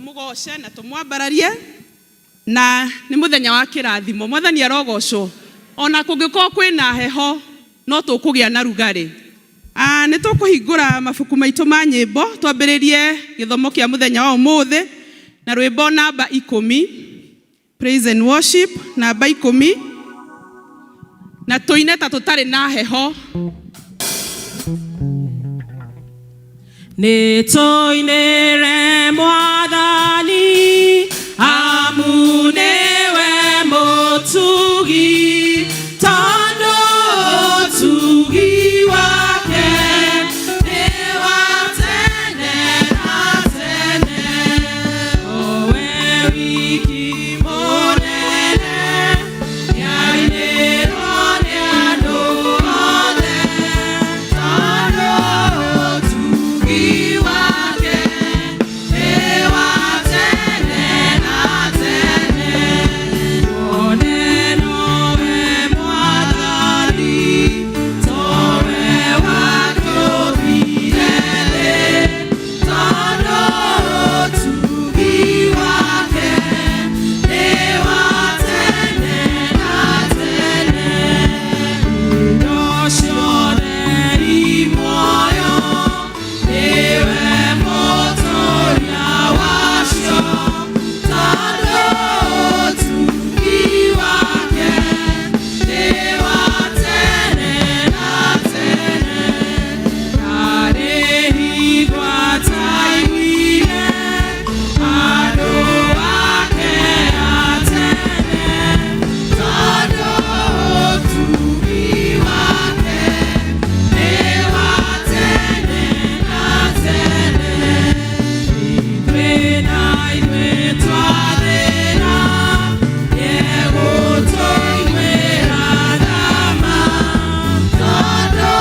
tumugoshe na tumwambararie na ni muthenya wa kirathimo. Mwathani arogocwo. Ona kungiko kwina heho no tukugia na rugari. Ni tukuhingura mabuku maitu ma nyimbo twambiririe githomo kia muthenya wa umuthi na rwimbo namba 10, praise and worship namba 10, na tuine ta tutari na heho. Ni toinere Mwathani amunewe mutugi tondo tugi wake ni wa tene na tene owe wiki monene yainero ni andu othe tondo tugi wake ni wa tene na tene oneno we Mwathani towe wako milele tondo tugi wake ni wa tene na tene udoshone imoyo niwe motoria washo tondo tugi wake ni wa tene na tene karehigwa taiwire andu wake atene tondo tugi wake ni wa tene na tene itwina itwe twathina yegutoimwira thama tondo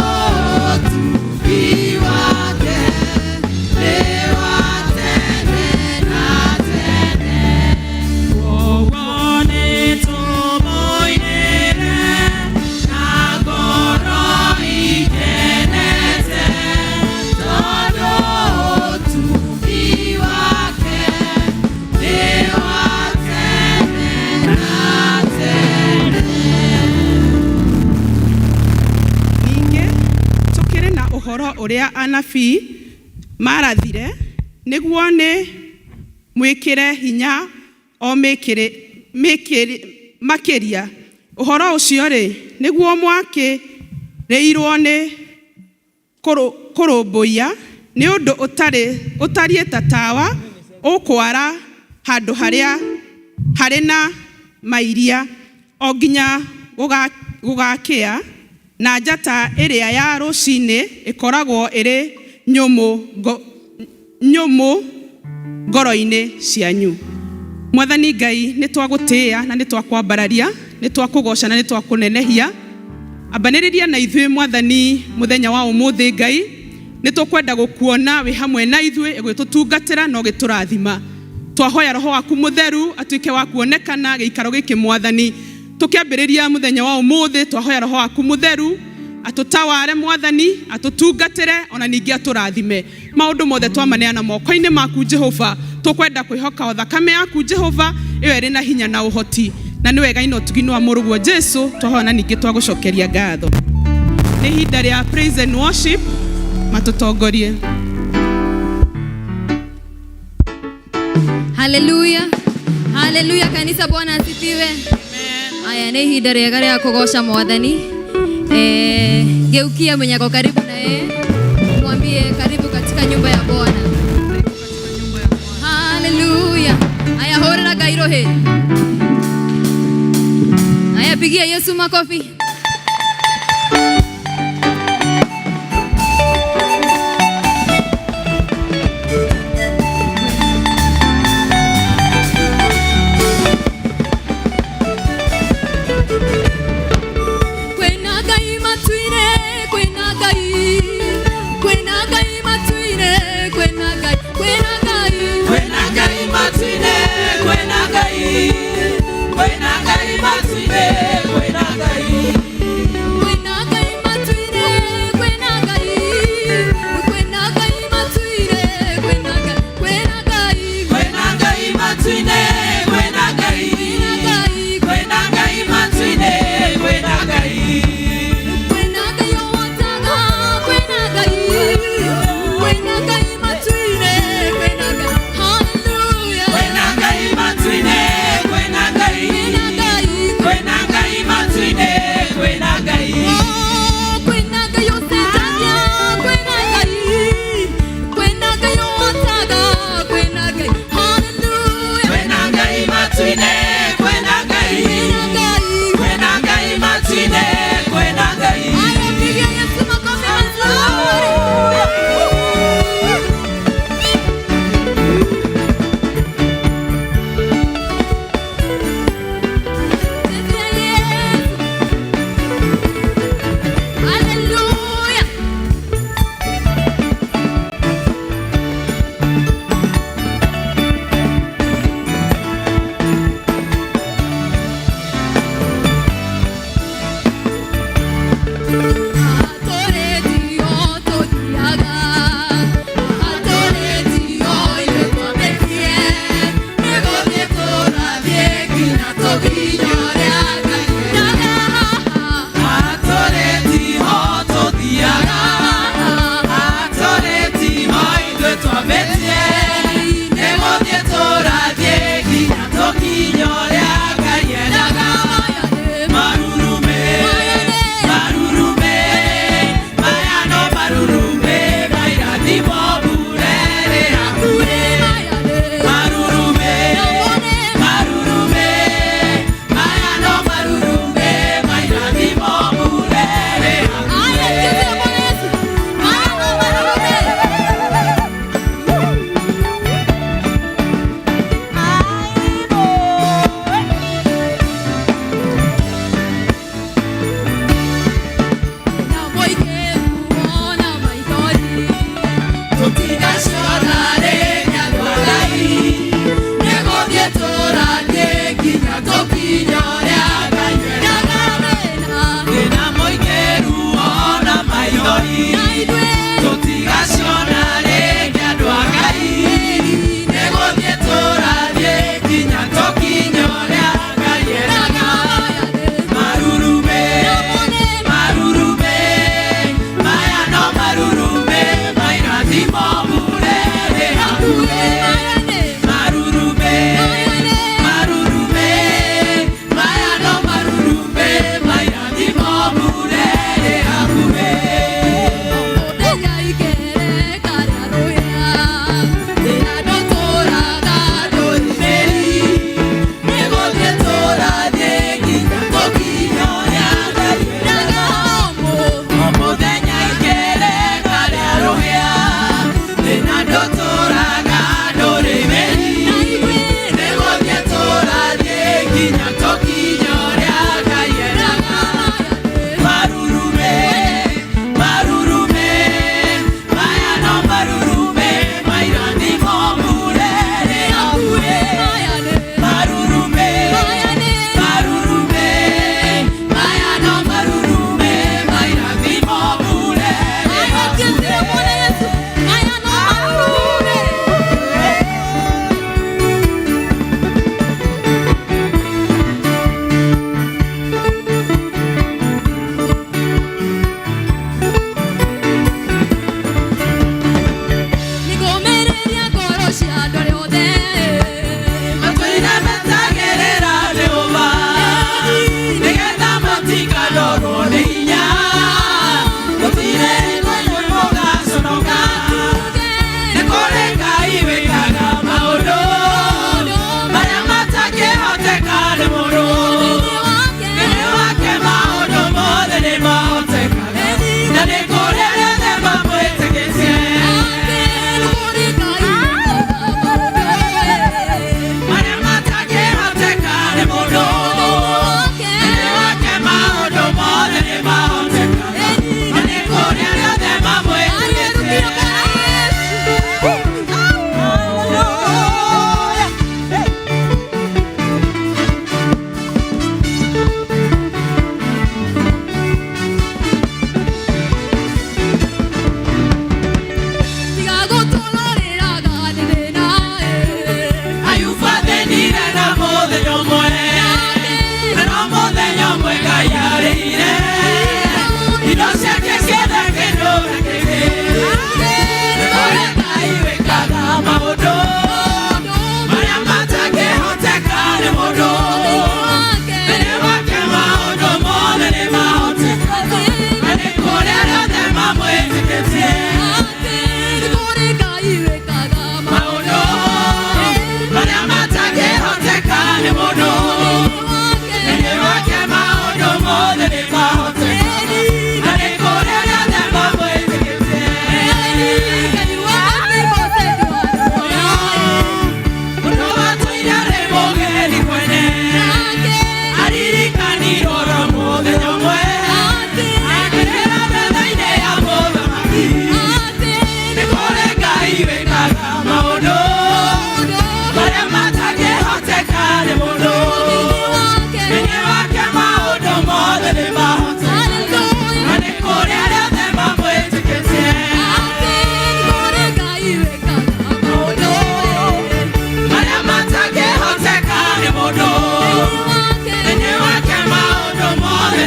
tugi wake ni wa tene na tene woguo ni tumuinire na ngoro ikenete tondo tugi wake ni wa tene na tene. Ninge tukiri na uhoro uria anabii marathire niguo ni mwikire hinya o makiria uhoro ucio ri niguo mwakireirwo ni kurumbuia ni undu utarie tatawa ukwara handu haria hari na mairia o nginya gugakia na njata iria ya rucini ikoragwo iri nyumu ngoro-ini cianyu. Mwathani Ngai ni twagutia na ni twakwambararia ni twakugoca na ni twakunenehia ambaniriria na ithui Mwathani muthenya wa umuthi Ngai ni tukwenda gukuona wi hamwe na ithui igitutungatira no giturathima. Twahoya roho waku mutheru atuike wa kuonekana giikaro giki Mwathani tukiambiriria muthenya wa umuthi twahoya roho waku mutheru atutaware Mwathani atutungatire ona ningi aturathime maundu mothe twamaneana moko-ini maku Jehova tukwenda kwihoka thakame yaku Jehova iyo iri na hinya na uhoti na ni wega ino tuginwa muruguo Jesu twahoya na ningi twagucokeria ngatho. Ni hinda ria praise and worship matutongorie. Hallelujah. Hallelujah kanisa, Bwana asifiwe. Amen. Aya ni hinda riega ria kugoca Mwathani. Geukia mwenye ako karibu na yeye mwambie karibu katika nyumba ya Bwana. Hallelujah. Aya horera Ngai. Aya pigia Yesu makofi. Kwena Ngai matine, kwena Ngai Marurume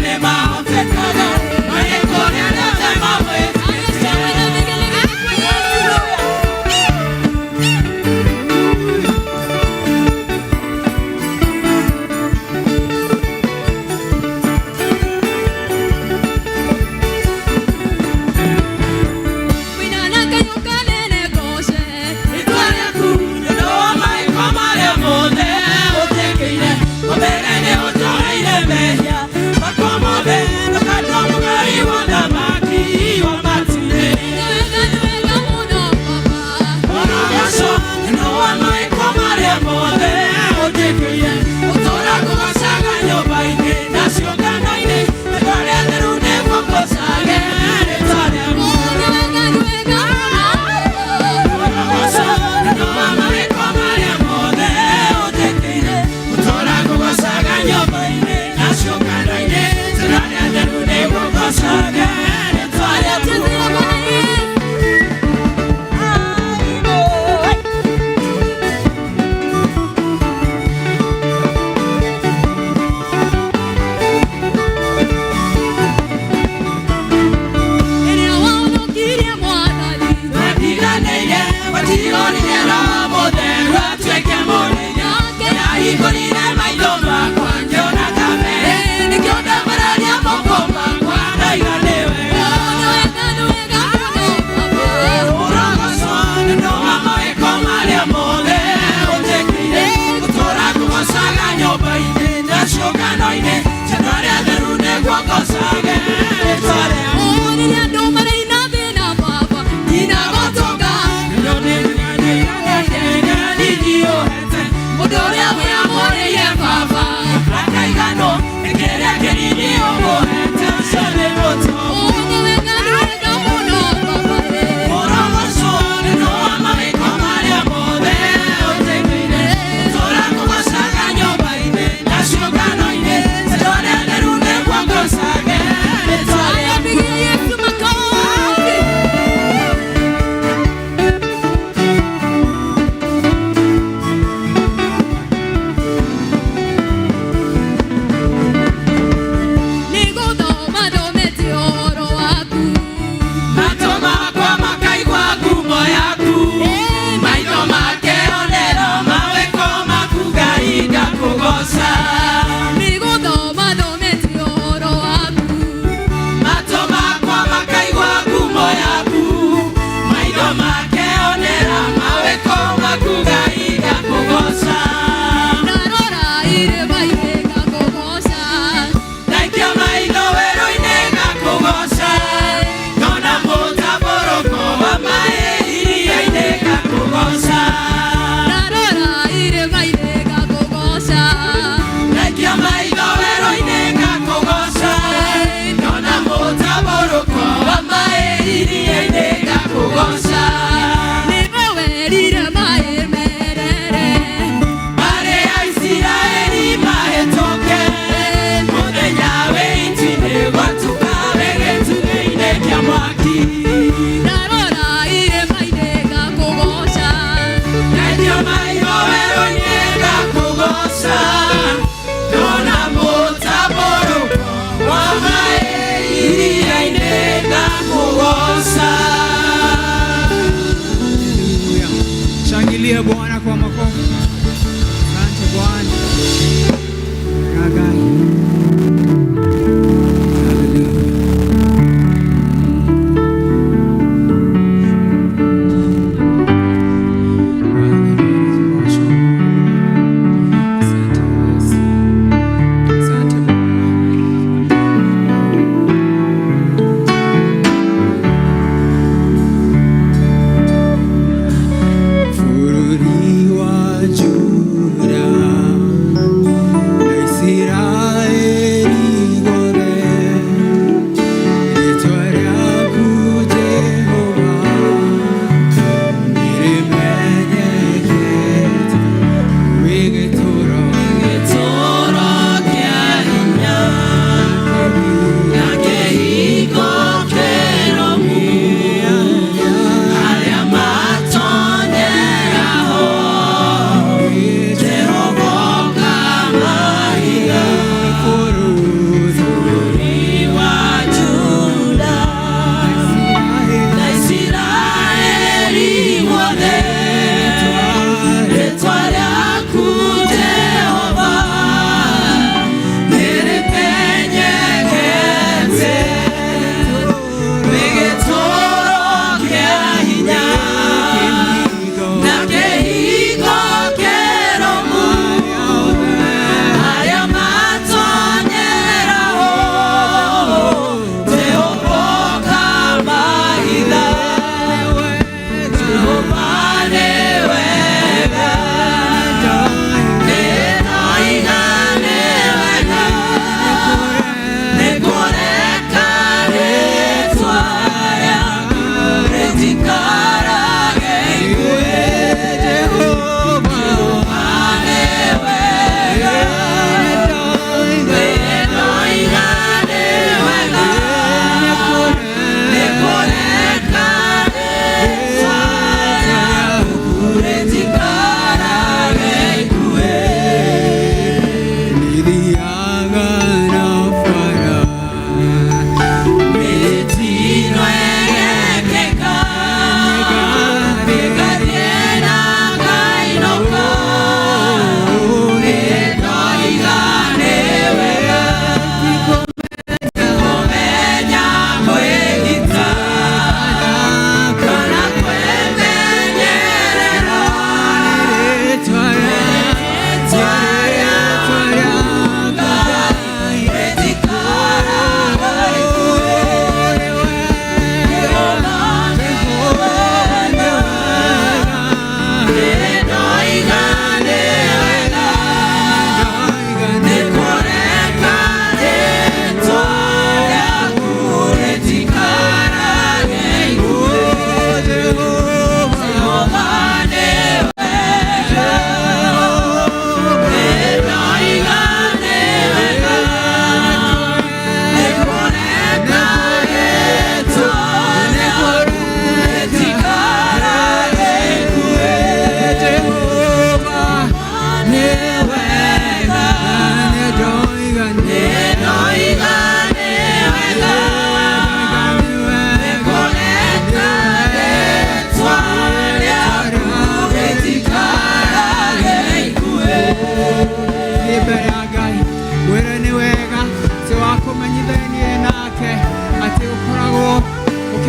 Come on,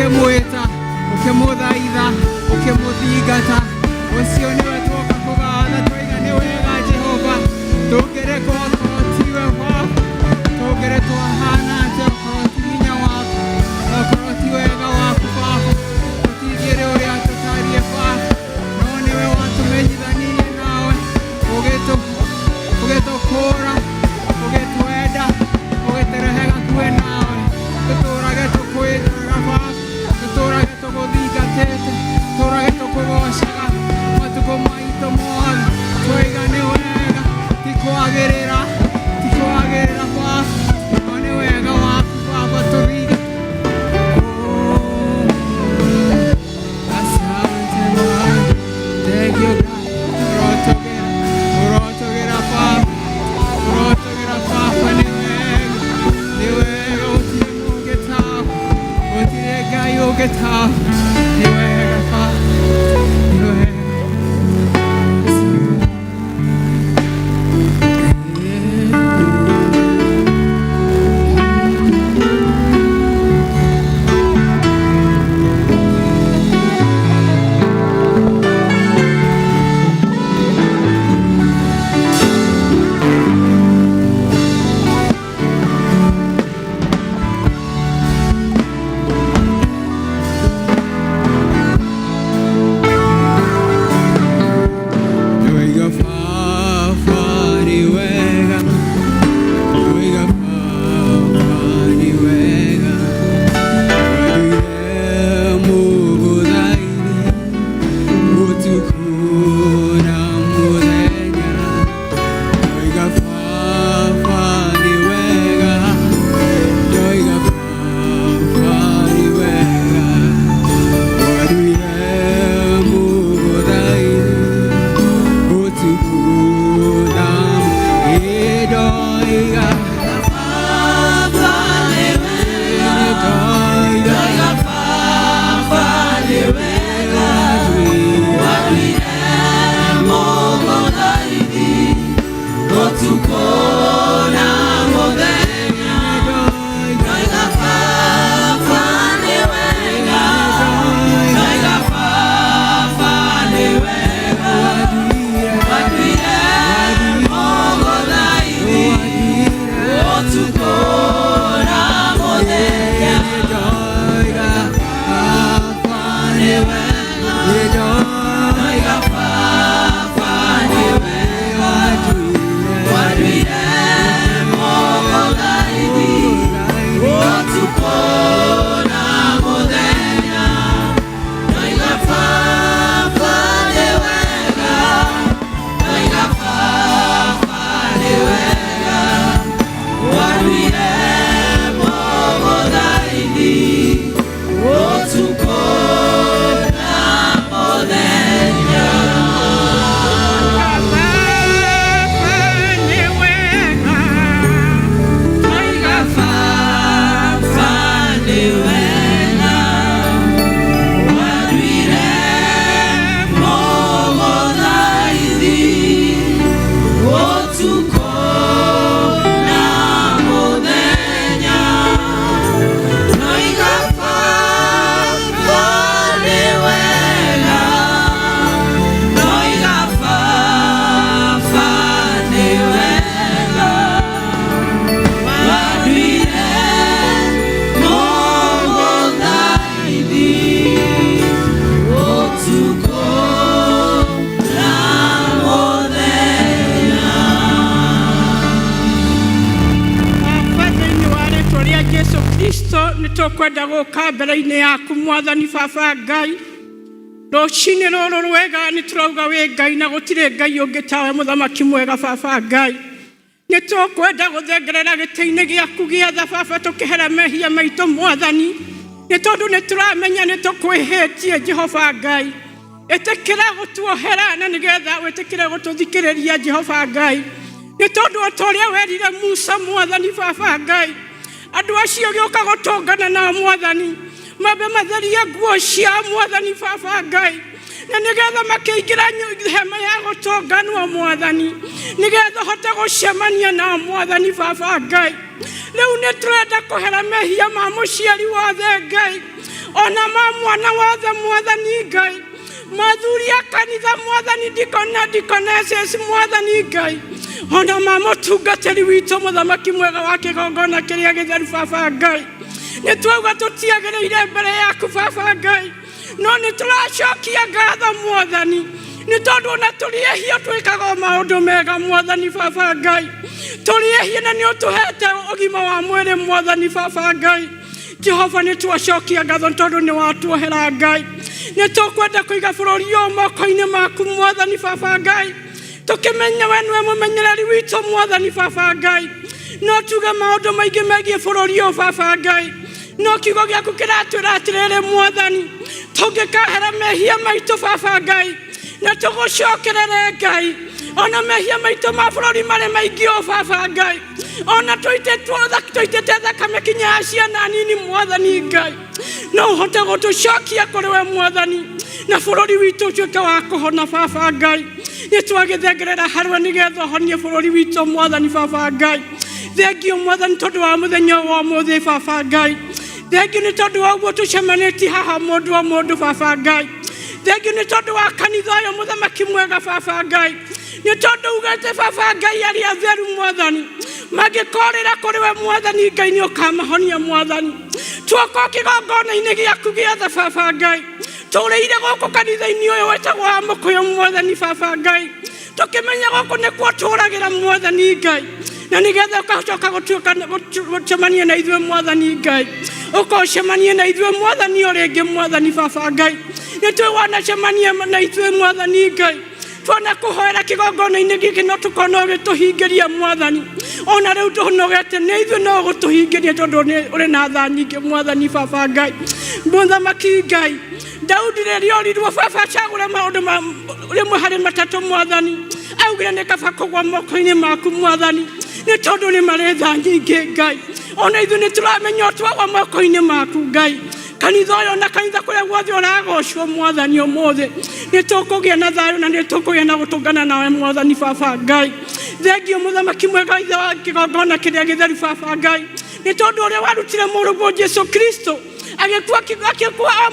ukimwita ukimuthaitha ukimuthingata ucio niwe twoka kugatha twiga ni wega Jehova tungireka okorwo tiwe waku tungire twahana atĩa okorwo ti hinya waku okorwo ti wega waku Baba tutingĩrĩ ũrĩa tũtariĩ Baba no niwe watũmenyithanirie nawe ũgĩtũkũra ũgĩtwenda ũgĩtũrehe gakuhĩ nawe tũtũrage tũkwĩtaga Baba tũtũrage tũgũthingatĩte tũtũrage tũkũgocaga matukũ maitũ mothe twiga nĩ wega ti kwagĩrĩra Baba no nĩ wega waku Baba tũthingatĩte. Asante Bwana, thank you God. Urotogera Baba ni wega utire mungetaho utire Ngai ungetaho ni wega Baba ni wega. Nitokwenda gũka mbere-inĩ yaku Mwathani Baba Ngai rũcinĩ rũrũ rwega nĩtũrauga wĩ Ngai na gũtirĩ Ngai ũngĩ tawe mũthamaki mwega Baba Ngai nĩtũkwenda gũthengerera gĩtĩ-inĩ gĩaku gĩa tha Baba tũkĩhera mehia maitũ Mwathani nĩ tondũ nĩtũramenya nĩtũkwĩhĩtie Jehova Ngai ĩtĩkĩra gũtuohera na nĩgetha wĩtĩkĩre gũtũthikĩrĩria Jehova Ngai nĩ tondũ o ta ũrĩa werire Musa Mwathani Baba Ngai andũ acio gĩũka gũtũngana na Mwathani mabe matherie nguo cia Mwathani Baba Ngai na nĩgetha makĩingĩra hema ya gũtũnganwo Mwathani nĩgetha hote gũcemania na Mwathani Baba Ngai rĩu nĩtũrenda kũhera mehia ma mũciari wothe Ngai ona mwana wothe mwathani Ngai mathuri a kanitha mwathani dikoneses mwathani Ngai ona mamutungatĩri witũ mũthamaki mwega wa kĩgongona kĩrĩa gĩtheru baba Ngai nĩ twauga tũtiagĩrĩire mbere yaku baba Ngai no nĩ tũracokia ngatho mwathani nĩ tondũ ona tũrĩehia twĩkaga maũndũ mega mwathani baba Ngai tũrĩehia na nĩ ũtũhete ũgima wa mwĩrĩ mwathani baba Ngai Jehova nĩ twacokia ngatho tondũ nĩ watuohera Ngai nĩ tũkwenda kũiga bũrũri ũyũ moko-inĩ maku mwathani baba Ngai tũkĩmenya we nĩwe mũmenyereri witũ mwathani baba Ngai no tuge maũndũ maingĩ megiĩ bũrũri ũyũ baba Ngai no kiugo gĩaku kĩratwĩra atĩrĩrĩ mwathani tũngĩkahera mehia maitũ baba Ngai na tũgũcokerere Ngai ona mehia maitũ ma bũrũri marĩ maingĩ o baba Ngai ona tũitĩte thakame kinya ya ciana nini mwathani Ngai no ũhote gũtũcokia kũrĩ we mwathani na bũrũri witũ ũtuĩke wa kũhona baba Ngai nĩ twagĩthengerera harĩ we nĩgetha ũhonie bũrũri witũ mwathani baba Ngai thengio mwathani tondũ wa mũthenya wa ũmũthĩ baba Ngai thengio nĩ tondũ wa ũguo tũcemanĩtie haha mũndũ o mũndũ baba Ngai thengio nĩ tondũ wa kanitha ũyũ mũthamaki mwega baba Ngai nĩ tondũ ugĩte baba Ngai arĩa atheru mwathani mangĩkorĩra kũrĩ we mwathani Ngai nĩ ũkamahonia mwathani tuoka kĩgongona-inĩ gĩaku gĩothe baba Ngai tũrĩire gũkũ kanitha-inĩ ũyũ wĩtagwo wa mũkũyũ mwathani baba Ngai tũkĩmenya gũkũ nĩkuo tũragĩra mwathani Ngai na nĩgetha ũkacoka gũcemania na ithuĩ mwathani Ngai ũkocemania na ithuĩ mwathani o rĩngĩ mwathani baba Ngai nĩ twĩwanacemania na ithuĩ mwathani Ngai twona kũhoera kĩgongona-inĩ gĩkĩ no tũkona ũgĩtũhingĩria mwathani ona rĩu tũnogete nĩ ithuĩ no gũtũhingĩria tondũ ũrĩ na tha nyingĩ mwathani baba Ngai mũthamaki Ngai Daudi rĩrĩa orirwo baba acagũre maũndũ rĩmwe harĩ matatũ mwathani augire nĩ kaba kũgwa moko-inĩ maku mwathani nĩ tondũ nĩ marĩ tha nyingĩ Ngai ona ithuĩ nĩ tũramenya twagwa moko-inĩ maku Ngai kanitha ũyũ na kanitha kũrĩa guothe ũragocwo mwathani ũmũthĩ nĩ tũkũgĩa na thayũ na nĩ tũkũgĩa na gũtũngana nawe mwathani baba Ngai thengio mũthamaki mwega ithe wa kĩgongona kĩrĩa gĩtheru baba Ngai nĩ tondũ ũrĩa warutire mũrũguo Jesũ Kristo agĩkua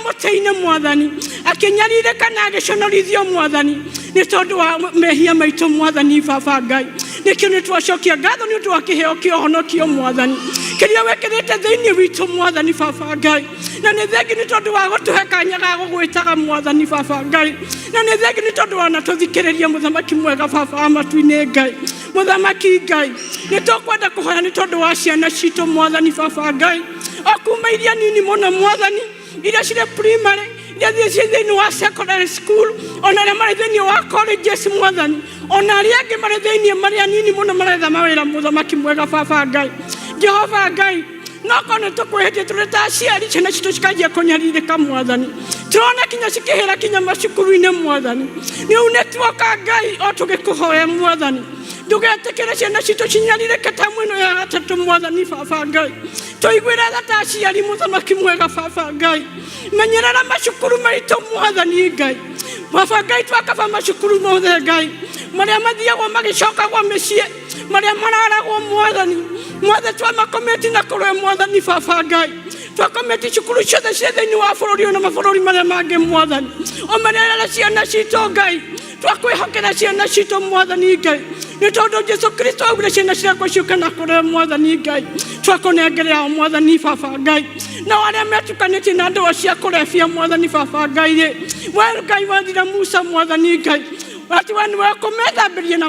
mũtĩ-inĩ mwathani akĩnyarirĩka na agĩconorithio mwathani nĩ tondũ wa mehia maitũ mwathani baba Ngai nĩkĩo nĩ twacokia ngatho nĩ ũndũ wa kĩheo kĩa ũhonokio mwathani kĩrĩa wekĩrĩte thĩinĩ witũ mwathani baba Ngai na nĩ thengi nĩ tondũ wa gũtũhe kanya ga gũgwĩtaga mwathani baba Ngai na nĩ thengi nĩ tondũ wa natũthikĩrĩria mũthamaki mwega baba wa matu-inĩ Ngai mũthamaki Ngai nĩ tũkwenda kũhoya nĩ tondũ wa ciana citũ mwathani baba Ngai o kuma iria nini mũno mwathani iria cirĩ primary iria ciĩ thĩinĩ wa secondary school ona arĩa marĩ thĩinĩ wa colleges mwathani ona arĩa angĩ marĩ thĩinĩ marĩ anini mũno maretha mawĩra mũthamaki mwega baba Ngai Jehova Ngai no kono tũkwĩhĩtie tũrĩ ta aciari ciana citũ cikanjia kũnyarirĩka mwathani tũrona kinya cikĩhĩra kinya macukuru-inĩ mwathani rĩu nĩ tuoka Ngai o tũgĩkũhoya mwathani ndũgetĩkĩre ciana citũ cinyarirĩke ta mwĩno ya gatatũ mwathani baba Ngai tũiguĩre tha ta aciari mũthamaki mwega baba Ngai menyerera macukuru maitũ mwathani Ngai baba Ngai twakaba macukuru mothe Ngai marĩa mathiagwo magĩcokagwo mĩciĩ marĩa mararagwo mwathani mwathe twamakometi na kũrwe mwathani baba Ngai twakometi cukuru ciothe ciĩ thĩinĩ wa bũrũri ũyũ na mabũrũri marĩa mangĩ mwathani ũmenyerere ciana citũ Ngai twakwĩhokera ciana citũ mwathani Ngai nĩ tondũ Jesũ Kristo augire ciana ciakwa ciũke na kũrwe mwathani Ngai twakũnengerera mwathani baba Ngai na arĩa metukanĩtie na ndũa cia kũrebia mwathani baba Ngai we Ngai wathira Musa mwathani Ngai ati we nĩwe ũkũmethambĩria na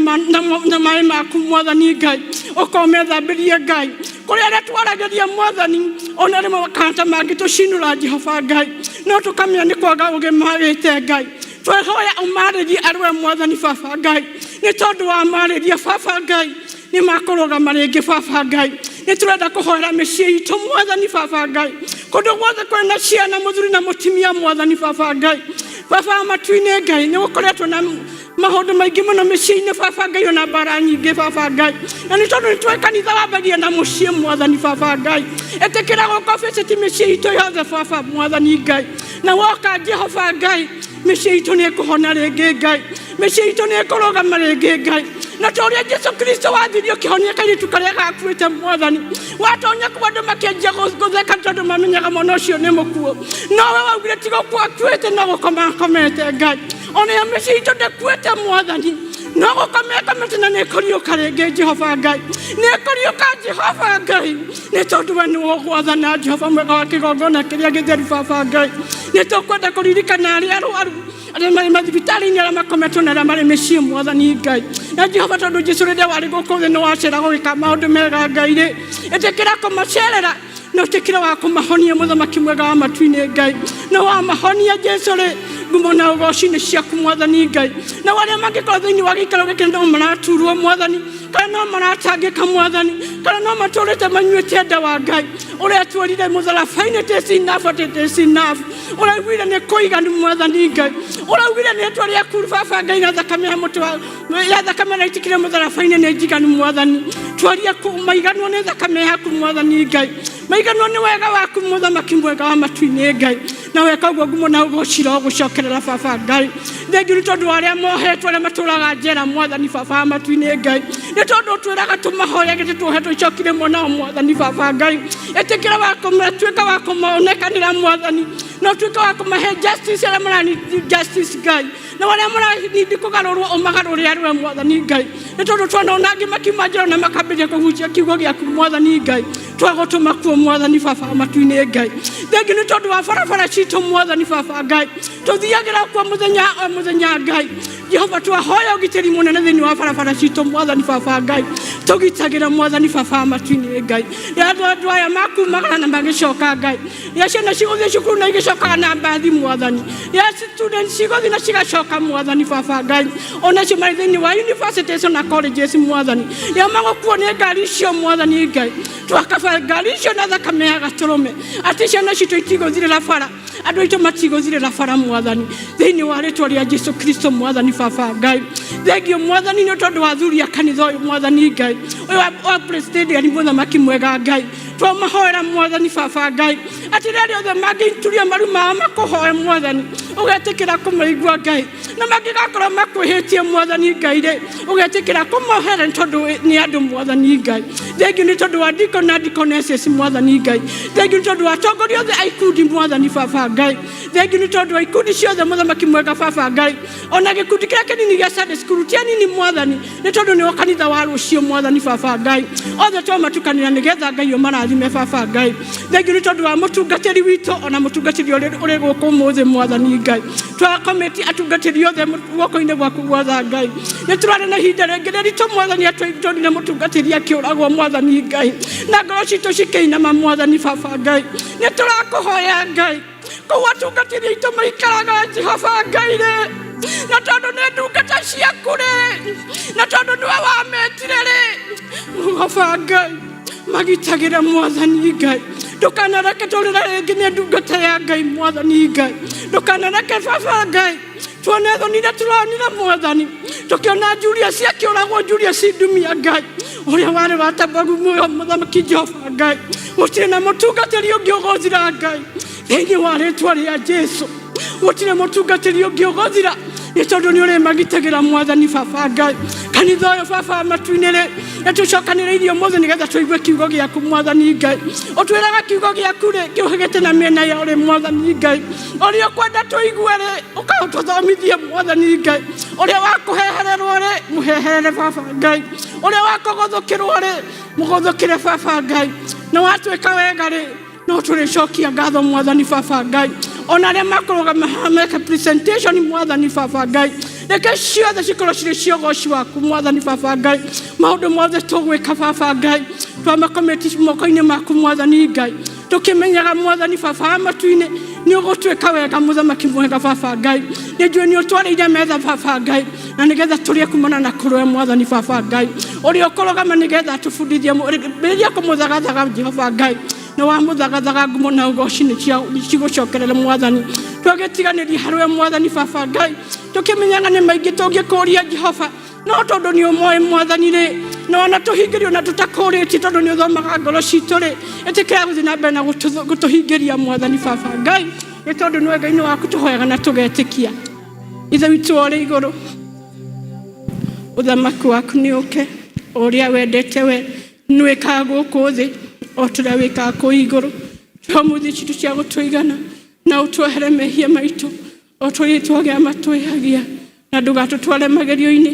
maĩ maku mwathani Ngai ũkomethambĩrie Ngai kũrĩa arĩa twaragĩria mwathani ona rĩmwe makahota mangĩtũcinũra Jehova Ngai no tũkamenya nĩ kwaga ũgĩ mawĩte Ngai twehoya ũmarĩrie arĩ mwathani baba Ngai nĩ tondũ wa marĩria baba Ngai nĩ makũrũgama rĩngĩ baba Ngai nĩ tũrenda kũhoera mĩciĩ itũ mwathani baba Ngai kũndũ guothe kũrĩ na ciana mũthuri na mũtumia mwathani baba Ngai baba matu-inĩ Ngai nĩ gũkoretwo na maũndũ maingĩ mũno mĩciĩ-inĩ baba Ngai ona mbara nyingĩ baba Ngai na nĩ tondũ nĩ tũĩ kanitha wambagia na mũciĩ mwathani baba Ngai ĩtĩkĩra gũkobeceti mĩciĩ itũ yothe baba mwathani Ngai na woka Jehova Ngai mĩciĩ itũ nĩ ĩkũhona rĩngĩ Ngai mĩciĩ itũ nĩ ĩkũrũgama rĩngĩ Ngai na toria Yesu Kristo wathirio kihonia kairitu karia gakuite mwathani watonya kubandu makianjia gutheka tondu mamenyaga mwana ucio ni mukuo no we waugire tigo kwakuite no gukomakomete Ngai ona ya meciito ndekuite mwathani no gukomakomete na nikuriuka ringi Jehova Ngai nikuriuka Jehova Ngai ni tondu we ni wogwathana Jehova mwega wa kigongona kiria githeru Baba Ngai ni tukwenda kuririkana aria arwaru aria mari mathibitari-ini aria makometwo na aria mari micii mwathani Ngai na Jehova tondu Jesu riria wari guku thi ni wacera gugika maundu mega Ngai ri itikira kumacerera no tikira wa kumahonia muthamaki mwega wa matu-ini Ngai no wa mahonia Jesu ri ngumo na ugoci-ini ciaku mwathani Ngai na waria mangikorwo thiini wa gikaro giki no maraturwo mwathani kana no maratangika mwathani kana no maturite manyuite nda wa Ngai uria twerire mutharabai-ini tisinafu uraugire ni kuiganu mwathani Ngai uraugire ni rĩtwa rĩaku Baba Ngai na thakame ya mũtwe ya thakame na itikire mutharabai-ini ni njiganu mwathani twaria maiganwo ni thakame yaku mwathani Ngai maiganwo ni wega waku muthamaki mwega wa matu-ini Ngai na weka guo ngumo na ugocira gucokerera Baba Ngai thengiũ nĩ tondũ arĩa mohetwo arĩa matũraga njera mwathani Baba matu-ini Ngai nĩ tondũ twĩraga tũmahoyage tũtuhetwo icokire mwana mwathani Baba Ngai ĩtĩkĩra wa kũmatuĩka wa kũmonekanĩra mwathani no tuĩka wa kũmahe justice arĩa marani justice Ngai na arĩa marani kũgarũrwo ũmagarũre arĩ we mwathani Ngai nĩ tondũ twana ona angĩ makiuma njĩra na makambĩrĩria kũhutia kiugo gĩaku mwathani Ngai twagũtũma kuo mwathani Baba matu-ini Ngai thengiũ nĩ tondũ wa barabara citũ mwathani Baba Ngai tũthiagĩra kuo mũthenya Ngai Jehova twahoya ũgitĩri mũnene thĩinĩ wa barabara citũ mwathani Baba Ngai tũgitagĩra mwathani Baba matu-ini Ngai andũ aya makumagara na magĩcoka Ngai ya ciana cigũthiĩ cukuru na igĩcokaga na mbathi mwathani ya students cigũthiĩ na cigacoka mwathani Baba Ngai ona cio marĩ thĩinĩ wa universities na colleges mwathani ya magũkuo nĩ ngari icio mwathani Ngai twakaba ngari icio na thakame ya gatũrũme atĩ ciana citũ itigũthirĩra bara andũ aitũ matigũthirĩra bara mwathani thĩinĩ wa rĩtwa rĩa Jesu Kristo mwathani Baba Ngai thengiũ mwathani nĩ tondũ wa athuri a kanitha ũyũ mwathani Ngai ũyũ wa president arĩ mũthamaki mwega Ngai twamahoera mwathani Baba Ngai atĩ rĩrĩa othe mangĩituria maru mao makũhoe mwathani ũgetĩkĩra kũmaigua Ngai na mangĩgakorwo makwĩhĩtie mwathani Ngai rĩ ũgetĩkĩra kũmohera tondũ nĩ andũ mwathani Ngai thengiũ nĩ tondũ wa deacon na deaconesses mwathani Ngai thengiũ nĩ tondũ wa atongoria othe a ikundi mwathani Baba Ngai thengiũ nĩ tondũ wa ikundi ciothe mũthamaki mwega Baba Ngai ona gĩkundi kĩrĩa kĩnini gĩa Sunday school tia nini mwathani nĩ tondũ nĩo kanitha wa rũciũ mwathani Baba Ngai othe twamatukanĩra nĩgetha Ngai ũmarathime Baba Ngai thengiũ nĩ tondũ wa mũtungatĩri witũ ona mũtungatĩri ũrĩ gũkũ ũmũthĩ mwathani Ngai twakometi atungatĩri othe guoko-inĩ gwaku gwatha Ngai nĩ tũrarĩ na ihinda rĩngĩ rĩritũ mwathani atwĩtonire mũtungatĩri akĩũragwo mwathani Ngai na ngoro citũ cikĩinama mwathani Baba Ngai nĩ tũrakũhoya Ngai kũu atungatĩri aitũ maikaraga Jehova Ngai rĩ na tondũ nĩ ndungata ciaku rĩ na tondũ nĩwe wametire rĩ Baba Ngai magitagĩra mwathani Ngai ndũkanareke tũrĩra rĩngĩ nĩ ndungata ya Ngai mwathani Ngai ndũkanareke Baba Ngai tuone thoni iria tũronire mwathani tũkĩona Julius akĩũragwo Julius Ndumia Ngai ũrĩa warĩ watambagu mũthamaki Jehova Ngai gũtirĩ na mũtungatĩri ũngĩ ũgũthira Ngai thĩinĩ wa rĩtwa rĩa Jesu gũtirĩ mũtungatĩri ũngĩ ũgũthira nĩ tondũ nĩ ũrĩmagitagĩra mwathani Baba Ngai kanitha ũyũ Baba matu-inĩ rĩ nĩtũcokanĩrĩirie ũmũthĩ nĩgetha tũigue kiugo gĩaku mwathani Ngai ũtwĩraga kiugo gĩaku rĩ kĩũhĩgĩte na mĩena ya ũrĩ mwathani Ngai ũrĩa ũkwenda tũigue rĩ ũkatũthomithie mwathani Ngai ũrĩa wakũhehererwo rĩ mũheherere Baba Ngai ũrĩa wakũgũthũkĩrwo rĩ mũgũthũkĩre Baba Ngai na watwĩka wega rĩ no tũrĩcokia ngatho mwathani Baba Ngai ona arĩa makũrũgama meka presentation mwathani Baba Ngai reke ciothe cikorwo cirĩ cia ũgoci waku mwathani Baba Ngai maũndũ mothe tũgwĩka Baba Ngai twamakometi moko-inĩ maku mwathani Ngai tũkĩmenyaga mwathani Baba matu-inĩ nĩ ũgũtwĩka wega mũthamaki mwega Baba Ngai nĩ njũĩ nĩ ũtwarĩire metha Baba Ngai na nĩgetha tũrĩe kumana na kũrũe mwathani Baba Ngai ũrĩa ũkũrũgama nĩgetha tũbundithie rĩrĩa kũmũthagathaga Jehova Ngai na wa mũthagathaga ngumo na ũgoci nĩ cigũcokerera mwathani twagĩtiganĩria harũe mwathani Baba Ngai tũkĩmenyaga nĩ maingĩ tũngĩkũria Jehova no tondũ nĩ ũmoĩ mwathani rĩ na ona tũhingĩrio na tũtakũrĩtie tondũ nĩ ũthomaga ngoro citũ rĩ ĩtĩkĩra gũthiĩ na mbere na gũtũhingĩria mwathani Baba Ngai nĩ tondũ nĩ wega-inĩ waku tũhoyaga na tũgetĩkia ithe witũ ũrĩ igũrũ Uthamaki waku nĩ ũke, ũrĩa wendete we nĩ wĩkaga gũkũ thĩ o tũrĩa wĩkaga kũu igũrũ. Tũhe mũthia citũ cia gũtũigana na ũtwehere mehia maitũ o tũrĩa twagĩa matwĩhagia, na ndũgatũtware magerio-inĩ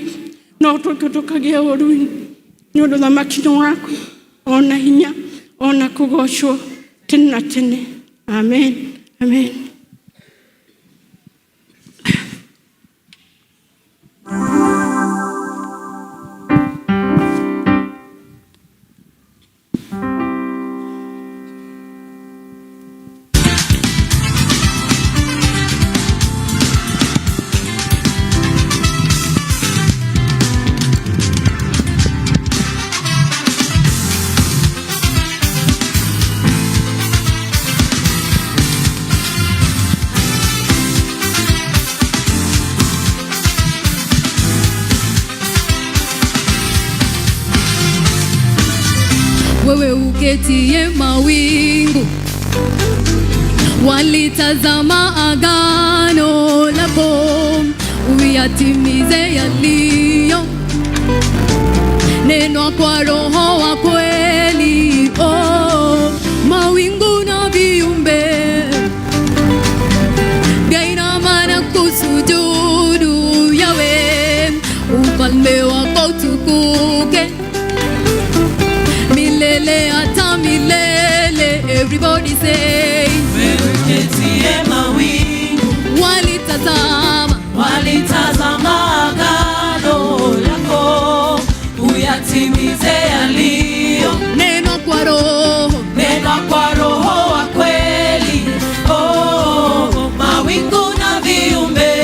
no tũkĩtũkagia ũũru-inĩ, nĩ ũndũ ũthamaki nĩ waku, ona hinya ona kũgocwo tene na tene. Amen, amen. Wewe uketie mawingu, walitazama agano lako, uyatimize yaliyo neno kwa Roho wa kweli. Oh, mawingu na viumbe vyainama na kusujudu Yawe, ufalme wako utukuke milele hata milele. Everybody say, wewe uketie mawingu, walitazama agano lako, uyatimize yaliyo neno kwa Roho wa kweli. Oh, mawingu na viumbe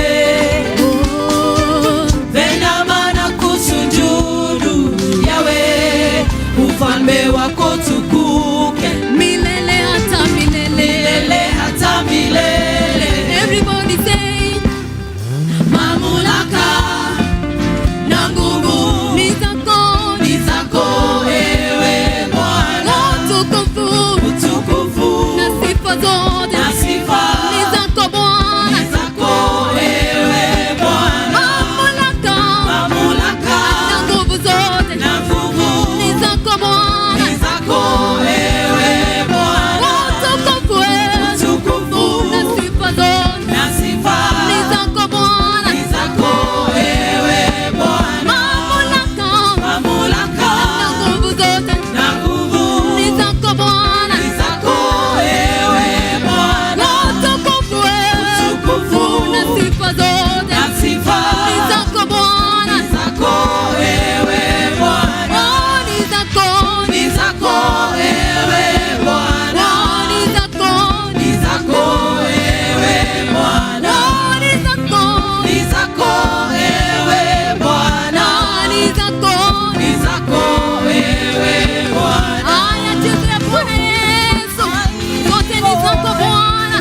vyainama na kusujudu Yawe, ufalme wako tukuke milele hata milele. Everybody say, mamlaka na nguvu ni zako ewe Bwana, utukufu na sifa zote ni zako Bwana, ewe Bwana, mamlaka na nguvu zote ni zako Bwana, ewe Bwana, utukufu na sifa zote ni zako Bwana, ewe Bwana, mamlaka na nguvu zote na nguvu ni zako Bwana, ewe Bwana, utukufu na sifa zote na sifa ni zako Bwana, ewe Bwana, oh, ni zako ewe Bwana, oh, ni zako ewe Bwana, oh, ni zako ewe Bwana, ni zako ewe Bwana. aya juu ya Bwana Yesu, zote ni zako Bwana.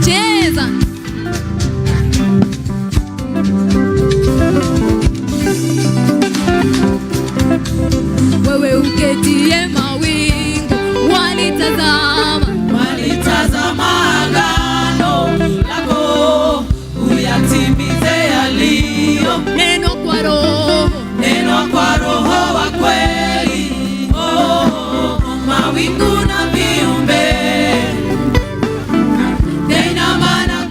Cheza wewe uketie mawingu, Walitazama agano lako, uyatimize yaliyo neno kwa Roho wa kweli. Oh, mawingu na viumbe vyainama na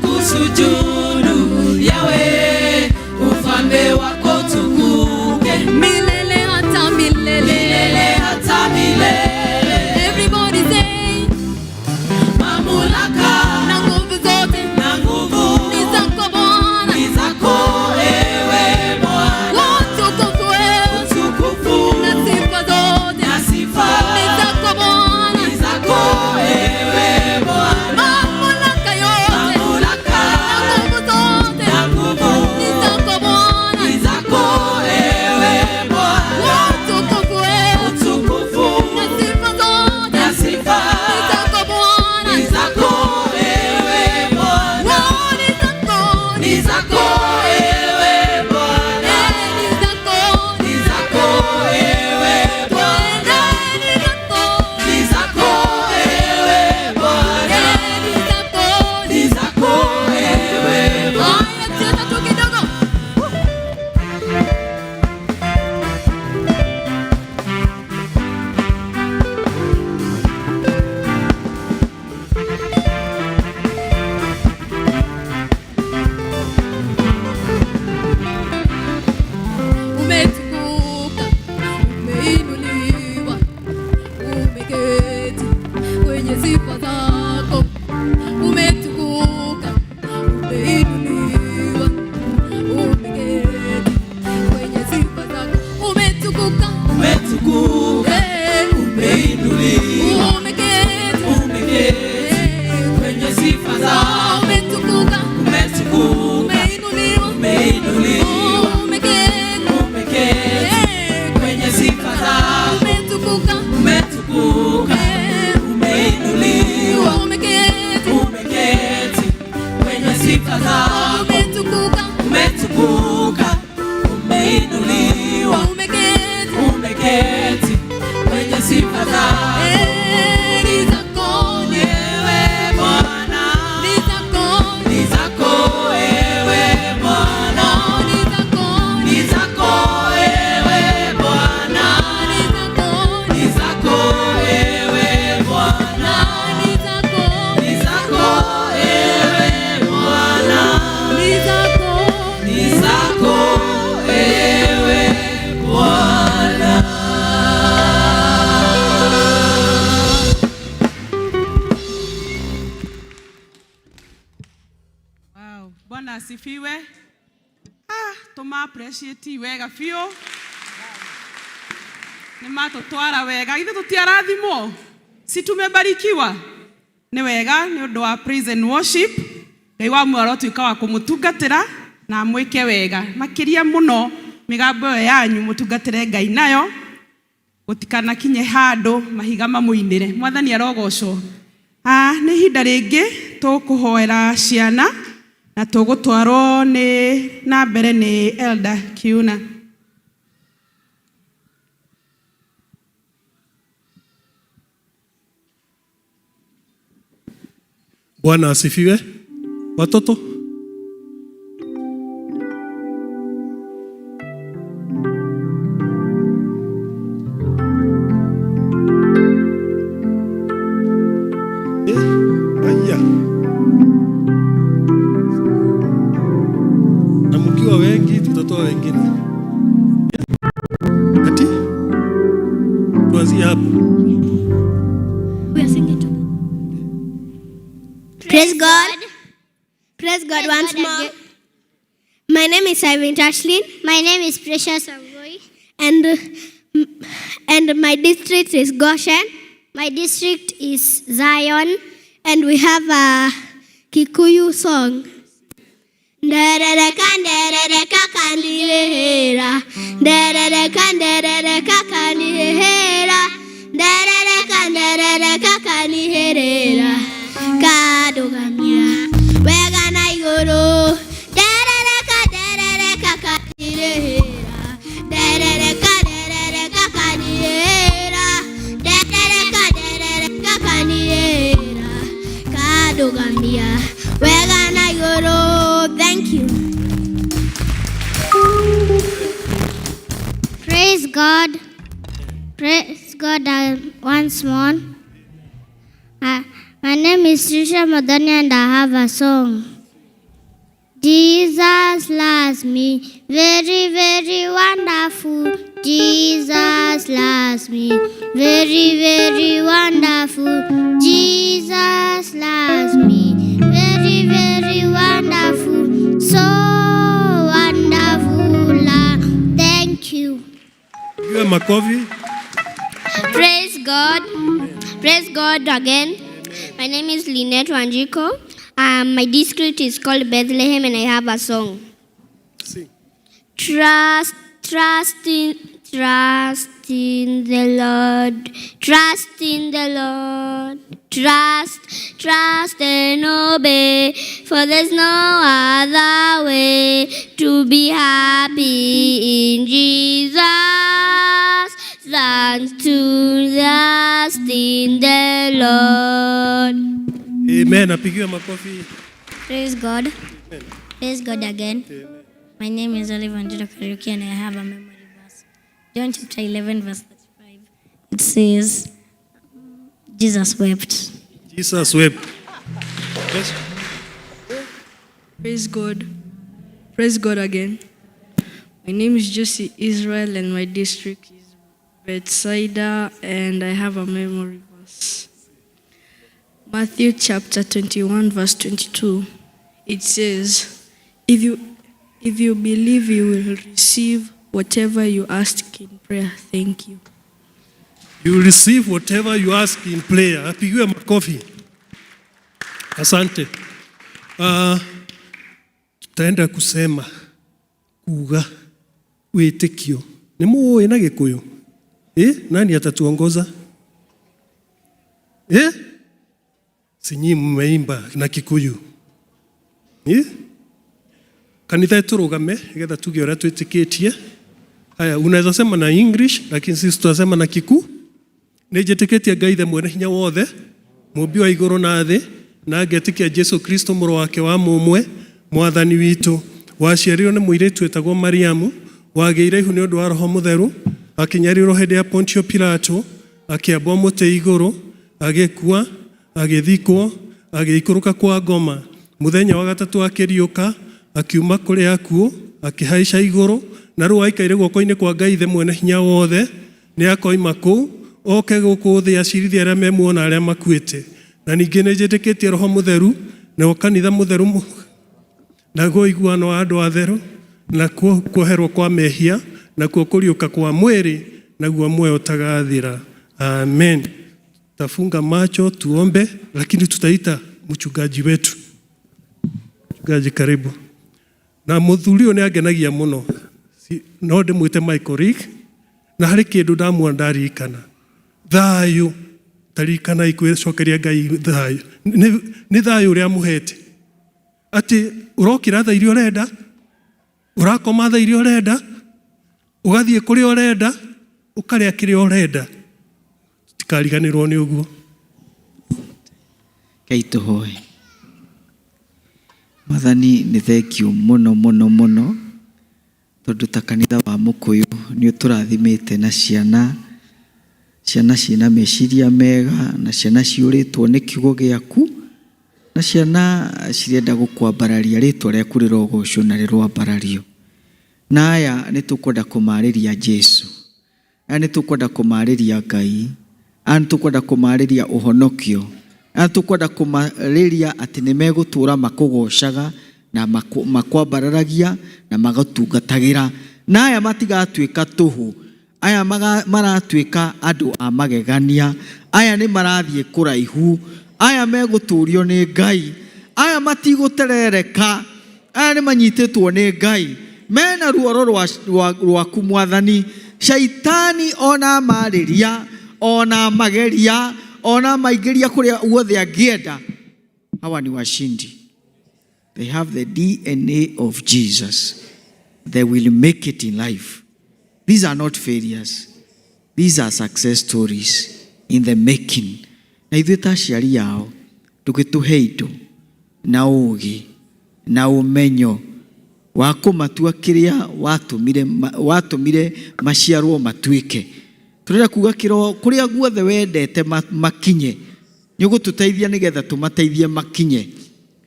sifa zako. Umetukuka, Umetukuka, umeinuliwa, umeketi kwenye sifa zako. ni zako, Ewe Bwana, ni zako, ni zako ewe Bwana, ni zako, ni zako ewe Bwana, ni zako, ni zako ewe Bwana, ni zako, ni zako ewe Bwana, ni zako. ni zako ewe Bwana. Wow, Bwana asifiwe. Tuma appreciate wega biũ. Nĩ matũtwara wega. Ithe tũtiarathimwo. Si tumebarikiwa. Nĩ wega nĩ ũndũ wa praise and worship. Ngai wa muoyo arotuĩka wa kũmũtungatĩra na mwĩke wega. Makĩria mũno mĩgambo ĩyo yanyu mũtungatĩre Ngai nayo. Gũtikanakinye handũ mahiga mamũinĩre. Mwathani arogocwo. Nĩ ihinda rĩngĩ tũkũhoera ciana na tũgũtwarwo na mbere nĩ Elder Kiuna. Bwana asifiwe. Watoto, haya. Na mkiwa wengi tutatoa wengine. Ati tuanzie hapo. Praise God. Praise God once more. My name is Irene Tashlin. My name is Precious Avoy. And my district is Goshen. My district is Zion. And we have a Kikuyu song. Nderereka nderereka kandirehera. Nderereka nderereka kandirehera. Nderereka nderereka kandirehera. Kadogamia wega na iguru derereka derereka kandirehera. Derereka derereka kandirehera. Derereka derereka kandirehera. Kadogamia wega na iguru. Thank you. Praise God. Praise God once more. My name is Trisha Madani and I have a song. Jesus loves me, very, very wonderful. Jesus loves me, very, very wonderful. Jesus loves me, very, very wonderful. So wonderful. Thank you. Give a makofi. Praise God. Praise God again. My name is Lynette Wanjiko. My district is called Bethlehem and I have a song. Sing. Trust in the Lord. Trust in the Lord. Trust and obey. For there's no other way to be happy in Jesus than to trust in the Lord. Amen. Apigiwe makofi. Praise God. Praise God again. My name is Oliver Njiro Kariuki and I have a memory verse. John chapter 11 verse 35. It says, Jesus wept. Jesus wept. Yes. Praise God. Praise God again. My name is Josie Israel and my district is Bethsaida and I have a memory verse. Matthew chapter 21 verse 22. It says, if you believe you will receive whatever you ask in prayer. Thank you. You will receive whatever you ask in prayer. Apigiwe makofi. Asante. Tutaenda kusema kuga wĩtĩkio. Nĩ mũĩ na Gĩkũyũ? Nani atatuongoza? Sinyi mmeimba na Kikuyu. Kanitha turugame getha tuge ora twitikitie. Haya, unaweza sema na English lakini sisi tutasema na Kiku. Nijetikitie Ngai the mwene hinya wothe, mumbi wa iguru na thi, na ngetikia Jesu Kristo mũrũ wake wa mũmwe, mwathani witũ, waciarirwo nĩ mũirĩtu wetagwo Mariamu, wagĩire ihu nĩ ũndũ wa Roho Mũtheru, akinyarirwo hĩndĩ ya Pontio Pilato, akĩambwo mũtĩ igũrũ, agĩkua, agĩthikwo, agĩikũrũka kwa ngoma. Mũthenya wa gatatũ akĩriũka, akiuma kũrĩ akuũ, akĩhaica igũrũ, na rĩu aikaire guoko-inĩ kwa Ngai the mwene hinya wothe, nĩ akoima kũu, oke gũkũ thĩ acirithie arĩa memuona arĩa makuĩte. Na ningĩ nĩ njĩtĩkĩtie Roho Mũtheru, na kanitha mũtheru, na ũiguano wa andũ atheru, na kuoherwo kwa mehia, na kũriũka kwa mwĩrĩ, naguo muoyo ũtagathira. Amen. Tafunga macho tuombe, lakini tutaita mchungaji wetu. Mchungaji karibu. Na mũthuri ũyũ nĩ angenagia mũno. No ndĩmwĩte Michael Rick, na harĩ kĩndũ ndamuona ndarikana. Thayũ, tarikana ikwĩcokeria Ngai thayũ. Nĩ thayũ ũrĩa amũhete. Atĩ ũrokĩra thaa iria ũrenda, ũrakoma thaa iria ũrenda, ũgathiĩ kũrĩa ũrenda, ũkarĩa kĩrĩa ũrenda. Tikariganĩrwo nĩ ũguo. Ngai tũhoe. Mwathani nĩ thank you mũno mũno mũno, tondũ ta kanitha wa Mũkũyũ nĩ ũtũrathimĩte na ciana ciĩna meciria mega, na ciana ciũrĩtwo nĩ kiugo gĩaku, na ciana cirenda gũkwambararia rĩtwa rĩaku rĩrogocwo na rĩrwambarario. Na aya nĩ tũkwenda kũmarĩria Jesu, aya nĩ tũkwenda kũmarĩria Ngai, aya nĩ tũkwenda kũmarĩria ũhonokio, aya tũkwenda kũmarĩria atĩ nĩ megũtũra makũgocaga na makwambararagia na magatungatagĩra. Na aya matigatuĩka tũhũ, aya maratuĩka andũ a magegania, aya nĩ marathiĩ kũraihu, aya megũtũrio nĩ Ngai, aya matigũterereka, aya nĩ manyitĩtwo nĩ Ngai, mena ruoro rwaku Mwathani. Shaitani ona marĩria, ona mageria, ona maingĩria kũrĩa guothe angĩenda, hawa ni washindi. They have the DNA of Jesus. They will make it in life. These are not failures. These are success stories in the making. Na ithuĩ ta aciari yao tũgĩtũhe indo na ũũgĩ na ũmenyo wa kũmatua kĩrĩa watũmire maciarwo matuĩke. Tũrenda kuga kũrĩa guothe wendete makinye, nĩ ũgũtũteithia nĩgetha tũmateithie makinye.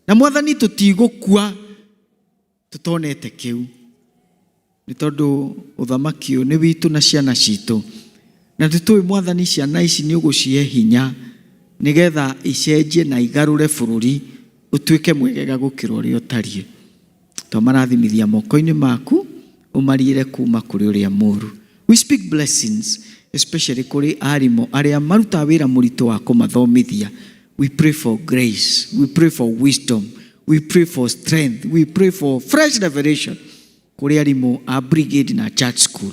Na Mwathani tũtigũkua tũtonete kĩu, nĩ tondũ ũthamaki ũyũ nĩ witũ na ciana citũ. Na tũtũĩ Mwathani ciana ici nĩ ũgũcihe hinya nĩgetha icenjie na igarũre bũrũri ũtuĩke mwegega gũkĩra ũrĩa ũtariĩ. Twamarathimithia moko-inĩ maku, ũmariĩre kuma kũrĩ ũrĩa mũũru. We speak blessings, especially kũrĩ arimũ arĩa marutaga wĩra mũritũ wa kũmathomithia. We pray for grace, we pray for wisdom, we pray for strength, we pray for fresh revelation kũrĩ arimũ a brigade na church school.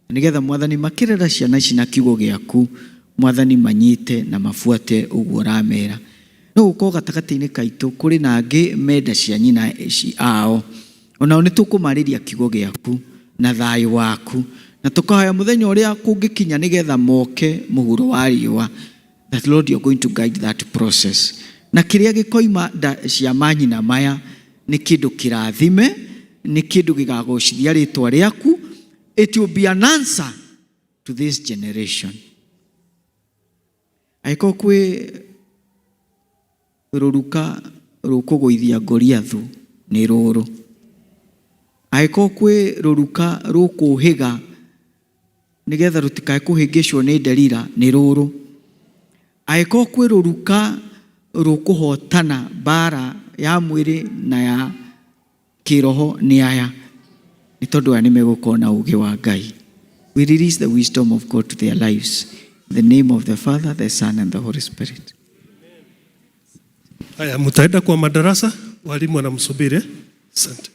Nĩgetha Mwathani makĩrera ciana ici na kiugo gĩaku, Mwathani manyite na mabuate ũguo ũramera. No gũkorwo gatagatĩ-inĩ kaitũ kũrĩ na angĩ menda cia nyina ao, onao nĩ tũkũmarĩria kiugo gĩaku na thayũ waku, na tũkahoya mũthenya ũrĩa kũngĩkinya nĩgetha moke mũhuro wa riũa, that Lord you're going to guide that process. Na kĩrĩa gĩkoima cia manyina maya nĩ kĩndũ kĩrathime, nĩ kĩndũ gĩgagocithia rĩtwa rĩaku. It will be an answer to this generation. Aiko kwĩ rũruka rũkũgũithia Goliathu nĩ rũrũ. Aiko kwĩ rũruka rũkũhĩga nĩgetha rũtikae kũhĩngĩcwo nĩ Delila nĩ rũrũ. Aiko kwĩ rũruka rũkũhotana mbara ya mwĩrĩ na ya kĩroho nĩ aya, nĩ tondũ aya nĩ megũkorwo na ũũgĩ wa Ngai. We release the wisdom of God to their lives. In the name of the Father, the Son, and the Holy Spirit. Haya, mtaenda kwa madarasa, walimu wanamsubiri. Asante.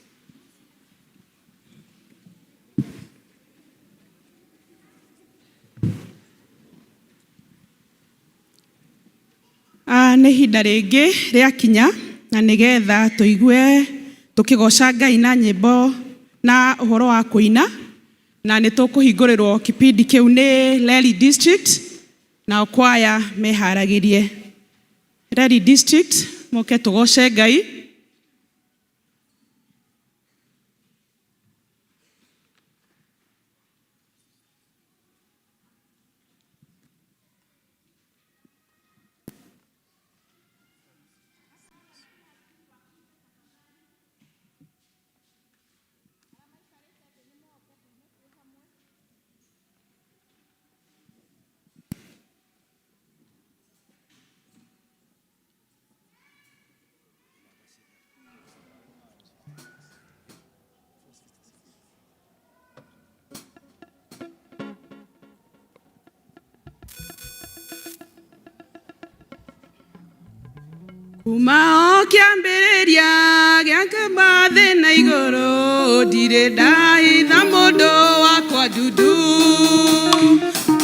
Nĩ ihinda rĩngĩ rĩa kinya na nigetha tuigue tukigoca Ngai na nyimbo na uhoro wa kuina na nitukuhingurirwo kipindi kiu ni Reli District na kwaya meharagirie. Reli District moke tugoce Ngai. Kuma o kiambĩrĩria gĩa kĩmathi na igũrũ ndirĩ ndahitha mũndũ wakwa ndundu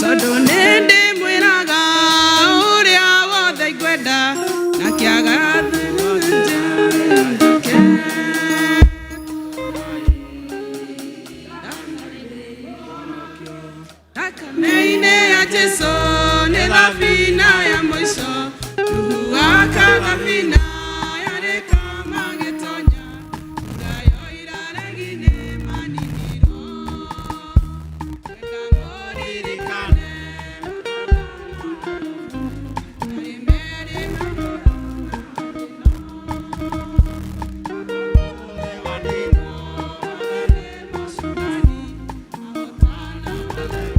tondũ nĩ ndĩmwĩraga ũrĩa wothe ngwenda na kĩaga thakame-inĩ ya Jesũ nĩ thabina ya mũico Akagafina yareka magetonya Ngayo iraregine maniniro Kamoririkane Arimere namora Wadino Wadane masumani Awotana wadane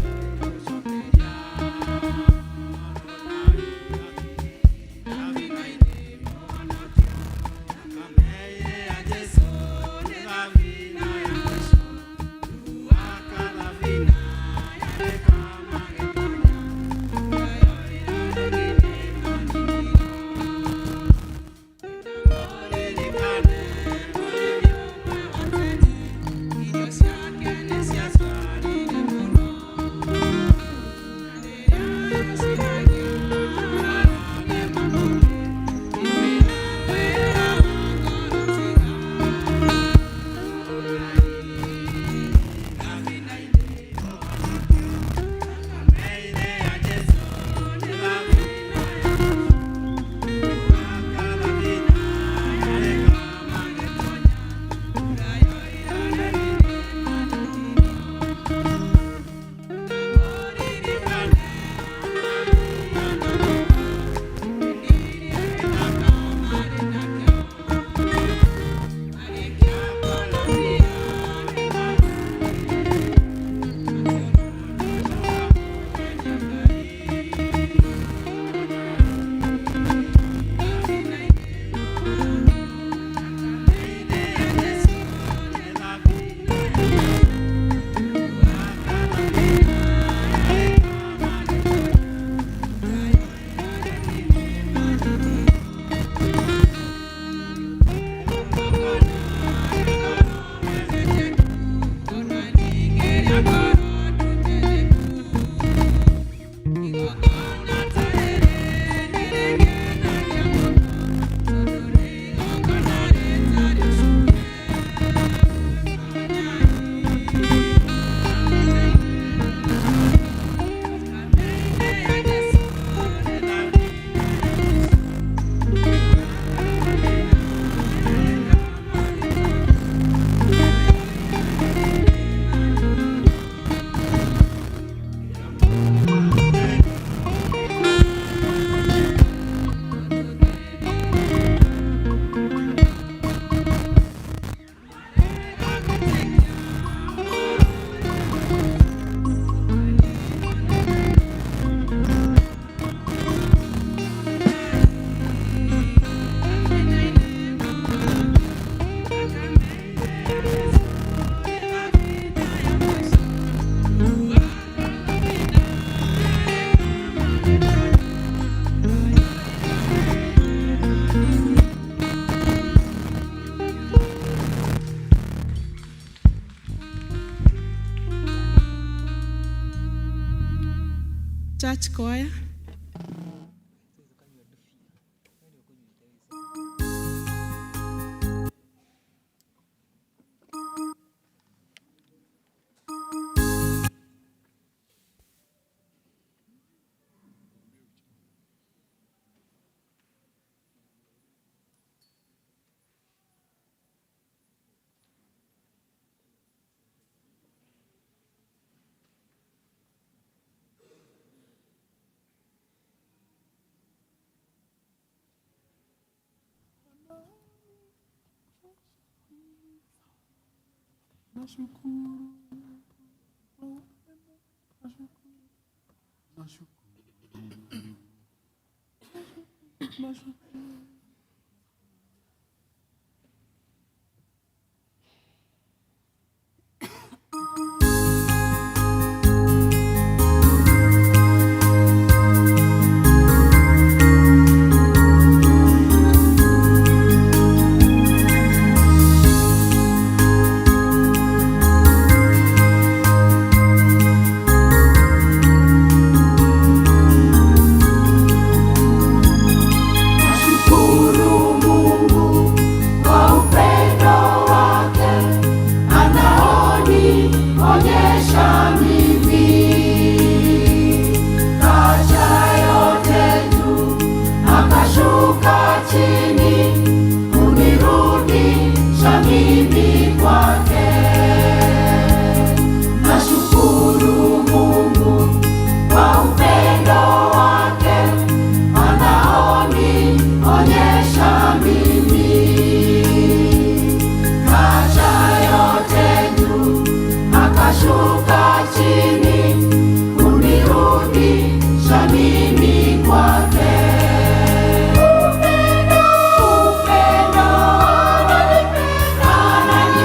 Church choir.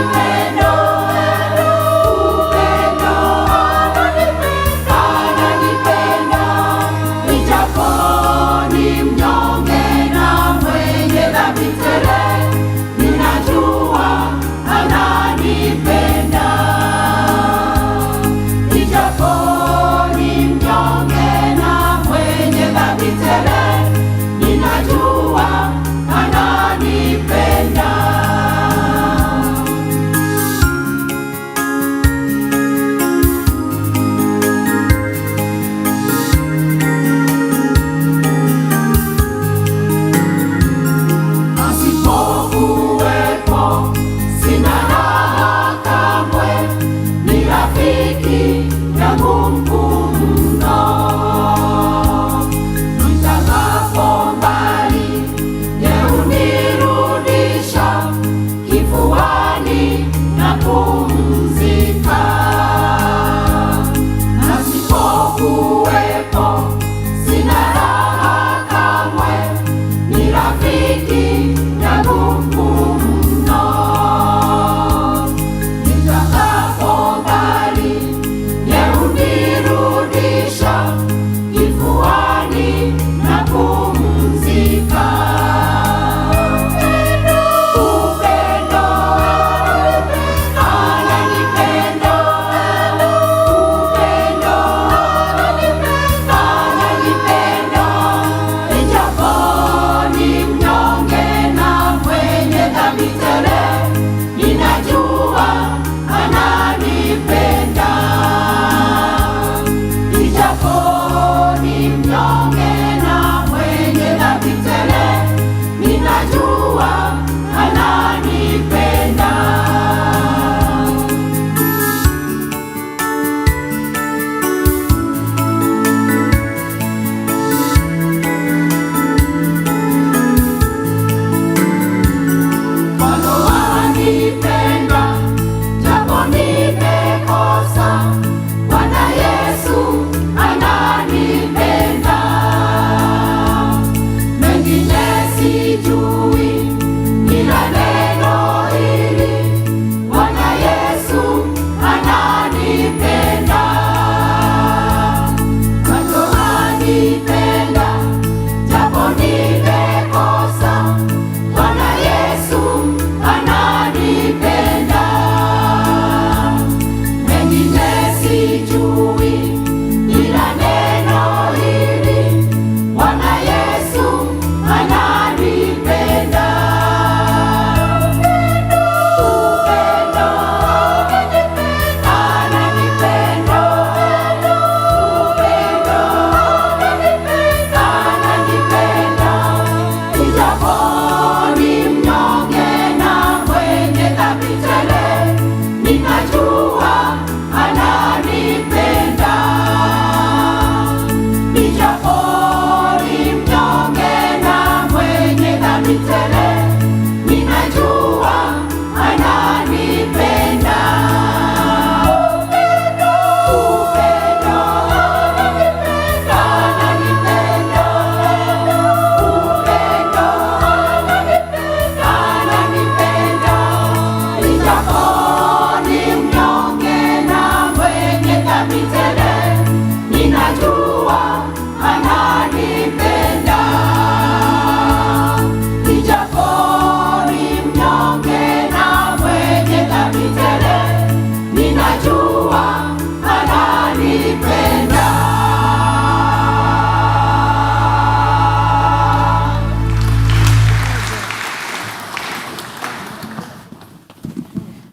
Upendo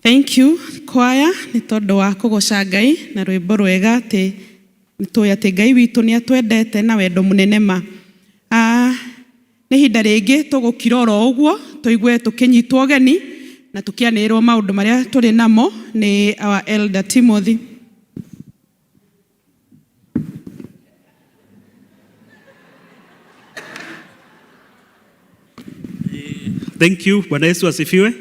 Thank you choir nĩ tondũ wa kũgoca Ngai na rwĩmbo rwega atĩ nĩtũĩ atĩ Ngai witũ nĩ atwendete na wendo mũnene ma. Nĩ hinda rĩngĩ tũgũkira oro ũguo tũigue tũkĩnyitwo ũgeni na tũkĩanĩrĩrwo maũndũ marĩa tũrĩ namo nĩ our elder Timothy. Thank you. Bwana Yesu asifiwe.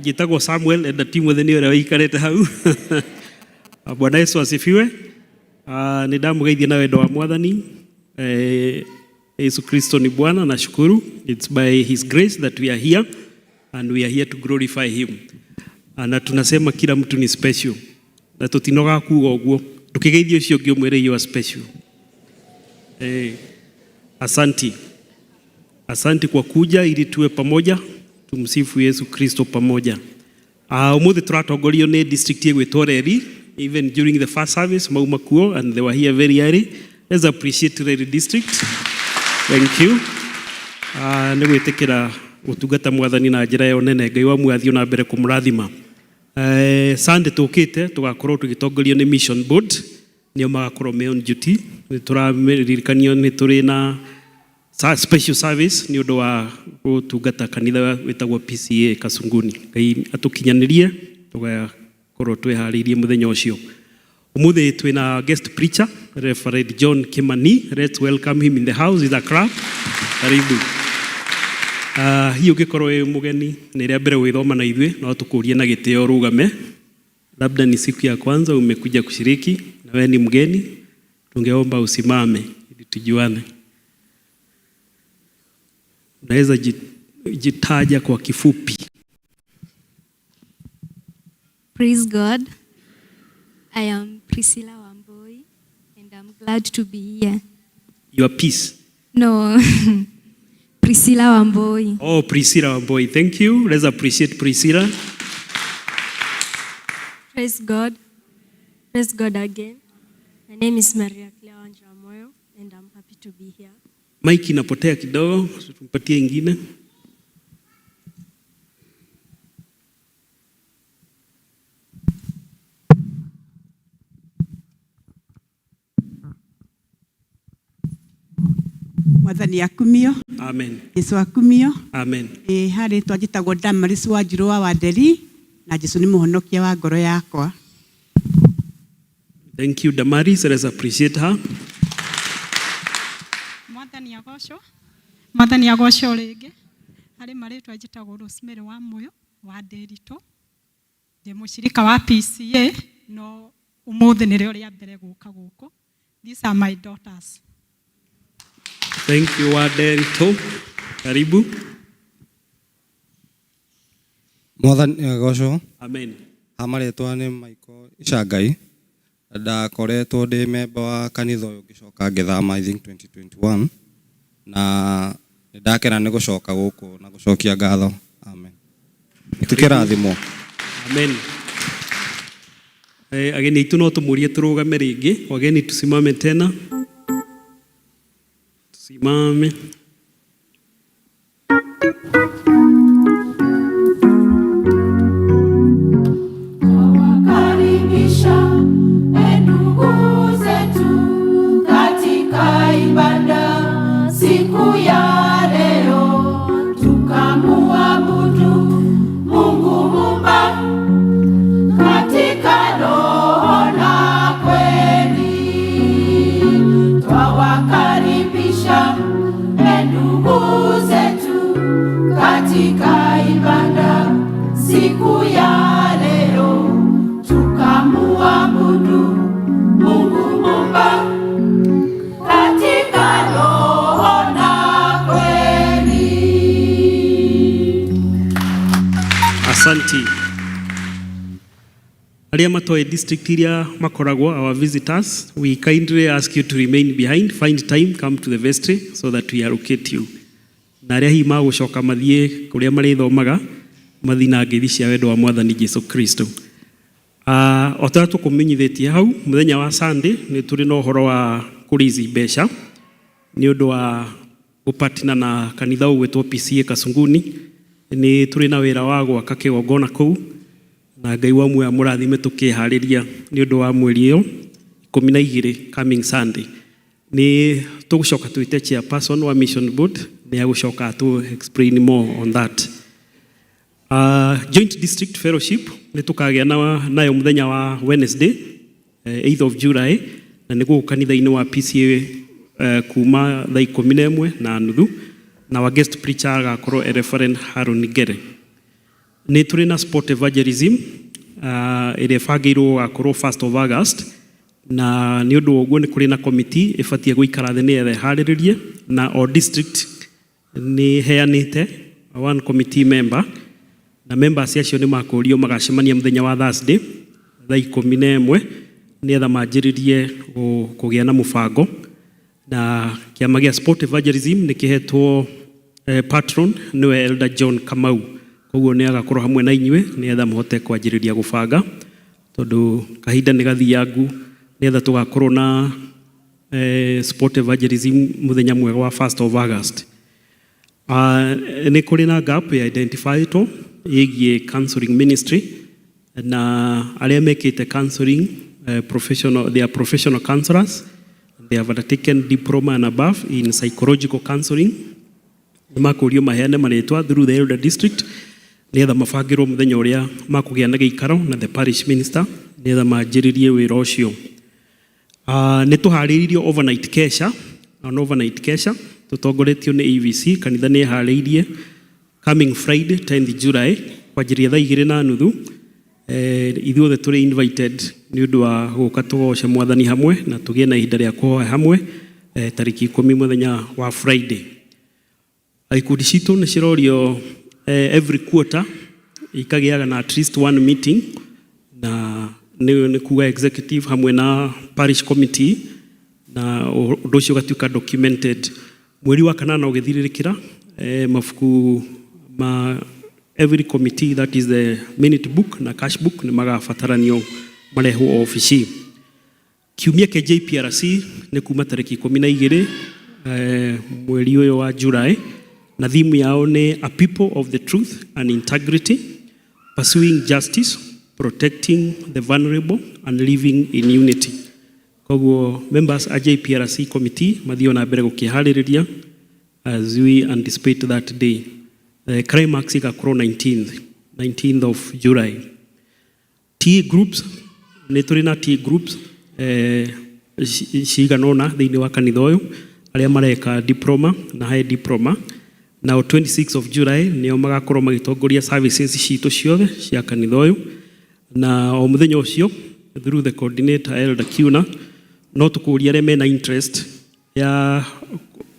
Jitagwo Samuel elder Timothy ni ore waikarete hau. Bwana Yesu asifiwe. Ni ndamugeithia na wendo wa Mwathani. Yesu Kristo ni Bwana, nashukuru. It's by his grace that we are here and we are here to glorify him. Na tunasema kila mtu ni special. Na tutinoga kuuga uguo. Tukigeithia ucio ngĩ umwire you are special. Asanti. Asanti kwa kuja ili tuwe pamoja. Tumsifu Yesu Kristo pamoja. Umuthi turatongorio ni district yegwitwo Reri. Even during the first service mauma kuo and they were here very early. Let's appreciate Reri district. Thank you. Nĩ gwĩtĩkĩra gũtungata Mwathani na njĩra ya ũnene. Ngai wa mwathi na mbere kũmũrathima. Sunday tũkĩte tũgakorwo tũgĩtongorio nĩ mission board. Nĩo magakorwo me on duty. Tũraririkania nĩ tũrĩ na special service ni ũndũ wa gũtungata kanitha wĩtagwo PCA Kasunguni. Ngai atũkinyanĩrie tũgakorwo twĩharĩirie mũthenya ũcio. Umuthi twina guest preacher Reverend John Kimani. Let's welcome him in the house with a clap. Karibu. Hiyo ũngĩkorwo wĩ mũgeni nĩ rĩa mbere gwĩthoma na ithuĩ no tũkũrie na gĩtĩo rugame. Labda ni siku ya kwanza umekuja kushiriki na wewe ni mgeni, tungeomba usimame ili tujuane. Naweza jitaja kwa kifupi. Praise God. I am Priscilla Wamboi and I'm glad to be here. Your peace? No. Priscilla Wamboi. Oh, Priscilla Wamboi. Thank you. Let's appreciate Priscilla. Praise God. Praise God again. My name is Maria Clea Wanjamoyo and I'm happy to be here. Mike inapotea kidogo, tumpatie ingine. Mwathani akumio. Amen. Yesu akumio. Amen. Harĩ twajĩtagwo Damaris Wanjiru wa Wanderi na Jesu nĩ mũhonokia wa ngoro yakwa. Thank you Damaris. Let's appreciate her. Mwathani agocwo rĩngĩ harĩ marĩtwa njĩtagwo Rosemary wa Moyo wa Nderitũ. Ndĩ mũcirika wa PCA no ũmũthĩ nĩrĩo rĩa mbere gũka gũkũ. These are my daughters. Thank you wa Nderitũ. Karibu. Mwathani agocwo. Amen. Amarĩtwa nĩ Michael Ichangai. Ndakoretwo ndĩ member wa kanitha ũyũ ngĩcoka ngĩthama I think 2021 na ndakena nĩ gũcoka gũkũ na gũcokia ngatho. Amen. Tukĩrathimwo. Amen. Ageni itu no tumurie turugame rĩngĩ. Wageni tusimame tena. Tusimame. Karibisha ndugu zetu katika ibada siku ya leo, tukamuabudu Mungu Muumba katika roho na kweli. Twawakaribisha ndugu zetu katika ibada siku ya leo, tukamuabudu Mungu Muumba katika roho na kweli. Asanti. Aria matoe district iria makoragwo our visitors, we kindly ask you to remain behind, find time, come to the vestry so that we allocate you. Na aria hi magũcoka mathie kuria marithomaga mathi na ngeithi cia wendo wa Mwathani Jesu Kristo. Otara tũkũmenyithĩtie hau mũthenya wa Sunday nĩ tũrĩ na ũhoro wa kũrizi mbeca nĩ ũndũ wa gũpatina na kanitha ũgwĩtwo PCA Kasunguni. Nĩ tũrĩ na wĩra wa gwaka kĩgongona kũu na Ngai wa muoyo amũrathime tũkĩharĩria nĩ ũndũ wa mweri ũyũ 12 coming Sunday. Nĩ tũgũcoka twĩte chairperson wa Mission Board nĩ agũcoka to explain more on that. Joint District Fellowship nĩ tũkagĩa nayo mũthenya wa Wednesday 8th of July, na nĩ gũkũ kanitha-inĩ wa PCA kuma thaa 11:30, na wa guest preacher agakorwo Reverend Haron Ngere. Nĩ tũrĩ na sport evangelism ĩrĩa ĩbangĩirwo gũgakorwo 1st of August, na nĩ ũndũ ũguo nĩ kũrĩ na committee ĩbatiĩ gũikara thĩ nĩgetha ĩharĩrĩrie, na o district nĩ heanĩte one committee member, na members acio nĩ makũrio magacemania mũthenya wa Thursday thaa 11 nĩgetha manjĩrĩrie kũgĩa na mũbango. Na kĩama gĩa sport evangelism nĩ kĩhetwo patron nĩwe Elder John Kamau, koguo nĩ agakorwo hamwe na inyuĩ nĩgetha mũhote kwanjĩrĩria gũbanga, tondũ kahinda nĩ gathiangu nĩgetha tũgakorwo na sport evangelism mũthenya mwega wa 1st of August. Nĩ kũrĩ na gap ya identified ĩgiĩ counseling ministry, na arĩa mekĩte counseling they are professional counselors. They have undertaken diploma and above in psychological counseling. Nĩ makũrio maheane marĩtwa through the elder district nĩgetha mabangĩrwo mũthenya ũrĩa makũgĩa na gĩikaro na the parish minister nĩgetha manjĩrĩrie wĩra ũcio. Nĩ tũharĩirie overnight kesha, overnight kesha tũtongoretio nĩ EVC. Kanitha nĩ harĩirie coming Friday 10th July kwanjĩrĩria thaa 2:30. Ithuothe tũrĩ invited nĩ ũndũ wa gũka tũgoce Mwathani hamwe na tũgĩe na ihinda rĩa kũhoya hamwe tarĩki 10 mũthenya wa Friday. Ikundi citũ nĩ cirorio every quarter ikagĩaga na at least one meeting, na nĩ kuga executive hamwe na parish committee, na ũndũ ũcio ũgatuĩka documented. Mweri wa kanana ũgĩthirĩrĩkĩra mabuku ma every committee, that is the minute book na cash book, nĩ magabataranio marehwo ofici. Kiumia kĩa JPRC nĩ kuma tarĩki 12 mweri ũyũ wa July, na theme yao nĩ a people of the truth and integrity, pursuing justice, protecting the vulnerable and living in unity. Koguo members a JPRC committee mathio na mbere gũkĩharĩrĩria as we anticipate that day. Climax igakorwo 19th of July. Tea groups, nĩ tũrĩ na tea groups ciganona thĩinĩ wa kanitha ũyũ arĩa mareka diploma na high diploma, na 26th of July nĩo magakorwo magĩtongoria services citũ ciothe cia kanitha ũyũ, na o mũthenya ũcio through the coordinator Elder Kiuna no tũkũria arĩa mena interest ya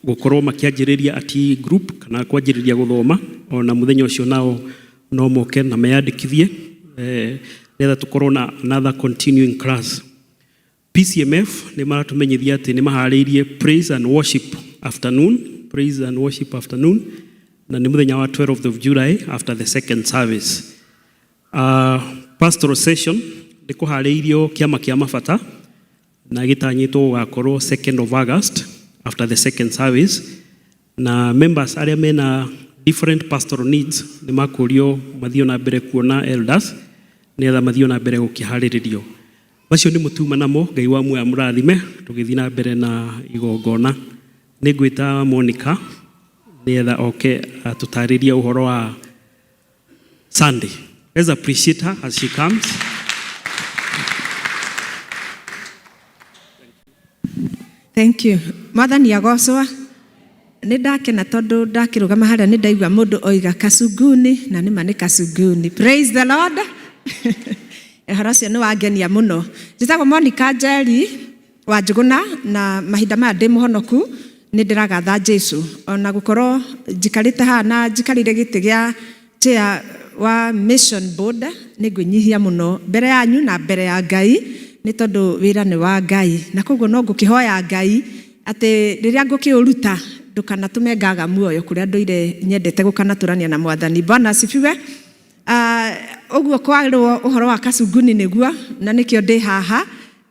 gũkorwo makĩanjĩrĩria a tea group kana kwanjĩrĩria gũthoma, ona mũthenya ũcio nao no moke na meyandĩkithie nĩgetha tũkorwo na another continuing class. PCMF nĩ maratũmenyithia atĩ nĩ maharĩirie praise and worship afternoon, na nĩ mũthenya wa 12th of July after the second service. Pastoral session nĩ kũharĩirio kĩama kĩa mabata na gĩtanyĩtwo gũgakorwo 2nd of August after the second service, na members arĩa mena different pastoral needs nĩ makũrio mathio na mbere kuona elders nĩgetha mathio na mbere gũkĩharĩrĩrio. Macio nĩ mũtuma namo, Ngai wa muoyo amũrathime tũgĩthiĩ na mbere na igongona. Nĩ ngwĩta Monica nĩgetha oke atũtarĩrie ũhoro wa Sunday. Let's appreciate her as she comes. Thank you. Mwathani agocwo. Nĩ ndakena tondũ ndakĩrũgama harĩa nĩ ndaigua mũndũ oiga kasuguni, na nĩ ma nĩ kasuguni. Praise the Lord. Ũhoro ũcio nĩ wangenia mũno. Njĩtagwo Monica Njeri wa Njũgũna, na mahinda maya ndĩ mũhonoku nĩ ndĩragatha Jesũ. Ona gũkorwo njikarĩte haha na njikarĩire gĩtĩ gĩa chair wa Mission Board nĩ ngwĩnyihia mũno mbere yanyu na mbere ya Ngai, nĩ tondũ wĩra nĩ wa Ngai, na koguo no ngũkĩhoya Ngai atĩ rĩrĩa ngũkĩũruta ndũkanatũme ngaga muoyo kũrĩa ndũire nyendete gũkanatũrania na Mwathani. Bwana asifiwe. Ũguo kwarĩrwo ũhoro wa kasuguni nĩguo, na nĩkĩo ndĩ haha,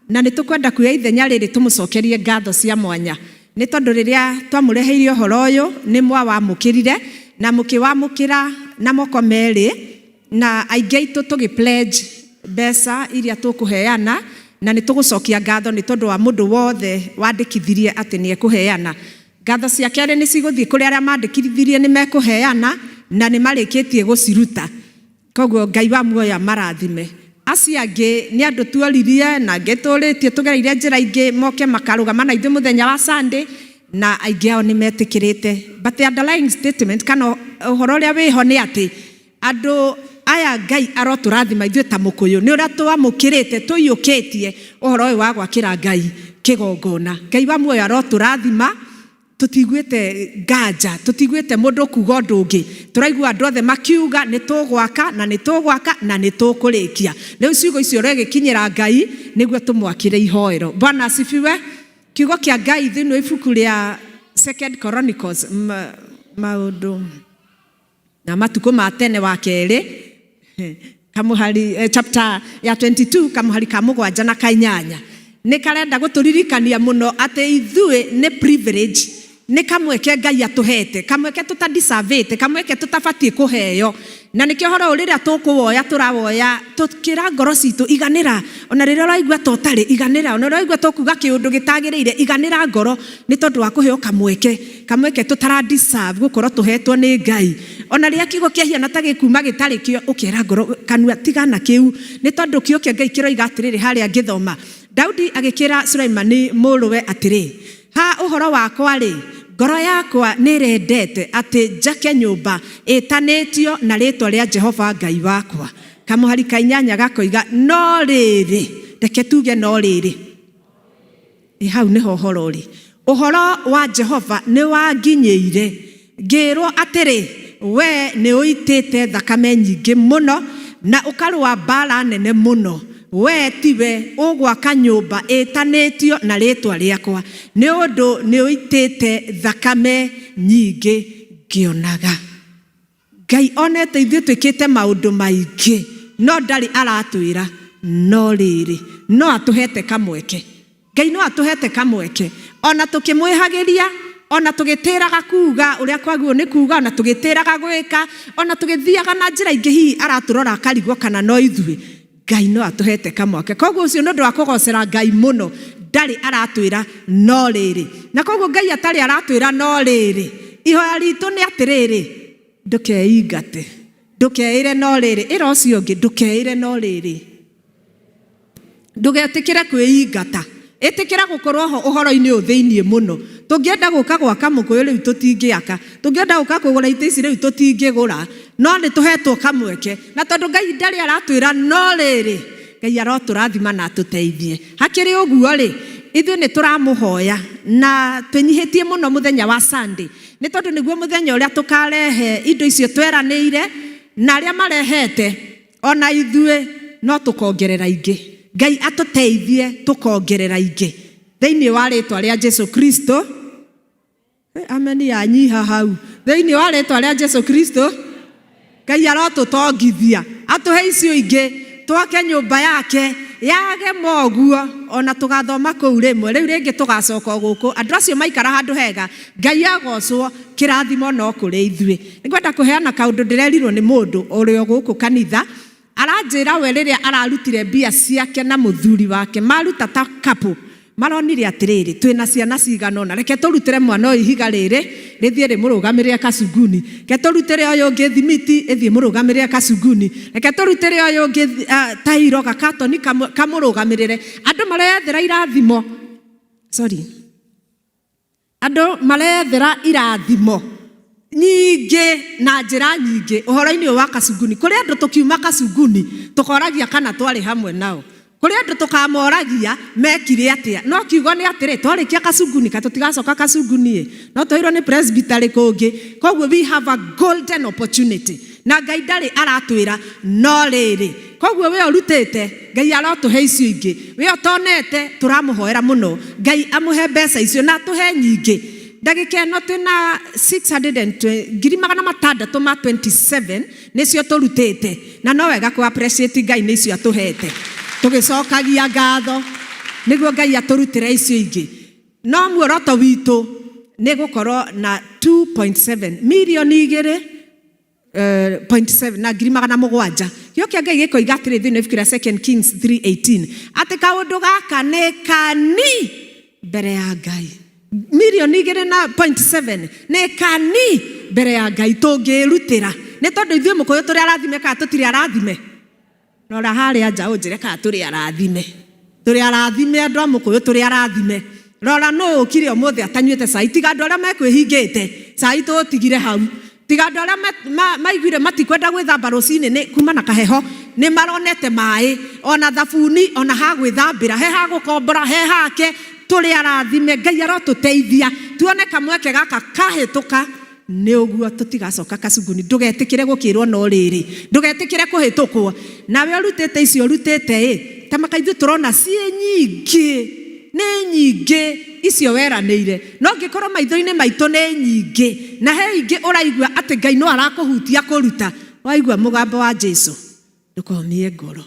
na nĩ tũkwenda kuoya ithenya rĩrĩ tũmũcokerie ngatho cia mwanya, nĩ tondũ rĩrĩa twamũreheire ũhoro ũyũ nĩ mwawamũkĩrire na mũkĩwamũkĩra na moko merĩ, na aingĩ aitũ tũgĩ pledge mbeca iria tũkũheana na nĩ tũgũcokia ngatho nĩ tondũ wa mũndũ wothe wandĩkithirie atĩ nĩ ekũheana. Ngatho cia kerĩ nĩ cigũthiĩ kũrĩ arĩa mandĩkithirie nĩ mekũheana na nĩ marĩkĩtie gũciruta. Koguo Ngai wa muoyo marathime. Acio angĩ nĩ andũ tuoririe na angĩ tũrĩtie tũgereire njĩra ingĩ moke makarũgama na ithuĩ mũthenya wa Sunday na aingĩ ao nĩ metĩkĩrĩte. But the underlying statement kana ũhoro ũrĩa wĩho nĩ atĩ andũ aya Ngai arotũrathima ithuĩ ta Mũkũyũ nĩ ũrĩa twamũkĩrĩte tũiyũkĩtie ũhoro ũyũ wa gwakĩra Ngai kĩgongona. Ngai wa muoyo arotũrathima, tũtiguĩte nganja, tũtiguĩte mũndũ kuga ũndũ ũngĩ. Tũraigua andũ othe makiuga nĩ tũgwaka na nĩ tũgwaka na nĩ tũkũrĩkia. Rĩu ciugo icio ũregĩkinyĩra Ngai nĩguo tũmwakĩre ihoero. Bwana asifiwe. Kiugo kĩa Ngai thĩinĩ wa ibuku rĩa 2 Chronicles maũndũ na matukũ ma tene wa kerĩ kamuhari chapter ya 22 kamuhari ka 7 na 8 nĩ karenda gũtũririkania mũno atĩ ithuĩ nĩ privilege, nĩ kamweke Ngai atũhete, kamweke tũtadiservĩte, kamweke tũtabatiĩ kũheo. Na nĩkĩo horo rĩrĩa tũkũwoya tũrawoya tũkĩra ngoro citũ iganĩra, ona rĩrĩa ũraigua totarĩ iganĩra, ona rĩrĩa ũraigua tũkuga kĩũndũ gĩtagĩrĩire iganĩra ngoro nĩ tondũ wa kũheo kamweke tũtaradeserve gũkorwo tũhetwo nĩ Ngai. Ona rĩrĩa kiugo kĩahiana ta gĩkuma gĩtarĩ kĩo ũkĩra ngoro kanua tigana kĩu nĩ tondũ kĩo kĩa Ngai kĩroiga atĩrĩrĩ harĩa ngĩthoma. Daudi agĩkĩra Sulaimani mũrũwe atĩrĩ, ha ũhoro wakwa rĩ, ngoro yakwa nĩ rendete atĩ njake nyũmba ĩtanĩtio na rĩtwa rĩa Jehova Ngai wakwa. Kamuhari ka 8 gakoiga no rĩrĩ, reke tuge no rĩrĩ. Hau nĩho ũhoro ũrĩ. Ũhoro wa Jehova nĩ wanginyĩire, ngĩrwo atĩrĩ we nĩ ũitĩte thakame nyingĩ mũno na ũkarũa mbara nene mũno. We tiwe ũgwaka nyũmba ĩtanĩtio na rĩtwa rĩakwa nĩ ũndũ nĩ ũitĩte thakame nyingĩ ngĩonaga. Ngai onete ithuĩ twĩkĩte maũndũ maingĩ no ndarĩ aratwĩra no rĩrĩ, no atũhete kamweke. Ngai no atũhete kamweke ona tũkĩmwĩhagĩria, ona tũgĩtĩraga kuga ũrĩa kwagwo nĩ kuga, ona tũgĩtĩraga gwĩka, ona tũgĩthiaga na njĩra ingĩ hihi aratũrora akarigwo kana no ithuĩ. Ngai no atũhete kamweke. Koguo ũcio nĩ ũndũ wa kũgocera Ngai mũno, ndarĩ aratwĩra no rĩrĩ. Na koguo Ngai atarĩ aratwĩra no rĩrĩ, ihoya ritũ nĩ atĩrĩrĩ, ndũkeingate, ndũkeĩre no rĩrĩ. Ĩra ũcio ũngĩ, ndũkeĩre no rĩrĩ. Ndũgetĩkĩre kwĩingata, ĩtĩkĩra gũkorwo ho ũhoro-inĩ ũyũ thĩiniĩ mũno. Tũngĩenda gũka gwaka Mũkũyũ rĩu tũtingĩaka, tũngĩenda gũka kũgũra itĩ ici rĩu tũtingĩgũra, no nĩ tũhetwo kamweke. Na tondũ Ngai ndarĩ aratwĩra no rĩrĩ, Ngai arotũrathima na atũteithie. Hakĩrĩ ũguo rĩ, ithuĩ nĩ tũramũhoya na twĩnyihĩtie mũno mũthenya wa Sunday, nĩ tondũ nĩguo mũthenya ũrĩa tũkarehe indo icio tweranĩire, na arĩa marehete ona ithuĩ no tũkongerera ingĩ. Ngai atũteithie tũkongerera ingĩ thĩinĩ wa rĩtwa rĩa Jesu Kristo. Ameni yanyiha hau. Thĩinĩ wa rĩtwa rĩa Jesu Kristo, Ngai arotũtongithia atũhe icio ingĩ, twake nyũmba yake yage moguo, ona tũgathoma kũu rĩmwe. Rĩu rĩngĩ tũgacoka gũkũ, andũ acio maikara handũ hega, Ngai agocwo, kĩrathimo no kũrĩ ithuĩ. Nĩngwenda kũheana kaũndũ ndĩrerirwo nĩ mũndũ ũrĩa gũkũ kanitha. Aranjĩra we rĩrĩa ararutire mbia ciake na mũthuri wake, maruta ta kapu, maronire atĩrĩrĩ, twĩna ciana cigana ũna, reke tũrutĩre mwana ũyũ ihiga rĩrĩ rĩthiĩ rĩmũrũgamĩrĩre kacunguni, reke tũrutĩre ũyũ ũngĩ thimiti ĩthiĩ mũrũgamĩrĩre kacunguni, reke tũrutĩre ũyũ ũngĩ tairo gakatoni kamũrũgamĩrĩre. Andũ mareyethera irathimo, andũ mareyethera irathimo nyingĩ na njĩra nyingĩ ũhoro-inĩ wa kacunguni. Kũrĩ andũ tũkiuma kacunguni tũkoragia kana twarĩ hamwe nao, kũrĩ andũ tũkamoragia mekire atĩa, no kiugo nĩ atĩrĩ twarĩkia kacunguni ka tũtigacoka kacunguni no tũirwo nĩ presbytery kũngĩ. Koguo we have a golden opportunity na Ngai ndarĩ aratwĩra no rĩrĩ. Koguo we ũrutĩte, Ngai arotũhe icio ingĩ, we ũtonete tũramũhoera mũno, Ngai amũhe mbeca icio na tũhe nyingĩ. Ndagĩka ĩno twĩna 627 nĩcio tũrutĩte, na no wega kũ appreciate Ngai nĩ icio atũhete, tũgĩcokagia ngatho nĩguo Ngai atũrutĩre icio ingĩ. No muoroto witũ nĩ gũkorwo na 2.7 milioni igĩrĩ 0.7 na 700 gĩo kĩa Ngai gĩkoiga atĩrĩ thĩinĩ wa ibuku rĩa 2 Kings 3:18 atĩ kaũndũ gaka nĩ kani mbere ya Ngai. Milioni 2.7 nĩ kani mbere ya Ngai tũngĩrutĩra. Nĩ tondũ ithuĩ Mũkũyũ tũrĩ arathime kana tũtirĩ arathime? Rora harĩa nja ũnjĩre kana tũrĩ arathime. Tũrĩ arathime andũ a Mũkũyũ tũrĩ arathime. Rora no ũkire ũmũthĩ atanyuĩte cai tiga andũ arĩa mekwĩhingĩte. Cai tũtigire hau. Tiga andũ arĩa maiguire matikwenda gwĩthamba rũcinĩ kuma na kaheho nĩ maronete maĩ ona thabuni ona ha gwĩthambĩra he ha gũkombora he hake. Tũrĩ arathime. Ngai arotũteithia tuone kamweke gaka kahĩtũka nĩ ũguo tũtigacoka Kasuguni. Ndũgetĩkĩre gũkĩrwo no rĩrĩ, ndũgetĩkĩre kũhĩtũkwo. Nawe ũrutĩte icio ũrutĩte ta makaithu tũrona ciĩ nyingĩ, nĩ nyingĩ icio weranĩire. No ngĩkorwo maitho-inĩ maitũ nĩ nyingĩ na he ingĩ ũraigua atĩ Ngai no arakũhutia kũruta. Waigua mũgambo wa Jesũ ndũkomie ngoro.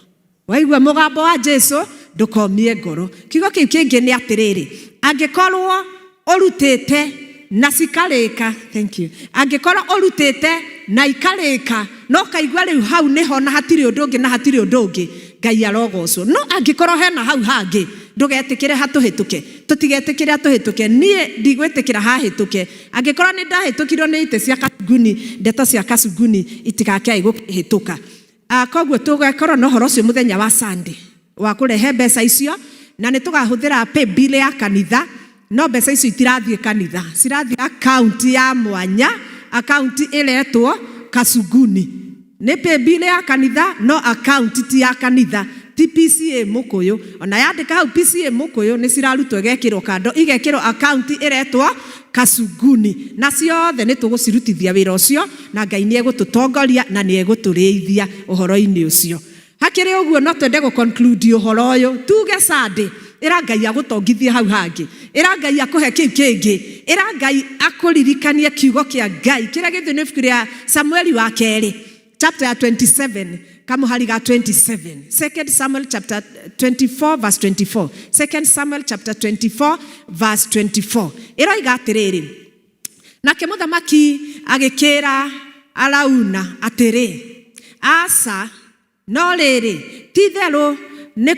Waigua mũgambo wa Jesũ ndũkomie ngoro. Kiugo kĩu kĩngĩ nĩ atĩrĩrĩ, angĩkorwo ũrutĩte na cikarĩka, thank you, angĩkorwo ũrutĩte na ikarĩka no kaigua rĩu hau nĩho na hatirĩ ũndũ ũngĩ na hatirĩ ũndũ ũngĩ, Ngai arogocwo. No angĩkorwo hena hau hangĩ ndũgetĩkĩre hatũhĩtũke. Tũtigetĩkĩre hatũhĩtũke. Niĩ ndigwĩtĩkĩra hahĩtũke. Angĩkorwo nĩ ndahĩtũkirwo nĩ itĩ cia Kasuguni, ndeto cia Kasuguni itigakĩai gũhĩtũka. Koguo tũgakorwo na ũhoro ũcio mũthenya wa Sunday wa kũrehe mbeca icio na nĩ tũgahũthĩra pay bill ya kanitha. No mbeca icio itirathiĩ kanitha, cirathiĩ account ya mwanya, account ĩretwo Kasuguni. Nĩ pay bill ya kanitha no account ti ya kanitha, ti PCA Mũkũyũ. Ona yandĩka hau PCA Mũkũyũ nĩ cirarutwo igekĩrwo kando, igekĩrwo account ĩretwo Kasuguni. Na ciothe nĩ tũgũcirutithia wĩra ũcio na Ngai nĩ egũtũtongoria na nĩ egũtũrĩithia ũhoro-inĩ ũcio. Hakĩrĩ ũguo no twende gũ-conclude ũhoro ũyũ. Tuge Sunday ĩra Ngai agũtongithie hau hangĩ, ĩra Ngai akũhe kĩu kĩngĩ, ĩra Ngai akũririkanie kiugo kĩa Ngai kĩrĩa gĩthĩ nĩ ibuku rĩa Samueli wa kerĩ chapter 27 kamuhari ga 27. 2 Samuel chapter 24 verse 24. 2 Samuel chapter 24 verse 24. Ĩroiga atĩrĩrĩ, nake mũthamaki agĩkĩra Arauna atĩrĩ, aca no rĩrĩ ti-itherũ nĩ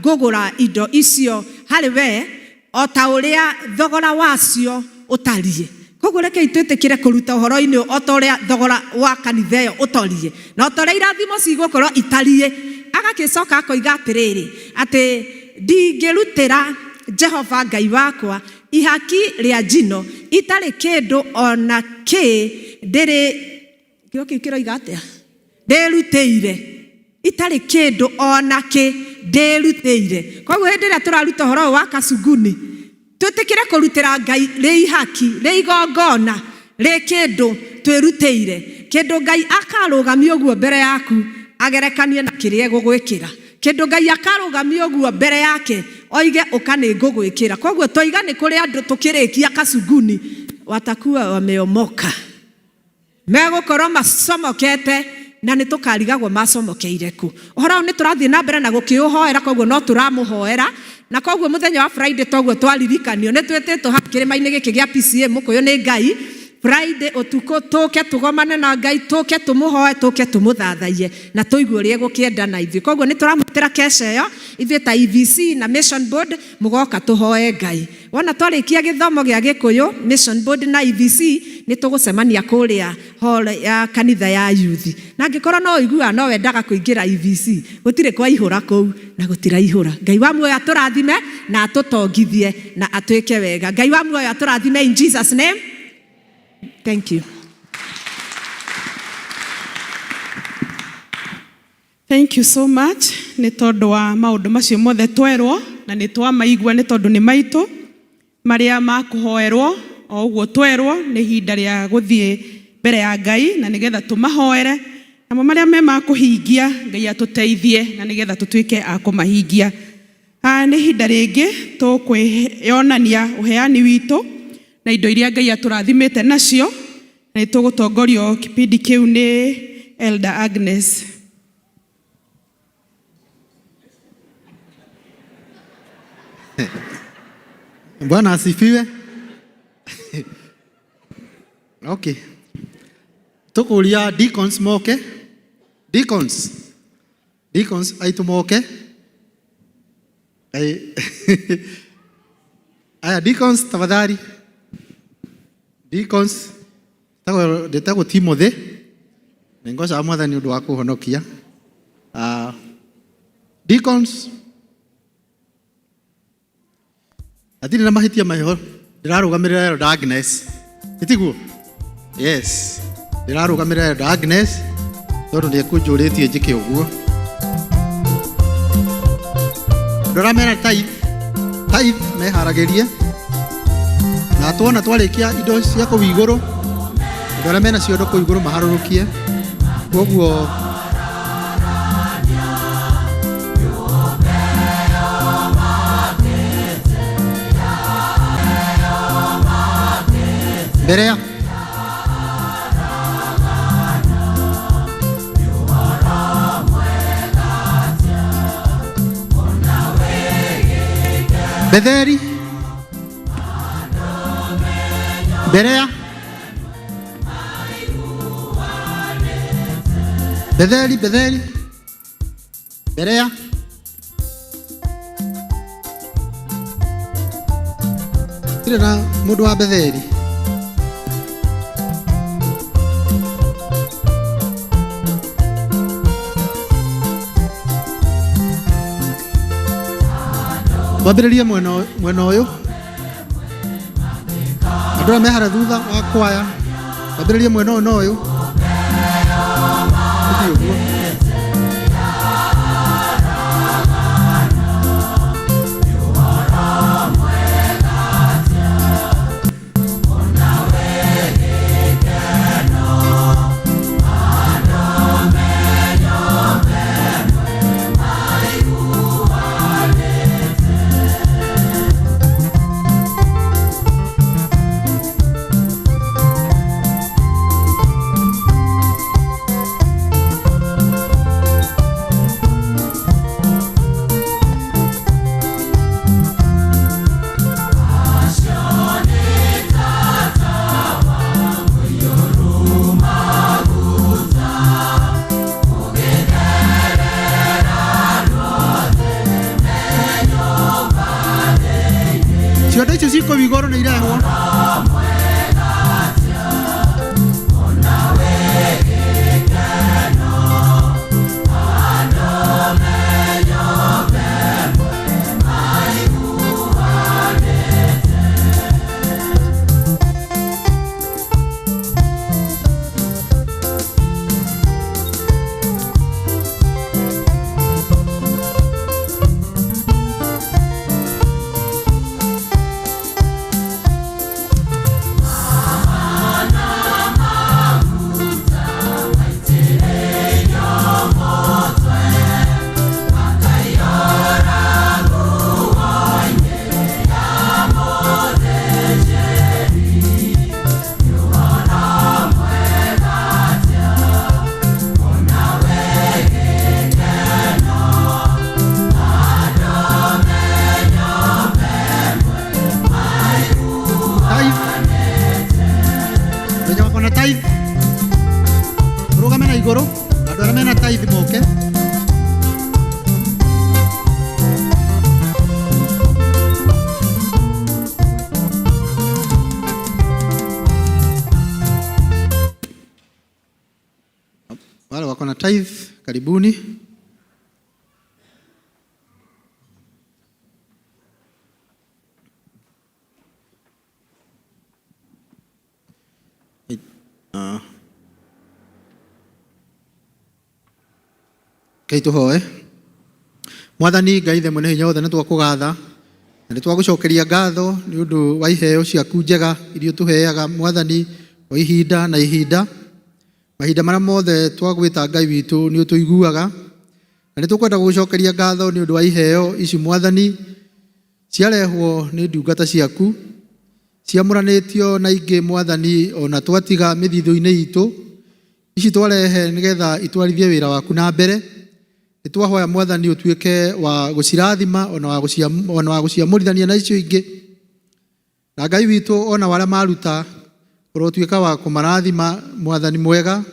ngũgũra indo icio harĩ we o ta ũrĩa thogora wacio ũtariĩ. Koguo rekei twĩtĩkĩre kũruta ũhoro-inĩ o ta ũrĩa thogora wa kanitha ĩyo ũtariĩ na o ta ũrĩa irathimo cigũkorwo itariĩ. Agagĩcoka akoiga atĩrĩrĩ atĩ ndingĩrutĩra Jehova Ngai wakwa ihaki rĩa njino itarĩ kĩndũ ona kĩ ndĩrutĩire, itarĩ kĩndũ ona kĩ ndĩrutĩire. Koguo hĩndĩ ĩrĩa tũraruta ũhoro wa Kasuguni twĩtĩkĩre kũrutĩra Ngai rĩ ihaki rĩ igongona rĩ kĩndũ twĩrutĩire, kĩndũ Ngai akarũgamia ũguo mbere yaku agerekanie na kĩrĩa egũgwĩkĩra, kĩndũ Ngai akarũgamia ũguo mbere yake oige ũka nĩ ngũgwĩkĩra. Koguo toiga nĩ kũrĩ andũ tũkĩrĩkia Kasuguni watakuwa wameomoka, megũkorwo macomokete na nĩ tũkarigagwo macomokeire kũ. Ũhoro nĩ tũrathiĩ na mbere na gũkĩũhoera, koguo no tũramũhoera. Na koguo mũthenya wa Friday toguo twaririkanio nĩ twĩtĩtwo kĩrĩma-inĩ gĩkĩ gĩa PCA Mũkũyũ nĩ Ngai. Friday ũtukũ tũke tũgomane na Ngai, tũke tũmũhoe, tũke tũmũthathaie na tũigue ũrĩa egũkĩenda na ithuĩ. Koguo nĩ tũramũtĩra kesha ĩyo ithuĩ ta EVC na Mission Board mũgoka tũhoe Ngai. Wona twarĩkia gĩthomo gĩa Gĩkũyũ, Mission Board na EVC nĩ tũgũcemania kũrĩa hall ya kanitha ya youth. Na angĩkorwo no ũiguaga no wendaga kũingĩra EVC, gũtirĩ kwa ihũra kũu na gũtiraihũra. Ngai wa muoyo atũrathime na atũtongithie na atwĩke wega. Ngai wa muoyo atũrathime in Jesus name. Thank you. Thank you so much. Nĩ tondũ wa maũndũ macio mothe twerwo na nĩ twamaigua nĩ tondũ nĩ maitũ marĩa makũhoerwo o ũguo twerwo nĩ ihinda rĩa gũthiĩ mbere ya Ngai na nĩgetha tũmahoere, namo marĩa me makũhingia Ngai atũteithie na nĩgetha tũtuĩke a kũmahingia. Nĩ ihinda rĩngĩ tũkwĩyonania ũheani witũ na indo iria Ngai atũrathimĩte nacio, na nĩ tũgũtongorio kĩbindi kĩu nĩ Elder Agnes. Bwana asifiwe. Okay. tukuria deacons moke. Deacons aitu moke. Aya deacons tafadhali. Deacons ndetagwo Timothy. Ningoca Mwathani undu wa kuhonokia. Deacons atiri na mahitia maheho ndirarugamirira Elder Agnes. Itiguo? Yes. Ndirarugamirira Elder Agnes tondu ni kunjuritie njike uguo. Ndoramera tithe meharagirie na tuona twarikia indo cia kuu iguru. Ndoramena cio kuu iguru maharurukie. Koguo Berea Betheri Berea Betheri Berea tire na mundu wa Betheri. Wambiririe mwena uyu andå mehara thutha wa kwaya. Wambiririe mwena uyu ciondo icio ciko vigoro nä irehwo. Wale wako na tithe, karibuni. Kaitu hoe. Mwathani Ngai the mwene hinya wothe nĩ twakũgatha na nĩ twagũcokeria ngatho nĩ ũndũ wa iheo ciaku njega iria tũheaga Mwathani o ihinda na ihinda. Mahinda marĩa mothe twagwĩta Ngai witũ nĩ ũtũiguaga na nĩ tũkwenda gũgũcokeria ngatho nĩ ũndũ wa iheo ici Mwathani ciarehwo nĩ ndungata ciaku, ciamũranĩtio na ingĩ Mwathani ona twatiga mĩthithũ-inĩ itũ. Ici twarehe nĩgetha itwarithie wĩra waku na mbere. Nĩ twahoya Mwathani ũtuĩke wa gũcirathima ona wa gũciamũrithania na icio ingĩ. Na Ngai witũ ona wala maruta urotuika wa kumarathima mwathani mwega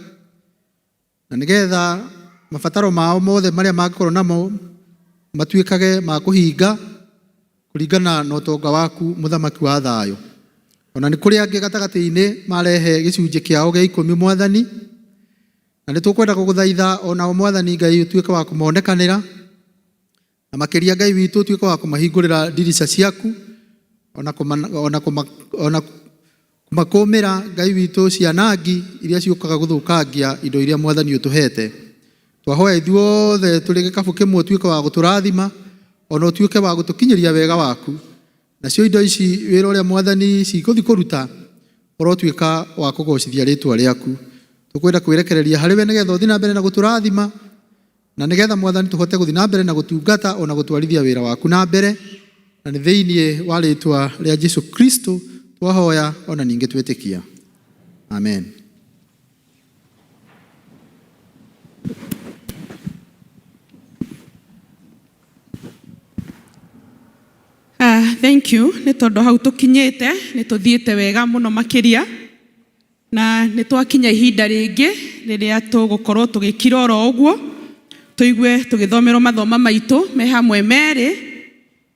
na nigetha mabataro mao mothe maria makorwo namo matuikage ma kuhinga kuringana na utonga waku muthamaki wa thayo. Ona ni kuri angi gatagati-ini marehe gicunje kiao gia 10 mwathani, na nitukwenda kuguthaitha ona mwathani Ngai utuike wa kumonekanira na makiria Ngai witu utuike wa kumahingurira ndirisha ciaku ona kumakumira Ngai witu cianangi iria ciukaga guthukangia indo iria mwathani utuhete. Twahoya ithuothe turi gikabu kimwe utuike wa guturathima ona utuike wa gutukinyiria wega waku, nacio indo ici wira uria mwathani ciguthi kuruta urotuika wa kugocithia ritwa riaku. Tukwenda kwirekereria hariwe nigetha uthi na mbere na guturathima na nigetha mwathani tuhote guthi na mbere na gutungata ona gutwarithia wira waku na mbere, na ni thiini wa ritwa ria Jesu Kristo twahoya ona ninge twitikia, amen. Thank you. Nĩ tondũ hau tũkinyĩte nĩ tũthiĩte wega mũno makĩria na nĩ twakinya ihinda rĩngĩ rĩrĩa tũgũkorwo tũgĩkira oro ũguo tũigue tũgĩthomerwo mathoma maitũ me hamwe merĩ.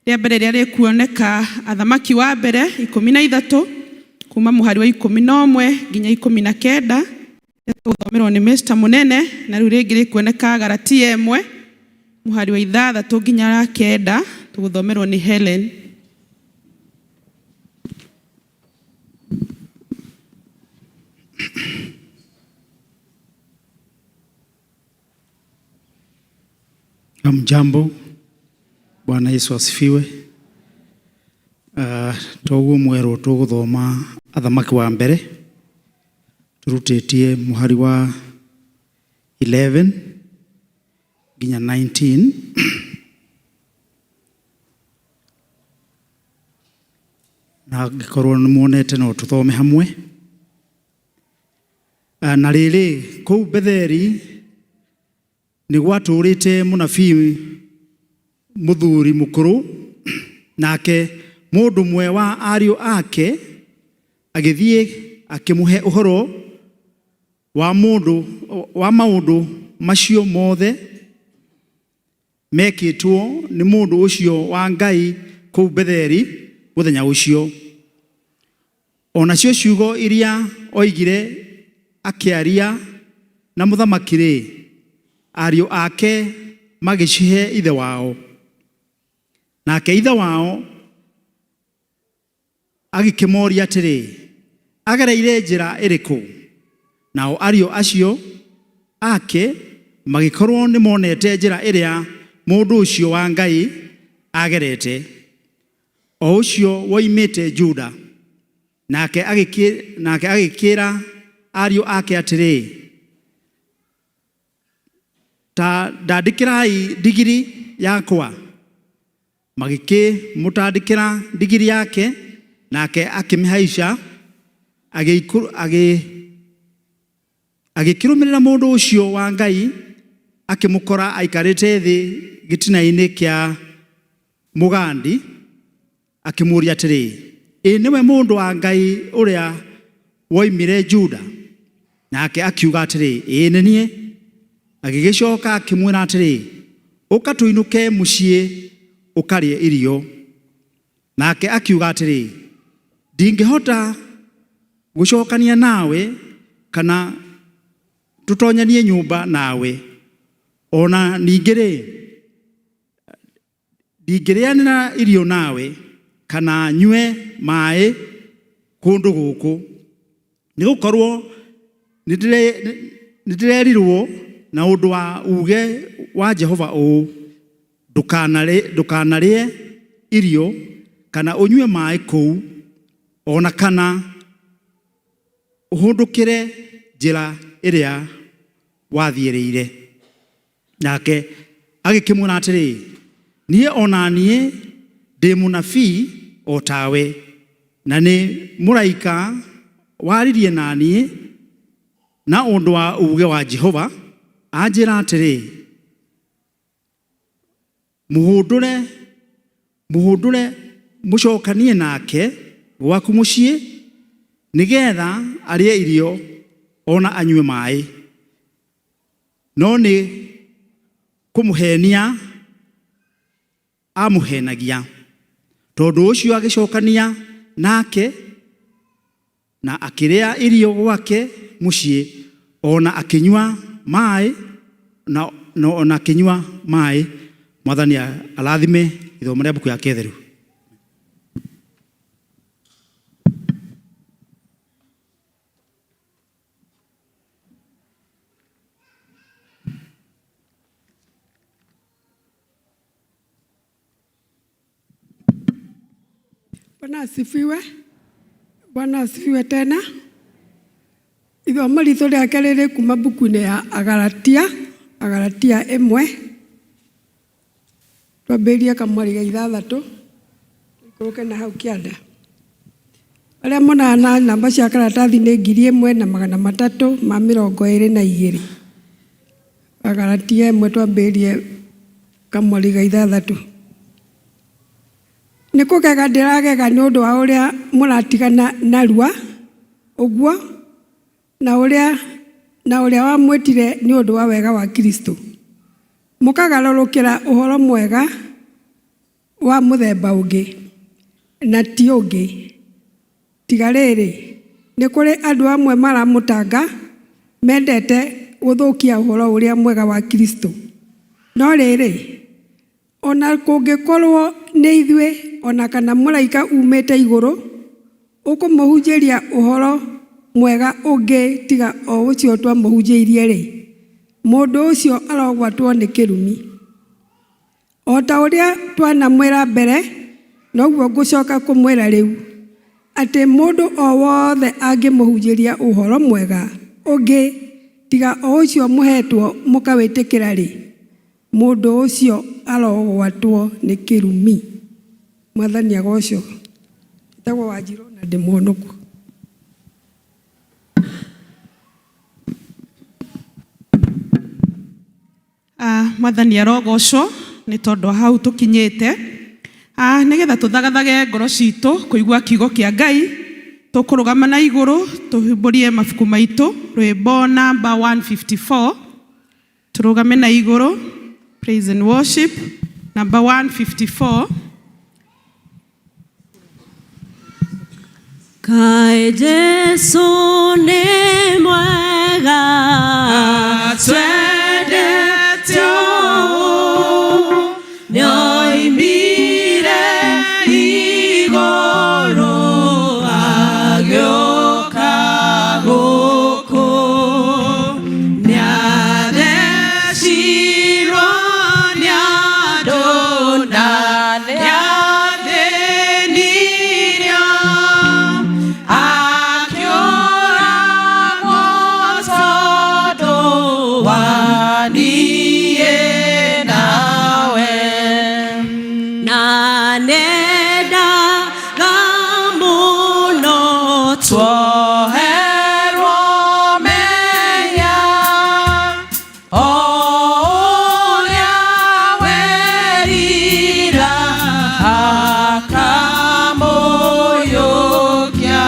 Rĩa mbere rĩrĩa rĩkuoneka Athamaki wa mbere 13 kuma mũhari wa 11 nginya 19 tũgũthomerwo nĩ Mr. Mũnene, na rĩu rĩngĩ rĩkuoneka Galatia 1 mũhari wa 6 nginya 9 tũgũthomerwo nĩ Helen. Mjambo, Bwana Yesu asifiwe. Toguo mwerwo tuguthoma Athamaki wa mbere turutĩtie mũhari wa 11 nginya 19 na ngĩkorwo nĩ muonete no tũthome hamwe. Na rĩrĩ kũu Betheli nĩ gwatũrĩte mũnabii mũthuri mũkũrũ, nake mũndũ mwe wa ariũ ake agĩthiĩ akĩmũhe ũhoro wa maũndũ macio mothe mekĩtwo nĩ mũndũ ũcio wa Ngai kũu Betheli mũthenya ũcio. Onacio ciugo iria oigire akĩaria na mũthamaki-rĩ, ariũ ake magĩcihe ithe wao, nake ithe wao agĩkĩmoria atĩrĩ, agereire njĩra ĩrĩkũ? Nao ariũ acio ake magĩkorwo nĩ monete njĩra ĩrĩa mũndũ ũcio wa Ngai agerete, o ũcio woimĩte Juda. Nake agĩkĩra ariũ ake atĩrĩ, ta ndandĩkĩrai ndigiri yakwa. Magĩkĩmũtandĩkĩra ndigiri yake, nake akĩmĩhaica agĩkĩrũmĩrĩra mũndũ ũcio wa Ngai, akĩmũkora aikarĩte thĩ gĩtina-inĩ kĩa mũgandi, akĩmũria atĩrĩ, ĩ nĩwe mũndũ wa Ngai ũrĩa woimire Juda? Nake akiuga atĩrĩ, ĩ nĩ niĩ. Agĩgĩcoka akĩmwĩra atĩrĩ, ũka tũinũke mũciĩ ũkarĩe irio. Nake akiuga atĩrĩ, ndingĩhota gũcokania nawe kana tũtonyanie nyũmba nawe. Ona ningĩ-rĩ, ndingĩrĩanĩra irio nawe kana nyue maĩ kũndũ gũkũ, nĩgũkorwo nĩndĩrerirwo na ũndũ wa uge wa Jehova ũũ, ndũkanarĩe irio kana ũnyue maĩ kũu, ona kana ũhũndũkĩre njĩra ĩrĩa wathiĩrĩire. Nake agĩkĩmwĩra atĩrĩ, niĩ ona niĩ ndĩ mũnabii o tawe, na nĩ mũraika waririe na niĩ na ũndũ wa uge wa Jehova, anjĩra atĩrĩ, mũhũndũre mũcokanie nake gwaku mũciĩ, nigetha arie irio ona anyue maĩ, no nĩ kũmũhenia amũhenagia. Tondũ ũcio agĩcokania nake na akĩrĩa irio gwake mũciĩ, ona akĩnyua maĩ ona akĩnyua maĩ. Mwathani arathime ithomo rĩa mbuku yake theru. Bwana asifiwe. Bwana asifiwe tena. Ithomo ritũ rĩake rĩrĩ kuma mbuku-inĩ ya Agalatia 1. Twambĩrĩrie kamwari ga 6 ikũrũke na hau kĩanda. Arĩa monaga na namba cia karatathi nĩ 1322. Agalatia 1 twambĩrĩrie kamwari ga 6. Nĩ kũgega ndĩragega nĩ ũndũ wa ũrĩa mũratigana narua ũguo na ũrĩa wamwĩtire nĩ ũndũ wa wega wa Kristo. Mũkagarũrũkĩra ũhoro mwega wa mũthemba ũngĩ na ti ũngĩ. Tiga rĩrĩ, nĩ kũrĩ andũ amwe maramũtanga mendete gũthũkia ũhoro ũrĩa mwega wa Kristo. No rĩrĩ, ona kũngĩkorwo nĩ ithuĩ ona kana mũraika umĩte igũrũ ũkũmũhunjĩria ũhoro mwega ũngĩ tiga o ũcio twamũhunjĩirie rĩ, mũndũ ũcio arogwatwo nĩ kĩrumi. O ta ũrĩa twanamwĩra mbere, noguo ngũcoka kũmwĩra rĩu, atĩ mũndũ o wothe angĩmũhunjĩria ũhoro mwega ũngĩ tiga o ũcio mũhetwo mũkawĩtĩkĩra rĩ, mũndũ ũcio arogwatwo nĩ kĩrumi. Mwathani agocwo. Ndagwo Wanjirũ na ndĩ mũhonoku. Mwathani arogocwo nĩ tondũ hau tũkinyĩte. Nĩgetha tũthagathage ngoro citũ kũigua kiugo kĩa Ngai, tũkũrũgama na igũrũ tũhumbũrie mabuku maitũ. Rwĩmbo namba 154. Tũrũgame na igũrũ. Praise and worship number 154. Kae Jesu nĩ mwega, twendete ũũ, nĩoimire igũrũ agĩũka gũkũ, nĩathecirwo nĩ andũ na nĩathĩnirio, akĩũragwo tondũ wa niĩ nawe, na nĩendaga mũno tuoherwo mehia, o ũrĩa werira akamũiyũkia,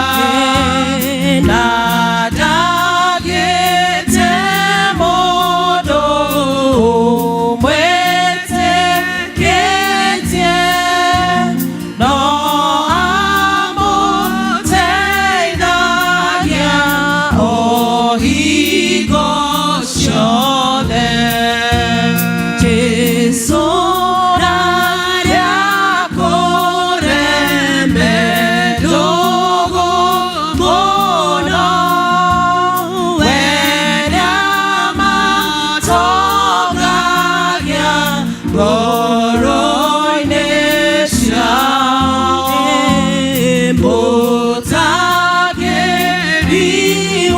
na ndagĩte mũndũ ũmwĩtĩkĩtie, no amũteithagia o hingo ciothe. Jesũ ndarĩa kũreme ndũgũ mũno, we nĩamatongagia ngoro-inĩ ciao. Mũtangĩri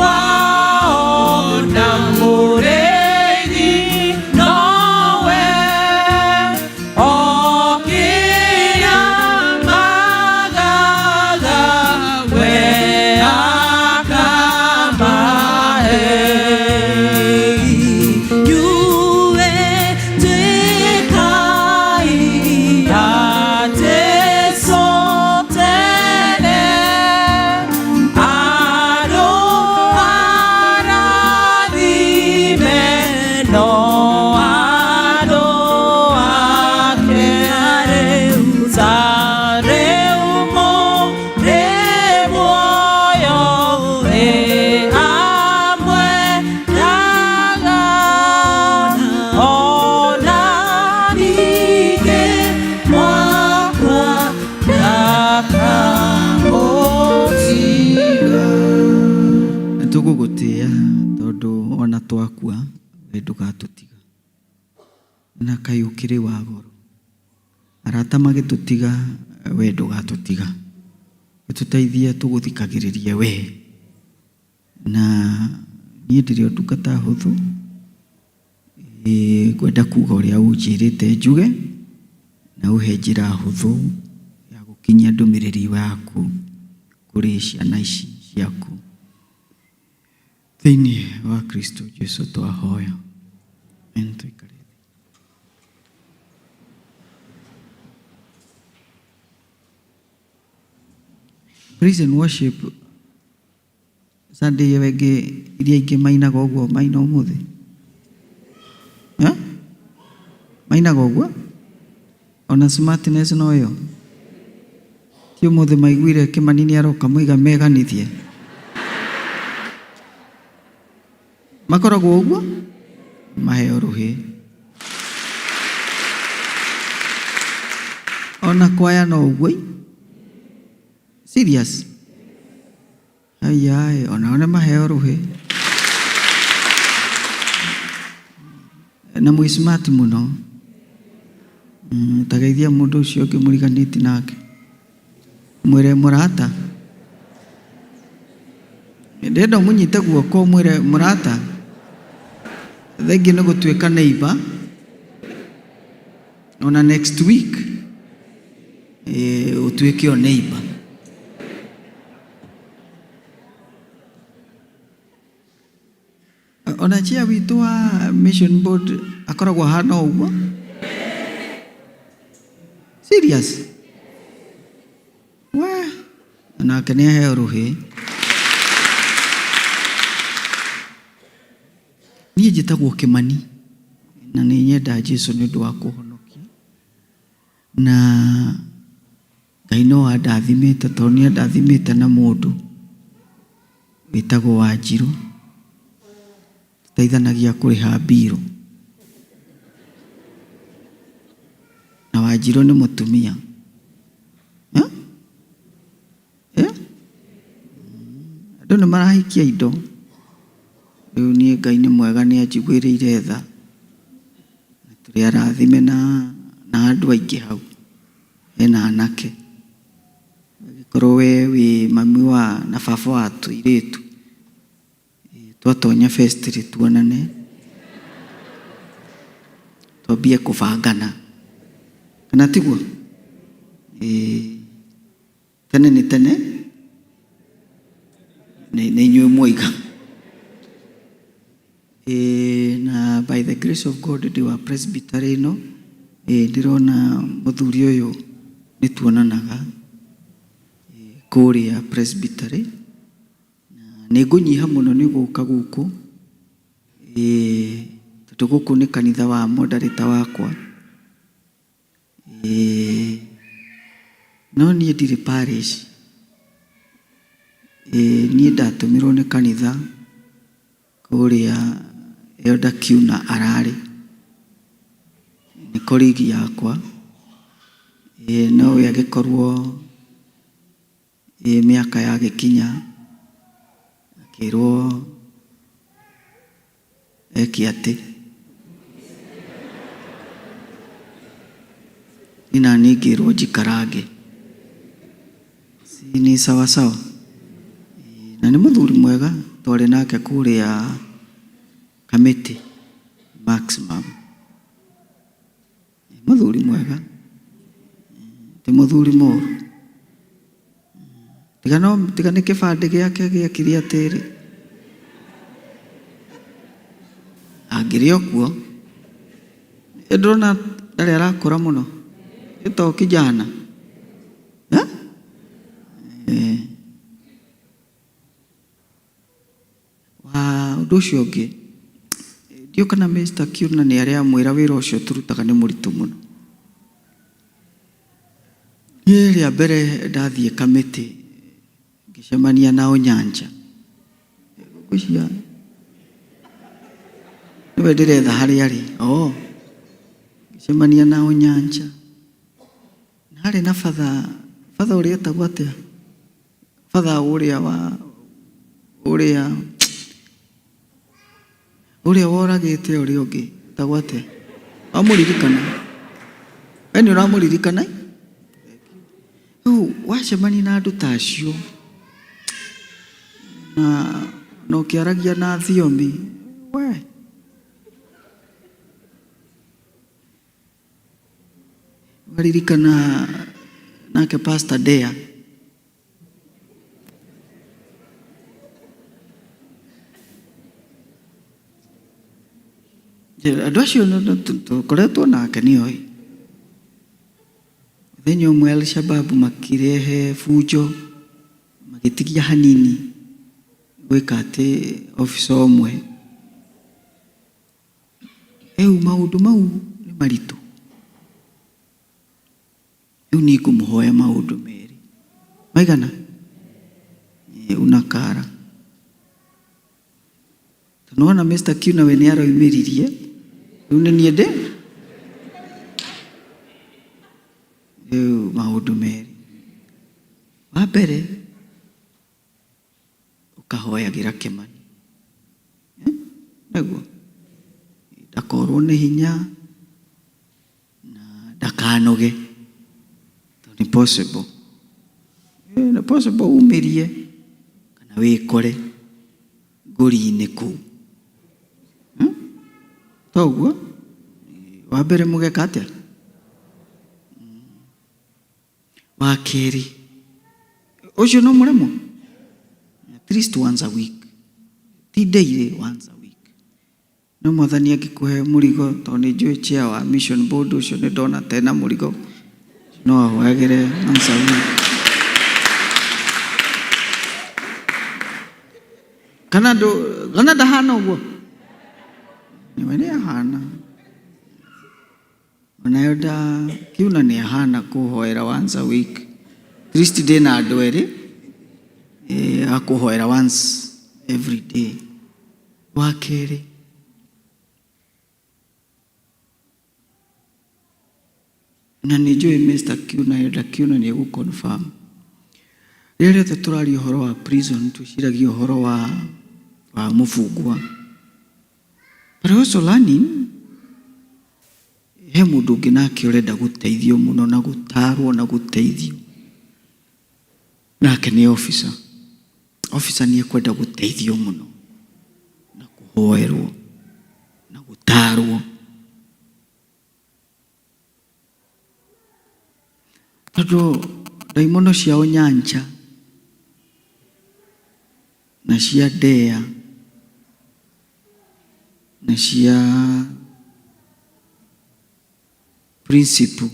wao na mũrĩithi nowe, okĩra magaga we akamahe. Inyuĩ twĩka twakua we ndũgatũtiga na kaĩ ũkĩrĩ wa goro arata magĩtũtiga we ndũgatũtiga ũtũteithie tũgũthikagĩrĩrie we na niĩ ndĩrĩ o ndungata hũthũ ngwenda kuga ũrĩa ũnjĩrĩte njuge na ũhe njĩra hũthũ ya gũkinyia ndũmĩrĩri yaku kũrĩ ciana ici ciaku thĩinĩ wa Kristo Jesũ twahoya amen. Tũikare praise and worship Sunday wenge iria ingĩ mainaga ũguo maina ũmũthĩ mainaga ũguo ona smartness no yo ti ũmũthĩ maiguire Kĩmani nĩ aroka mũiga meganithie makoragwo ũguo maheo rũhĩ ona kwaya no ũguo serious ayai ona maheo rũhĩ na mwĩ smart mũno tageithia mũndũ ũcio ũngĩ mũriganĩti nake mwĩre mũrata ndenda mũnyite guoko mwĩre mũrata thengi nĩ gũtuĩka neighbor ona next week ũtuĩke o neighbor ona chia witũ wa mission board akoragwo hana ũguo serious we nake nĩ aheo rũhĩ niĩ njĩtagwo Kĩmani na nĩ nyenda Jesũ nĩ ũndũ wa kũhonokia na Ngai no andathimĩte tondũ nĩ andathimĩte na mũndũ wĩtagwo Wanjirũ tũteithanagia kũrĩha mbirũ na Wanjirũ nĩ mũtumia andũ nĩ marahikia indo rĩu niĩ Ngai nĩ mwega nĩ anjiguĩrĩire tha tũrĩ arathime na andũ aingĩ hau hena anake angĩkorwo we wĩ mami wa na baba wa tũirĩtu twatonya festiri tuonane twambie kũbangana kana tiguo tene nĩ tene nĩ inyuĩ mwoiga na by the grace of God ndĩ wa presbytery ĩno ndĩrona mũthuri ũyũ nĩ tuonanaga kũrĩa presbytery nĩ ngũnyiha mũno nĩ gũka gũkũ tondũ gũkũ nĩ kanitha wa moderator wakwa no niĩ ndirĩ parish niĩ ndatũmirwo nĩ kanitha kũrĩa Elder Kiuna ararĩ nĩ korigi yakwa nowe agĩkorwo mĩaka yagĩkinya akĩrwo eki atĩ ina ningĩrwo njikarange ni sawa sawa na nĩ mũthuri mwega twarĩ nake kũrĩa Kamiti maximum mũthuri mwega ti mũthuri mũru tiga nĩ kĩbandĩ gĩake gĩakire atĩrĩ angĩrĩ okuo ndĩrona ndarĩ arakũra mũno ĩto kijana wa ũndũ ũcio ũngĩ ndiũ kana Mr. Kiuna nĩ arĩa mwĩra wĩra ũcio tũrutaga nĩ mũritũ mũno niĩ rĩa mbere ndathiĩ Kamiti ngĩcemania na Ũnyanja gũcia nĩwe ndĩretha harĩa arĩ ngĩcemania na Ũnyanja na harĩ na batha ũrĩa etagwo atĩa batha ũrĩa Uria woragite uri ungi tagwate amuririkana eni uramuririkana wacemani na andu tacio na no kiaragia na thiomi we waririkana nake Pastor Dea andu acio tukoretwo nake nioi thenya umwe Al-Shabaab makirehe fujo magitigia hanini gwika ati ofisa omwe maundu mau ni maritu ni kumuhoya maundu meri maigana unakara tunaona Mr. Kiuna we ni aroimiririe uneniende maundu meri wa mbere ukahoyagira Kimani naguo ndakorwo ni hinya na ndakanoge ni possible na possible umirie kana wikore nguri-ini kuu toguo wa mbere mugeka atia wa keri ucio no muremo at least once a week ti daily once a week no mwathani agikuhe murigo to ni njui chair wa mission board ucio ni ndona tena murigo no ahoyagire once a week kana ndahana uguo ni wene ahana onayoda Kiuna ni ahana kuhoera once a week Christ day na andu eri akuhoera once every day wa keri na nijui Mr. Kiuna yoda Kiuna ni egu confirm rĩrĩa tũtũraria ũhoro wa prison tuciragia ũhoro wa mũfungwa but also learning he mũndũ ũngĩ nake ũrenda gũteithio mũno na gũtarwo na gũteithio nake nĩ officer nĩ ekwenda gũteithio mũno na kũhoerwo na gũtarwo tondũ ndaimono ciao nyanja na cia Dea na cia principal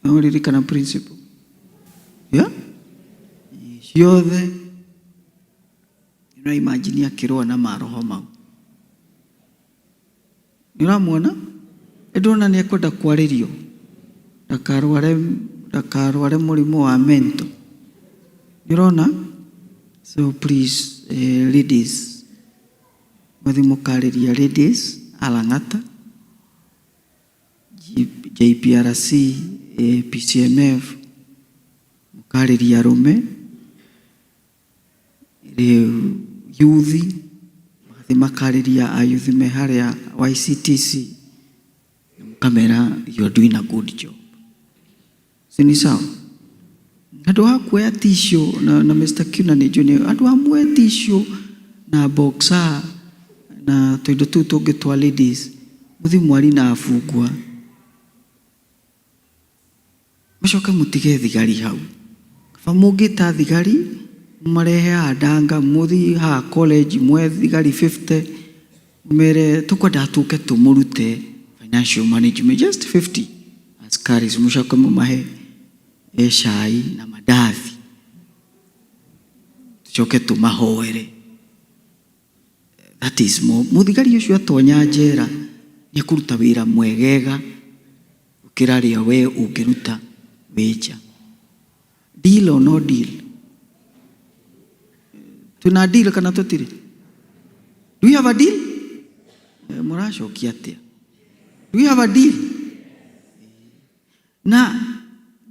naũririkana principal ciothe nĩũra imagine akĩrũa na maroho mau nĩũramuona ndona nĩ ekwenda kwarĩrio ndakarware mũrimũ wa mental nĩũrona so please ladies mwathi mũkarĩria ladies Alang'ata JPRC PCMF mũkarĩria arũme yuthi mwathi makarĩria ayuthi me harĩa YCTC mũkamera you are doing a good job sini sawa andu akuoya tisho na Mr. Kiuna ni junior andu amwe tisho na boxer na toindo tu tungi twa ladies muthi mwari na afungwa mucoke mutige thigari hau kaba mungita thigari marehe andanga muthi ha college mwe thigari 50 mere tukwenda tuke tumurute financial management just 50 askari mucoke mumahe cai na madathi tucoke tumahoere that is more muthigari ucio atonya njera ni kuruta wira mwegega ukiraria we ungiruta wija deal or no deal tuna deal kana tutiri do you have a deal muracokia atia do you have a deal na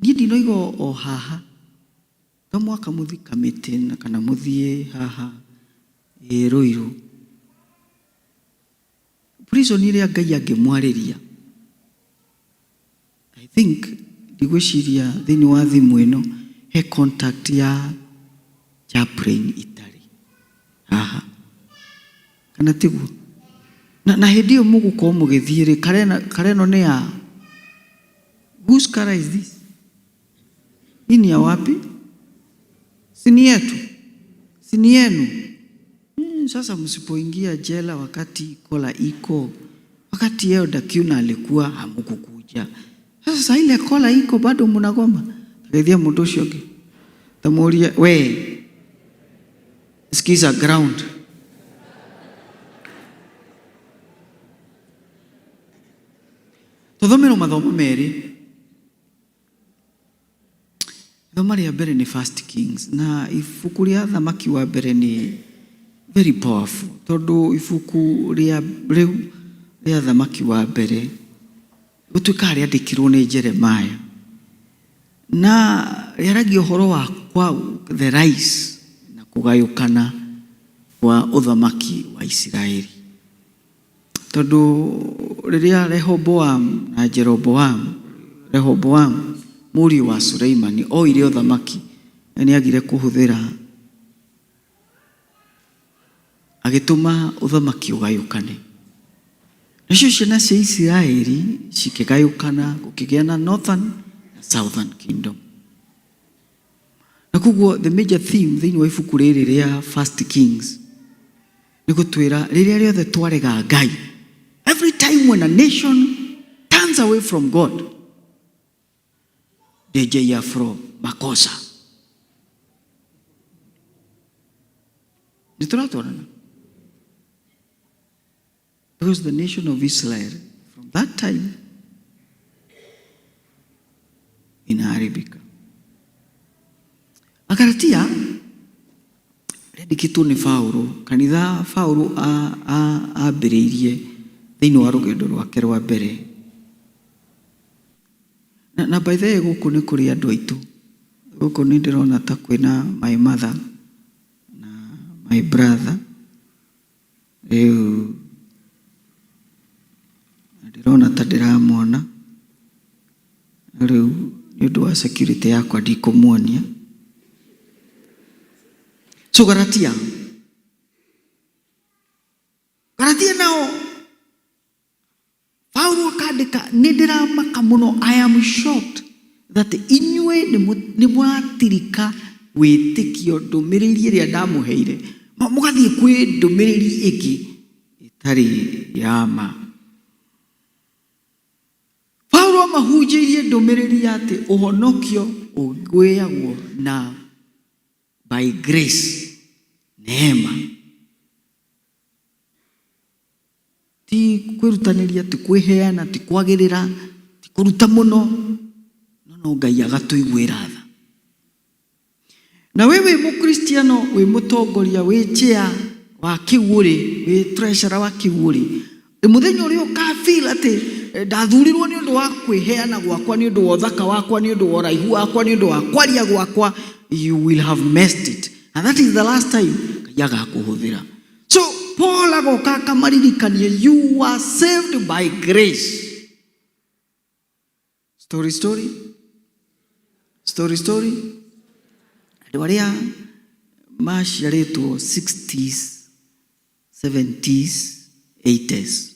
gidi noigo o haha to mwaka muthi kamiti na kana muthie haha Ruiru prison ile Ngai angĩmwarĩria. I think ndigwĩciria thĩinĩ wa thimũ ĩno he contact ya chaplain itarĩ haha kana tiguo. Na hĩndĩ ĩyo mũgũkorwo mũgĩthiĩ rĩ, kareno nĩ ya whose car is this? Hii ni ya wapi? Sini yetu, sini yenu. Sasa msipoingia jela wakati kola iko, wakati yeo Dakiuna alikuwa hamukukuja. Sasa ile kola iko bado mnagoma. Takithia mundu ucio ngi tamuria we skiza ground. Tuthomero mathomo meri. Ithomo rĩa mbere ni First Kings, na ibuku rĩa thamaki wa mbere ni very powerful. Tondu ibuku rĩa thamaki wa mbere gũtuĩka rĩandĩkirwo nĩ Jeremiah, na rĩaragia ũhoro wa kwa the rise na kũgayũkana kwa ũthamaki wa Isiraeli. Tondu rĩrĩa Rehoboam na Jeroboam, Rehoboam mũriũ wa Suleimani oire ũthamaki, nĩ agire kũhũthĩra agĩtũma ũthamaki ũgayũkane. Nacio ciana cia Isiraeli cikĩgayũkana, gũkĩgĩa na Northern na Southern Kingdom. Na koguo the major theme thĩinĩ wa ibuku rĩrĩ rĩa First Kings nĩ gũtwĩra rĩrĩa rĩothe twarega Ngai, every time when a nation turns away from God, they are from makosa. Nĩtũratwarana. Because the nation of Israel from that time inaharibika. Agalatia rĩandĩkĩtwo nĩ Paulo, kanitha Paulo ambĩrĩirie thĩinĩ wa rũgendo rwake rwa mbere. Na by the way gũkũ nĩ kũrĩ andũ aitũ. Gũkũ nĩ ndĩrona ta kwĩna my mother na my brother. Rĩu ndĩrona ta ndĩramona. Rĩu nĩ ũndũ wa security yakwa ndikũmuonia. So Galatia nao Paulo akandĩka, nĩ ndĩramaka mũno, I am shocked that inyuĩ nĩ mwatirika wĩtĩkio ndũmĩrĩri ĩrĩa ndamũheire, mũgathiĩ kwĩ ndũmĩrĩri ĩngĩ ĩtarĩ ya ma. Paulo mahunjĩirie ndũmĩrĩri atĩ ũhonokio ũgĩagwo na by grace, neema. Ti kwĩrutanĩria, ti kwĩheana, ti kwagĩrĩra, ti kũruta mũno, no Ngai agatũiguĩra tha. Na wewe mũkristiano, wĩ mũtongoria, wĩ chair wa kĩgũrĩ, wĩ treasurer wa kĩgũrĩ, mũthenya ũrĩa ũkafeel atĩ ndathurirwo nĩ ũndũ wa kwĩheana gwakwa, nĩ ũndũ wa ũthaka wakwa, nĩ ũndũ wa ũraihu wakwa, nĩ ũndũ wa kwaria gwakwa, you will have messed it, and that is the last time Ngai agakũhũthĩra. So Paul agoka akamaririkania, you are saved by grace. Story. Andũ arĩa maciarĩtwo 60s, 70s, 80s.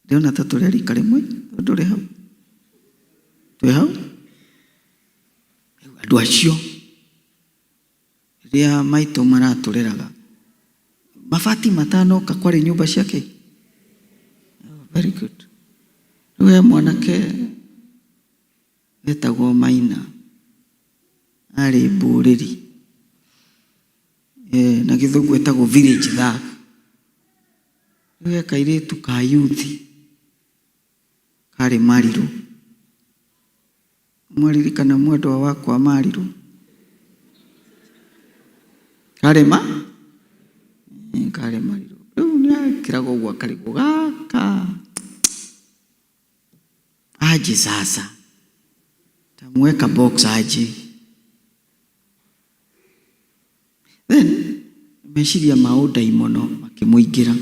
Ndĩrona ta tũrĩ rika rĩmwe, ndũrĩ hau. Twĩ hau? Andũ acio rĩrĩa maitũ maratũreraga, mabati matanoka kwarĩ nyũmba ciake. Very good. Rĩu mwanake etagwo Maina arĩ Mbũrĩri, na gĩthũngũ etagwo village thug. Rĩu kairĩtu ka youth karĩ Mariru. Mwaririkana mwendwa wakwa Mariru? Karĩ Mariru. Rĩu nĩekĩraga ũguo akarigwo gaka aje sasa, tamweka box aje. Then meciria maũndai mũno makĩmũingĩra,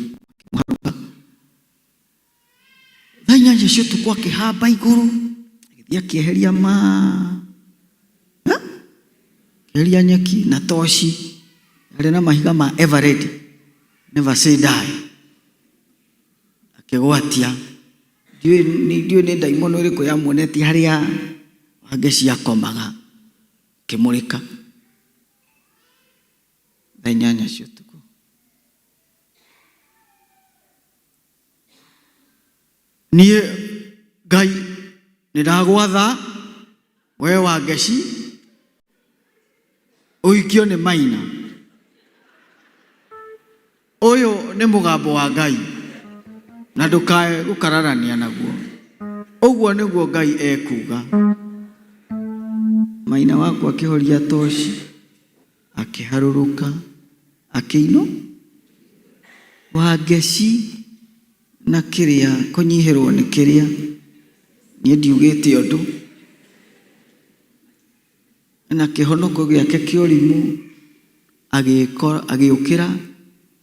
cio tukwa kihamba iguru agithia kieheria kieheria nyeki na toshi ari na mahiga ma Everett never say die akigwatia ndiyo ni daimono iriku ya muoneti haria Wangeci akomaga kimurika thaa 8 cia ũtukũ. Niĩ Ngai nĩndagwatha we Wangeci ũikio nĩ Maina. Ũyũ nĩ mũgambo wa Ngai na ndũkae gũkararania naguo. Ũguo nĩguo Ngai ekuga. Maina wakwa akĩhoria toshi akiharũrũka akĩinwo Wangeci na kĩrĩa kũnyihĩrwo nĩ kĩrĩa niĩ ndiugĩte ũndũ na kĩhonoko gĩake kĩa ũrimũ agĩũkĩra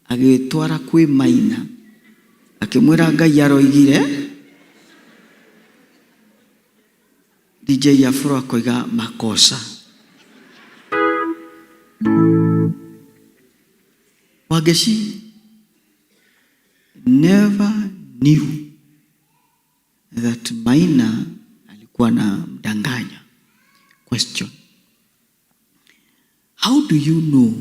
agĩtwara kwĩ Maina akĩmwĩra Ngai aroigire. DJ Afro akoiga makosa. Wangeci never knew that Maina alikuwa na mdanganya. Question: how do you know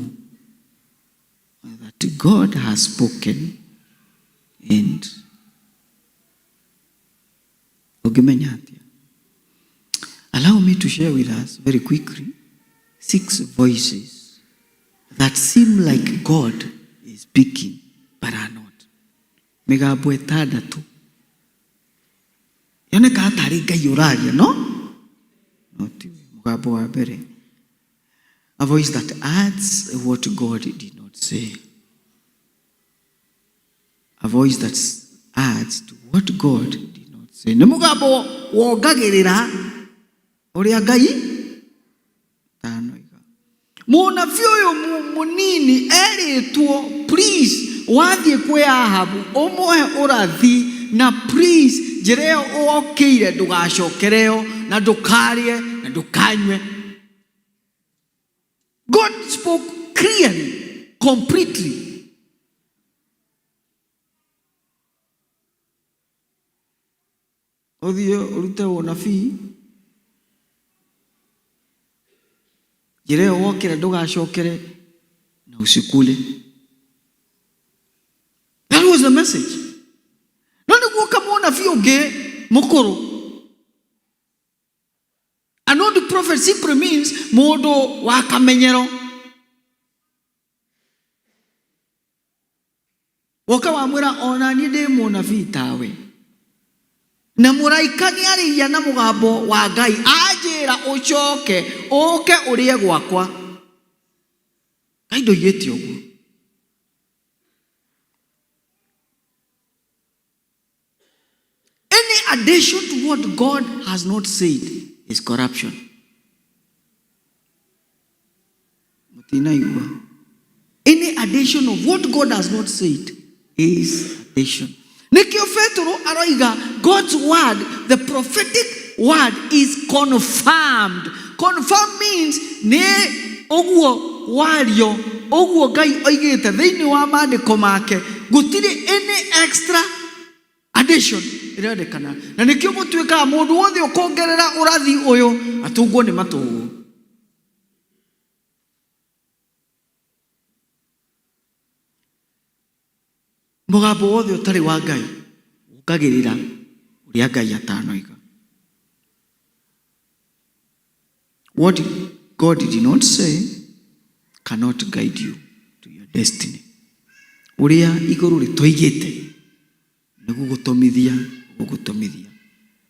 that God has spoken and ukimenya atia? Allow me to share with us very quickly 6 voices that seem like God is speaking but are not. Migambo ĩtandatũ yoneka hatarĩ Ngai ũraria, no? Mugambo wa mbere, a voice that adds what God did not say. A voice that adds to what God did not say. Nĩ mugambo wongagĩrĩra ũrĩa Ngai tanoiga. Mũnabii ũyũ mũnini erĩtwo please wathiĩ kwĩ Ahabu ũmũhe ũrathi na please njĩra ĩyo ũokĩire ndũgacokereyo na ndũkarĩe na ndũkanywe. God spoke clearly, completely. Ũthiĩ ũrute ũnabii njĩra ĩyo wokĩre ndũgacokere na usikule. That was the message. No nĩguo kamwona biũ ũngĩ mũkũrũ. An old prophet simply means mũndũ wa kamenyero. Woka wamwĩra ona niĩ ndĩ mũnabii tawe. Na mũraika nĩarĩia na mũgambo wa Ngai anjĩra ũcoke ũke ũrĩe gwakwa. Ngai ndoigĩte ũguo. Any addition to what God has not said is corruption. Any addition of what God has not said is addition. Nikio Petro aroiga, God's word, the prophetic word is confirmed. Confirmed means ne oguo wario oguo Ngai oigĩte thĩinĩ wa maandĩko make gũtirĩ any extra addition ĩrendekana. Na nĩkĩo gũtuĩkaga mũndũ wothe ũkongerera ũrathi ũyũ atungwo nĩ matũgũ. Mũgambo wothe ũtarĩ wa Ngai ũkagĩrĩra ũrĩa Ngai atanoiga. What God did not say cannot guide you to your destiny. Uria iguru ritoigite nigugutomithia.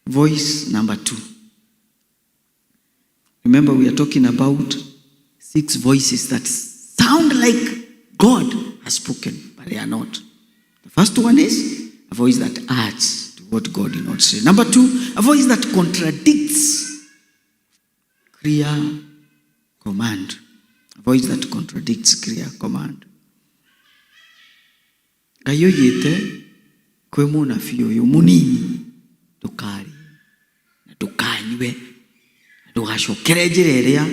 Voice number 2. Remember, we are talking about 6 voices that sound like God has spoken, but they are not. The first one is a voice that adds to what God did not say. Number 2, a voice that contradicts clear command. A voice that contradicts clear command. Ngai oigĩte kwĩ mũnabii ũyũ mũnini iwe ndugacokere njĩra ĩrĩa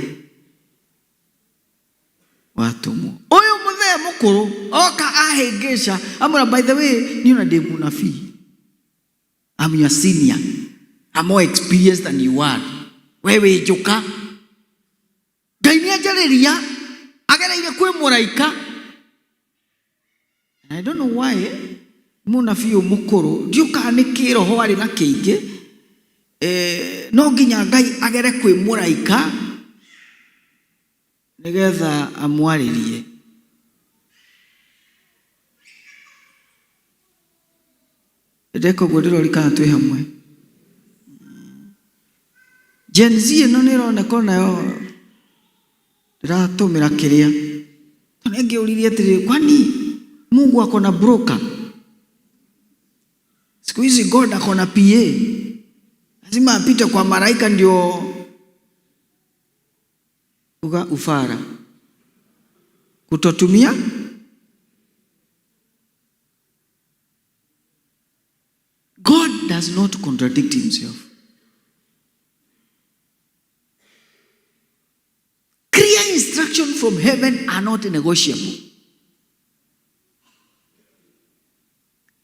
watumwo. Ũyũ mũthee mũkũrũ oka ahĩngĩca amwĩra, by the way niĩ ona ndĩ mũnabii, I'm your senior, I'm more experienced than you are. We wĩ njũka. Ngai nĩ anjarĩria agereire kwĩ mũraika. I don't know why mũnabii mũkũrũ ndiũkaga nĩ kĩroho arĩ na kĩingĩ, no nginya Ngai agere kwĩ mũraika nĩgetha amwarĩrie. Ndeka ũguo ndĩrori kana twĩ hamwe. Gen Z ĩno nĩ ĩroneka nayo ndĩratũmĩra kĩrĩa. Tondũ ngĩũririe atĩrĩrĩ, kwani Mungu ako na broker? Siku hizi God ako na PA. Lazima apite kwa malaika ndio ufara kutotumia. God does not contradict himself. Clear instruction from heaven are not negotiable.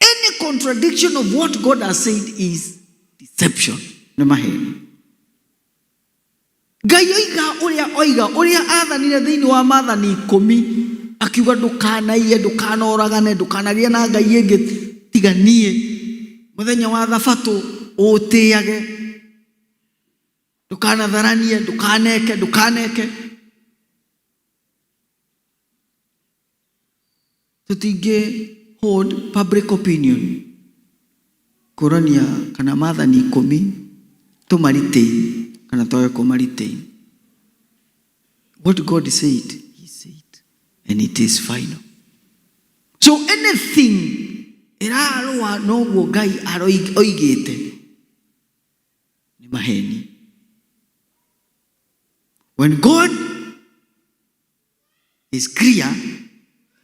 Any contradiction of what God has said is deception. Ngai oiga athanire thĩinĩ wa maathani 10 akiuga ndũkanaiye, ndũkanoragane, ndũkanarie na ngai ĩngĩ tiga niĩ. Mũthenya wa Thabatũ ũtĩage, ndũkanatharanie, ndũkaneke. Tũtingĩ hold public opinion kũrania kana maathani 10 tũmaritĩi kana toye kũmaritĩi. What God said, he said, and it is final. So anything ĩrarũa noguo Ngai oigĩte nĩ maheni. When God is clear,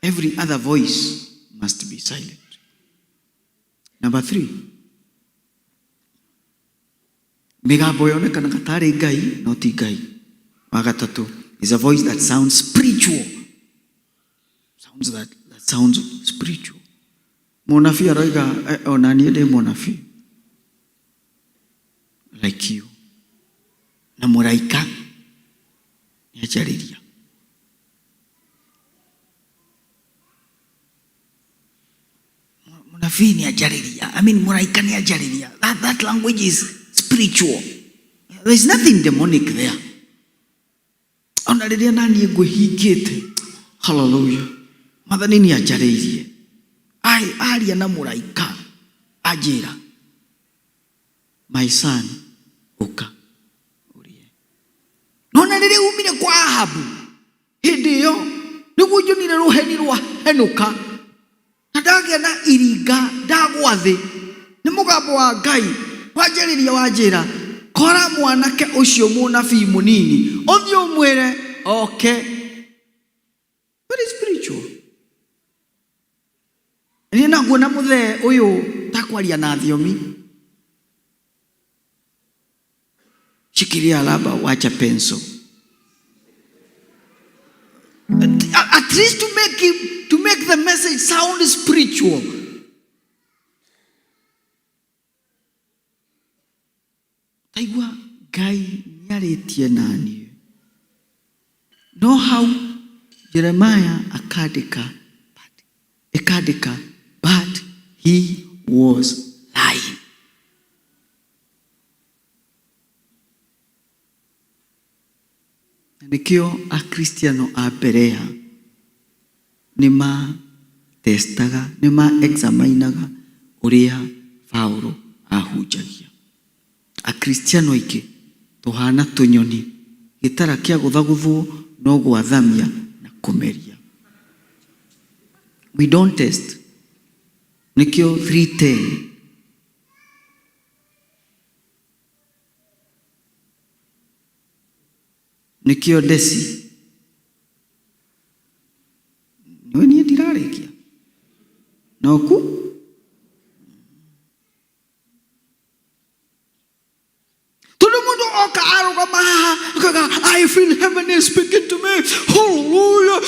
every other voice must be silent. Number 3. Mĩgambo yonekanaga tarĩ Ngai no ti Ngai. Wa gatatũ is a voice that sounds spiritual. That sounds spiritual. Mũnabii aroiga ona niĩ ndĩ mũnabii like you. Na mũraika nĩ anjarĩria. Mũnabii nĩ anjarĩria. I mean mũraika nĩ anjarĩria. That language is spiritual. There is nothing demonic there. Ona rĩrĩa naniĩ ngwĩhingĩte, hallelujah, Mwathani nĩ anjarĩirie. Aria na mũraika anjĩra, my son, ũka ũrie. Nona rĩrĩa umire kwa Ahabu, hĩndĩ ĩyo nĩguo nyonire rũheni rwahenũka na ndagĩa na iringa ndagwa thĩ. Nĩ mũgambo wa Ngai wanjarĩria wanjĩra, kora mwanake ũcio mũnabii mũnini ũthiĩ ũmwĩre oke. Very spiritual. Niĩ naguona mũthee ũyũ takwaria na thiomi. Shikilia laba, wacha penso. At least to make the message sound spiritual. Taigua Ngai nĩarĩtie naniĩ. No hau Jeremiah akandĩka, but he was lying. Nikio a Kristiano a Berea nima testaga, nima examinaga uria Paulo ahunjagia. A Kristiano aingĩ tuhana tunyoni gĩtara kĩa gũthaguthwo no gwathamia na kũmeria. We don't test. Nikio 3:10. Nikio desi. Niwe niĩ ndirarĩkia. Noku? Tondũ mũndũ agoka arugama haha I feel heaven is speaking to me. Hallelujah.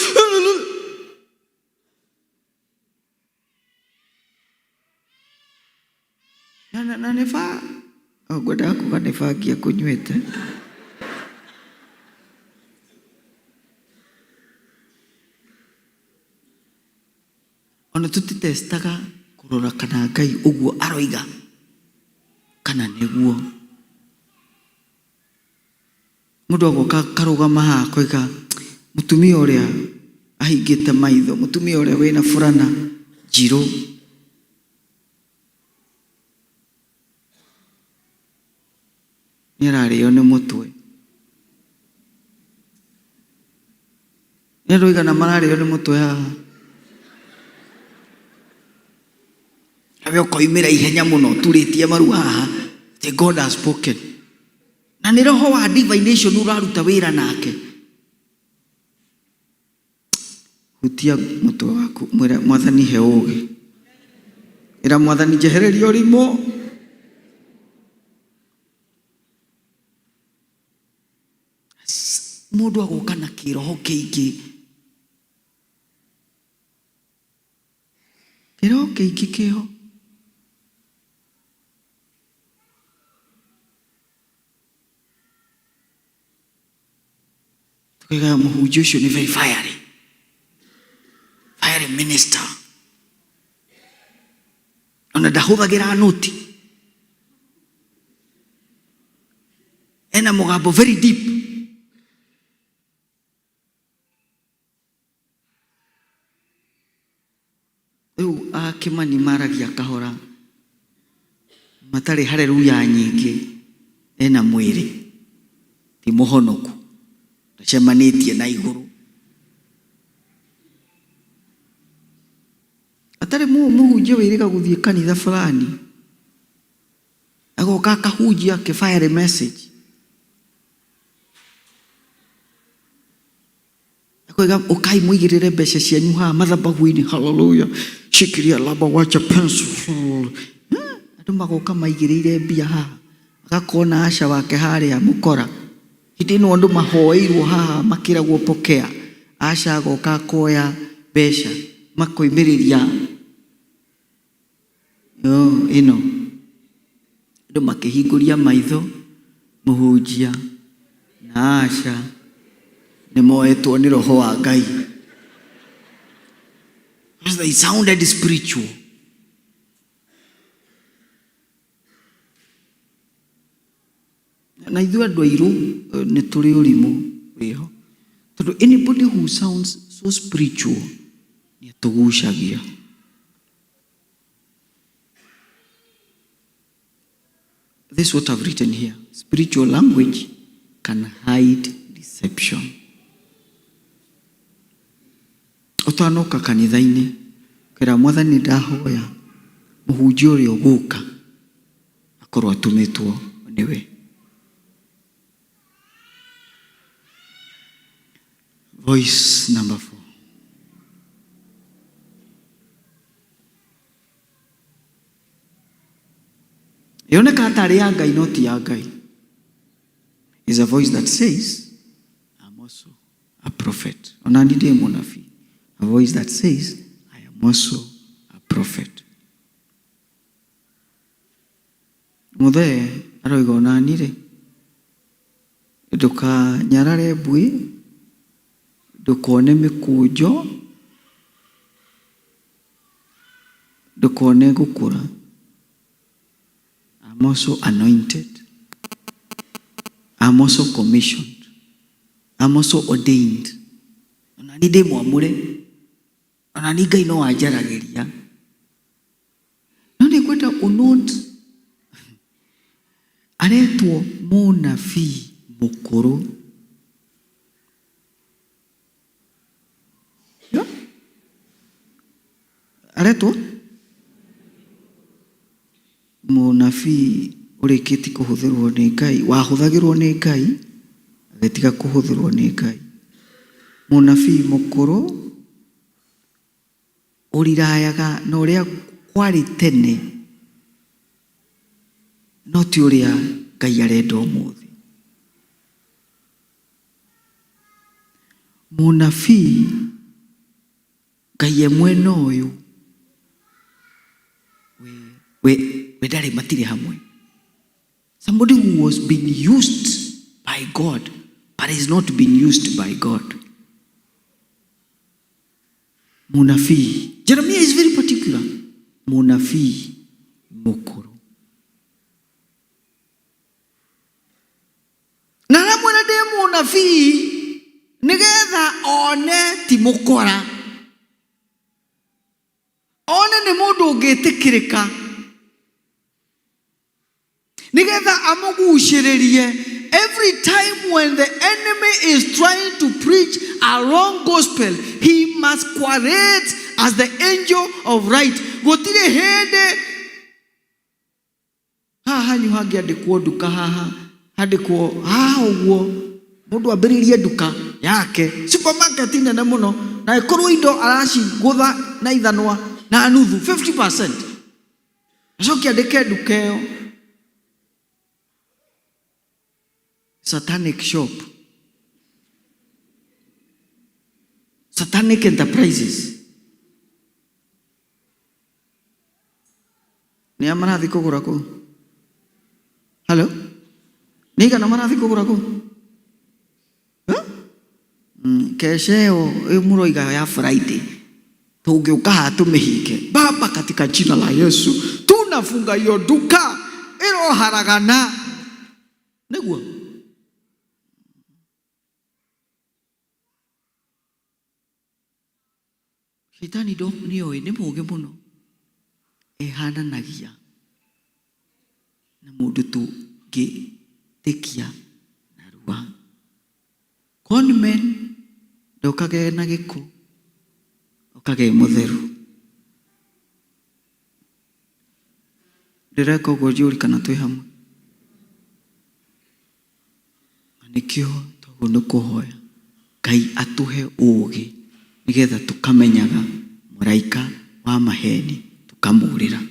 Na nefa goda ko nefa kia kunywete ona tutitestaga kurora kana Ngai uguo aroiga kana neguo mundu agoka karugama ha koiga mutumia uria ahingite maitho mutumia uria wina furana jiro nirario ni mutwe niroiga na marario ni mutwe haha awe koimira ihenya muno turitie maru haha the God has spoken na ni roho wa divination uraruta wira nake hutia mutwe waku mwira mwathani he ugi ira mwathani jehereria urimo mundu agoka na kiroho kiingi kiho tukiga muhunjia ucio ni very fiery minister ona ndahuthagira noti ena mugambo very deep Kimani maragia kahora matari haleluya nyingi ena mwiri ti muhonoku tacemanitie na iguru atari muhunjia wiriga guthie kanitha fulani agoka kahunjia ke fire message akoiga ukai muigirire mbeca cianyu ha mathabahu-ini hallelujah shikiria laba wacha pencil andu magoka maigirire mbia haha agakona asha wake haria mukora hindi no andu mahoeirwo haha makiragwo pokea asha agoka koya mbeca makoimiriria ino andu makihinguria maitho muhunjia na asha ni moetwo ni roho wa Ngai. It sounded spiritual. Na ithuĩ andũ airũ nĩ tũrĩ ũrimũ wĩho tondũ anybody who sounds so spiritual nĩ atũgucagia. This is what I've written here. Spiritual language can hide deception. Utanoka kanitha-ini kira mwathani ndahoya muhunjia uria uguka akorwo atumitwo niwe. Voice number 4. Yoneka atari ya Ngai no ti ya Ngai. Is a voice that says I'm also a prophet. Onandide munafi. A voice that says, I am also a prophet. Muthe aroiga onani ri nduka nyarare mbui ndukone mikunjo ndukone gukura. I'm also anointed. I'm also commissioned. I'm also ordained. Onani ndi mwamure. Onani Ngai no anjaragiria. No ni kwenda unod aretwo munabii mukuru. Aretwo munabii urikiti kuhuthirwo ni Ngai, wahuthagirwo ni Ngai agetiga kuhuthirwo ni Ngai. Munabii mukuru urirayaga na uria kwari tene no ti uria Ngai arenda umuthi. Munabii Ngai mwena uyu we ndari matire hamwe. Somebody who was being used by God but is not being used by God. Munabii. Jeremiah is very particular. Munabii mukuru. Na ramwe na de munabii nigetha one ti mukora. One ni mundu ungitikirika. Nigetha amuguciririe. Every time when the enemy is trying to preach a wrong gospel, he must quarrel as the angel of right. Gotire hende haha nyu hangiandikwo nduka haha handikwo haha uguo mundu ambiririe nduka yake supermarket nene muno na ikorwo indo aracigutha na ithanwa na nuthu 50%. Acoki andike nduka iyo satanic shop, satanic enterprises. Ni amarathi kugura ku? Hello? Ni kana marathi kugura ku? Kesheo muroiga ya Friday tungeuka tumehike. Baba, katika jina la Yesu tunafunga hiyo duka ilo haragana. Niguo Shetani niyo ni muge muno ehananagia na mundu tungi tikia na ruwa. Conmen ndokage na giku okage mutheru. Ndireka uguo njurikana twi hamwe. Nikio toguo ni kuhoya Ngai atuhe ugi nigetha tukamenyaga muraika wa maheni tukamurira.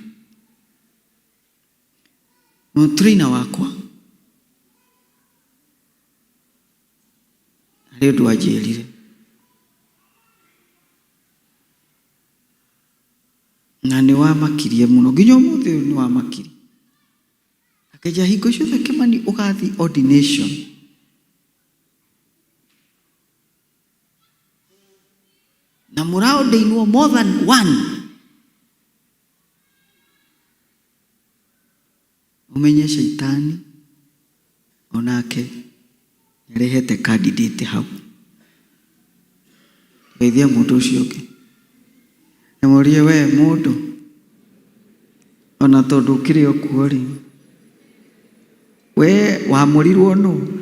Mutrina wakwa ari ndu ajirire na ni wamakirie muno nginya umuthi ni wamakiri. Akeja hingo ciothe Kimani ugathi ordination na murao ndeinwo more than one. Umenye Shaitani onake yarehete candidate hau. Geithia mundu ucio ungi na murie we mundu ona tondu ukiri okuo ri we wamurirwo no.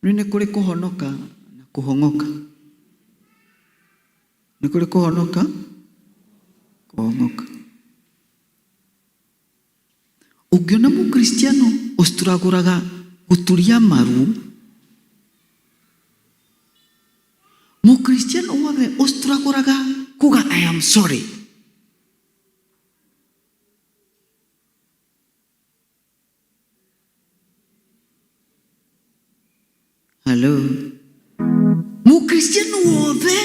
Nini kuri kuhonoka na kuhongoka. Ni kuri kuhonoka kuhongoka. Ungiona mukristiano usturaguraga guturia maru. Mukristiano wothe usturaguraga kuga I am sorry. Hello. Mukristiano wothe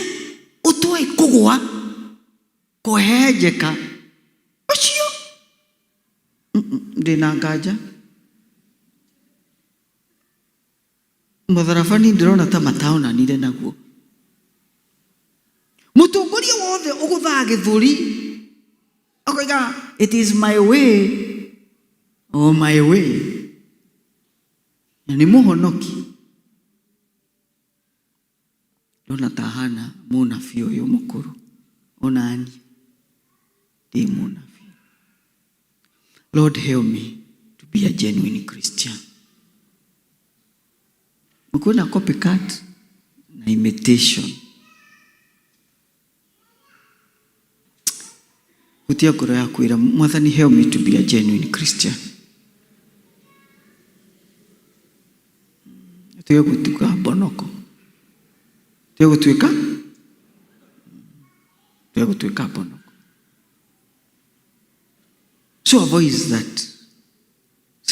utoi kugwa kuhejeka ucio ndina ngaja mutharabani ndirona ta mataona nire naguo. Mutongoria wothe uguthaa githuri akoiga it is my way oh my way. Ni muhonoki Lona tahana munabii uyu mukuru onani ndi munabii. Lord, help me to be a genuine Christian. Mukuna copycat na imitation. Utia kura ya kuira Mwathani, help me to be a genuine Christian. Tuye gutuka bonoko. Tuye gutuika bonoko. So our voice that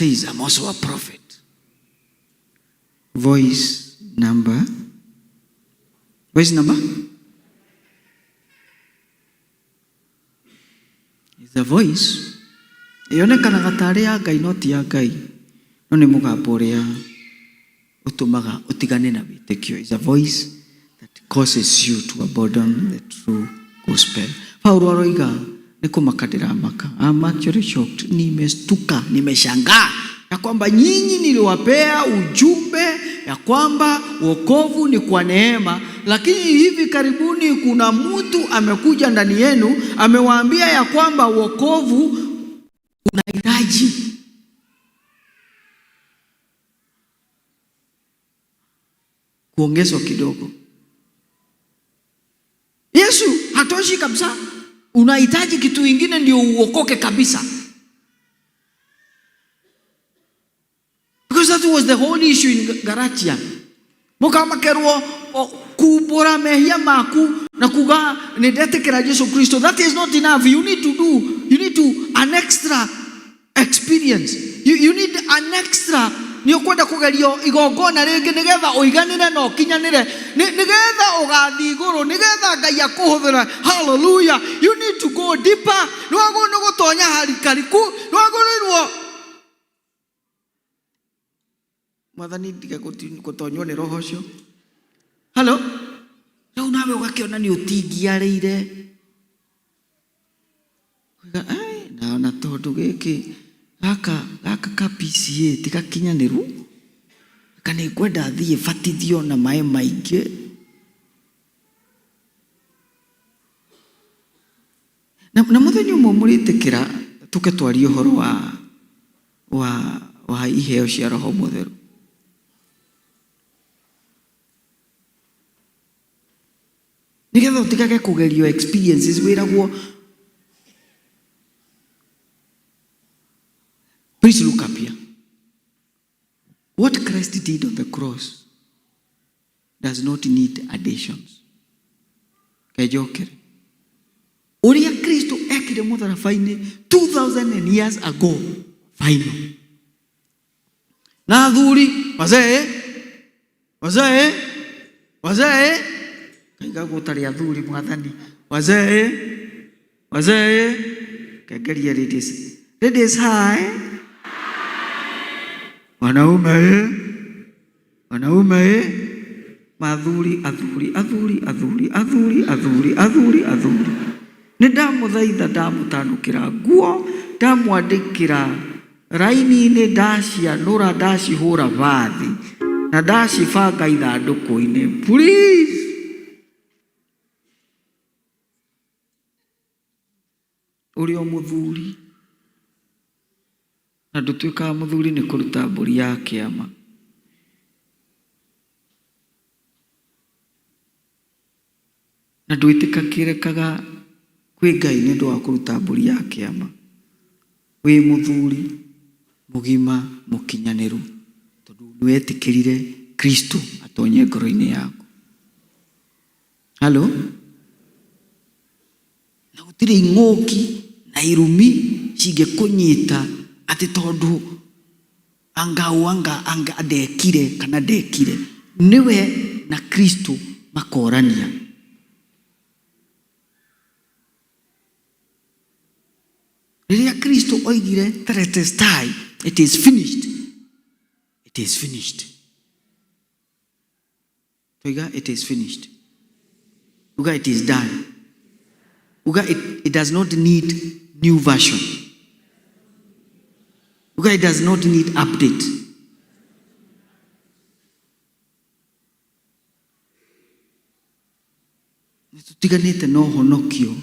says, I'm also a prophet. Voice number. Is a voice. Ionekanaga tarĩ ya Ngai no ti ya Ngai. No nĩ mũgambo ũrĩa ũtũmaga ũtigane na wĩtĩkio. Is a voice that causes you to abandon the true gospel. Paulo aroiga ni kumaka ndiramaka. I'm actually shocked. Nimestuka, nimeshangaa ya kwamba nyinyi niliwapea ujumbe ya kwamba wokovu ni kwa neema, lakini hivi karibuni kuna mtu amekuja ndani yenu amewaambia ya kwamba wokovu unahitaji kuongezwa kidogo. Yesu hatoshi kabisa. Unahitaji kitu kingine ndio uokoke kabisa. Because that was the whole issue in Galatia. Mukamakerwo kubora mehia maku na kuga nedetekera Yesu Kristo. That is not enough. You need to an extra experience. You need an extra. Ni ukwenda kugerio igongona ringi nigetha uiganire no kinyanire nigetha ugathi iguru nigetha Ngai akuhuthira. Hallelujah. You need to go deeper. Ni wagona gutonya harikariku. Ni wagorirwo Mwathani ndiga gutonywo ni roho ucio. Hello. Riu nawe ugakiona ni utingiarĩire. Naona tondu giki gaka ka PCA tigakinyaniru kana ikwenda thie batithio na maĩ maingĩ. Na muthenya ũmwe mũrĩtĩkĩra tuke twarie ũhoro wa iheo cia Roho Mũtheru. Nigetha utigage kugerio experiences wiragwo. Please look up here. What Christ did on the cross does not need additions. Kejokere. Uria Kristo ekire mutharabaini 2000 years ago. Final. Na athuri wazee kaiga gutari athuri mwathani wazee kegeria ladies high wanaume mathuri athuri ni ndamuthaitha ndamutanukira nguo ndamwandikira raini-inĩ ndacianũra ndacihũra bathi na ndacibanga ithandũkũ-inĩ. Please. Ũrĩ o mũthuri na ndũtuĩkaga mũthuri nĩ kũruta mbũri ya kĩama. Na ndwĩtĩkagĩrĩkaga kwĩ Ngai nĩ ũndũ wa kũruta mbũri ya kĩama. Wĩ mũthuri mugima mukinyanĩru tondũ nĩwetĩkĩrire Kristo atonye ngoro-inĩ yaku. Hello? Na gũtirĩ ing'ũki na irumi cingĩkũnyita atĩ tondũ anga ndekire kana ndekire. Niwe na Kristo makorania. Rĩrĩa Kristo oigire tetelestai, it is finished. It is finished. Toiga, it is finished. Uga, it is done. Uga, it does not need new version. Uga, it does not need update. Tutiganĩte no honokio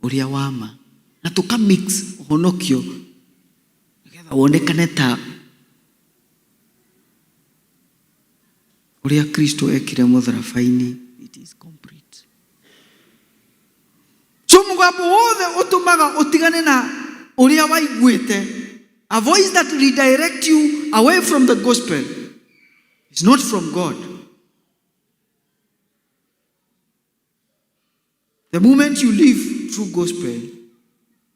ũrĩa wama. Na tuka mix honokio nigetha wonekane ta uria Kristo ekire mutharabaini. It is complete. So mugambo wothe utumaga utigane na uria waiguite, a voice that redirect you away from the gospel is not from God. The moment you live true gospel,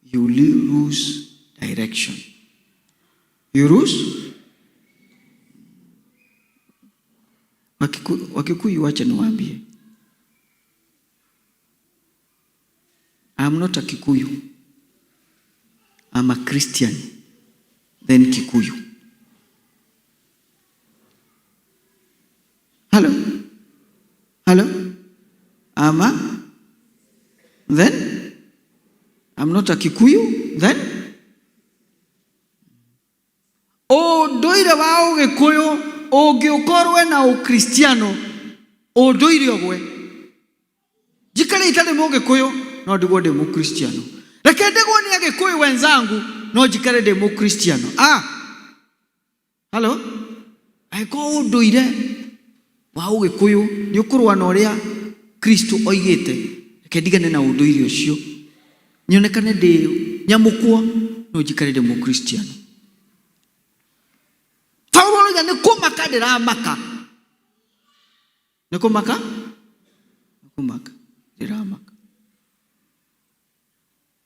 you lose direction. You lose. Wakikuyu wacha niwaambie. I'm not a Kikuyu. I'm a Christian, then Kikuyu. Hello? Then? I'm not a Kikuyu, then? Ndoire wa Ugikuyu, ũngĩũkorwo na Ũkristiano, ndoire ogwe. Jikare itale Mũgĩkũyũ, no ndigwo ndĩ Mũkristiano. Reke ndigwo ni Agĩkũyũ wenzangu, no jikare ndĩ Mũkristiano. Hello? Aiko ndoire wa Ũgĩkũyũ nĩ ũkũrũa na ũrĩa Kristo oigĩte. Reke ndigane na ũndũire ũcio. Nyonekane ndĩ nyamũkwo, no jikare ndĩ Mũkristiano. Paulo oiga nĩ kũmaka ndĩramaka. Nĩ kũmaka? Ndĩramaka.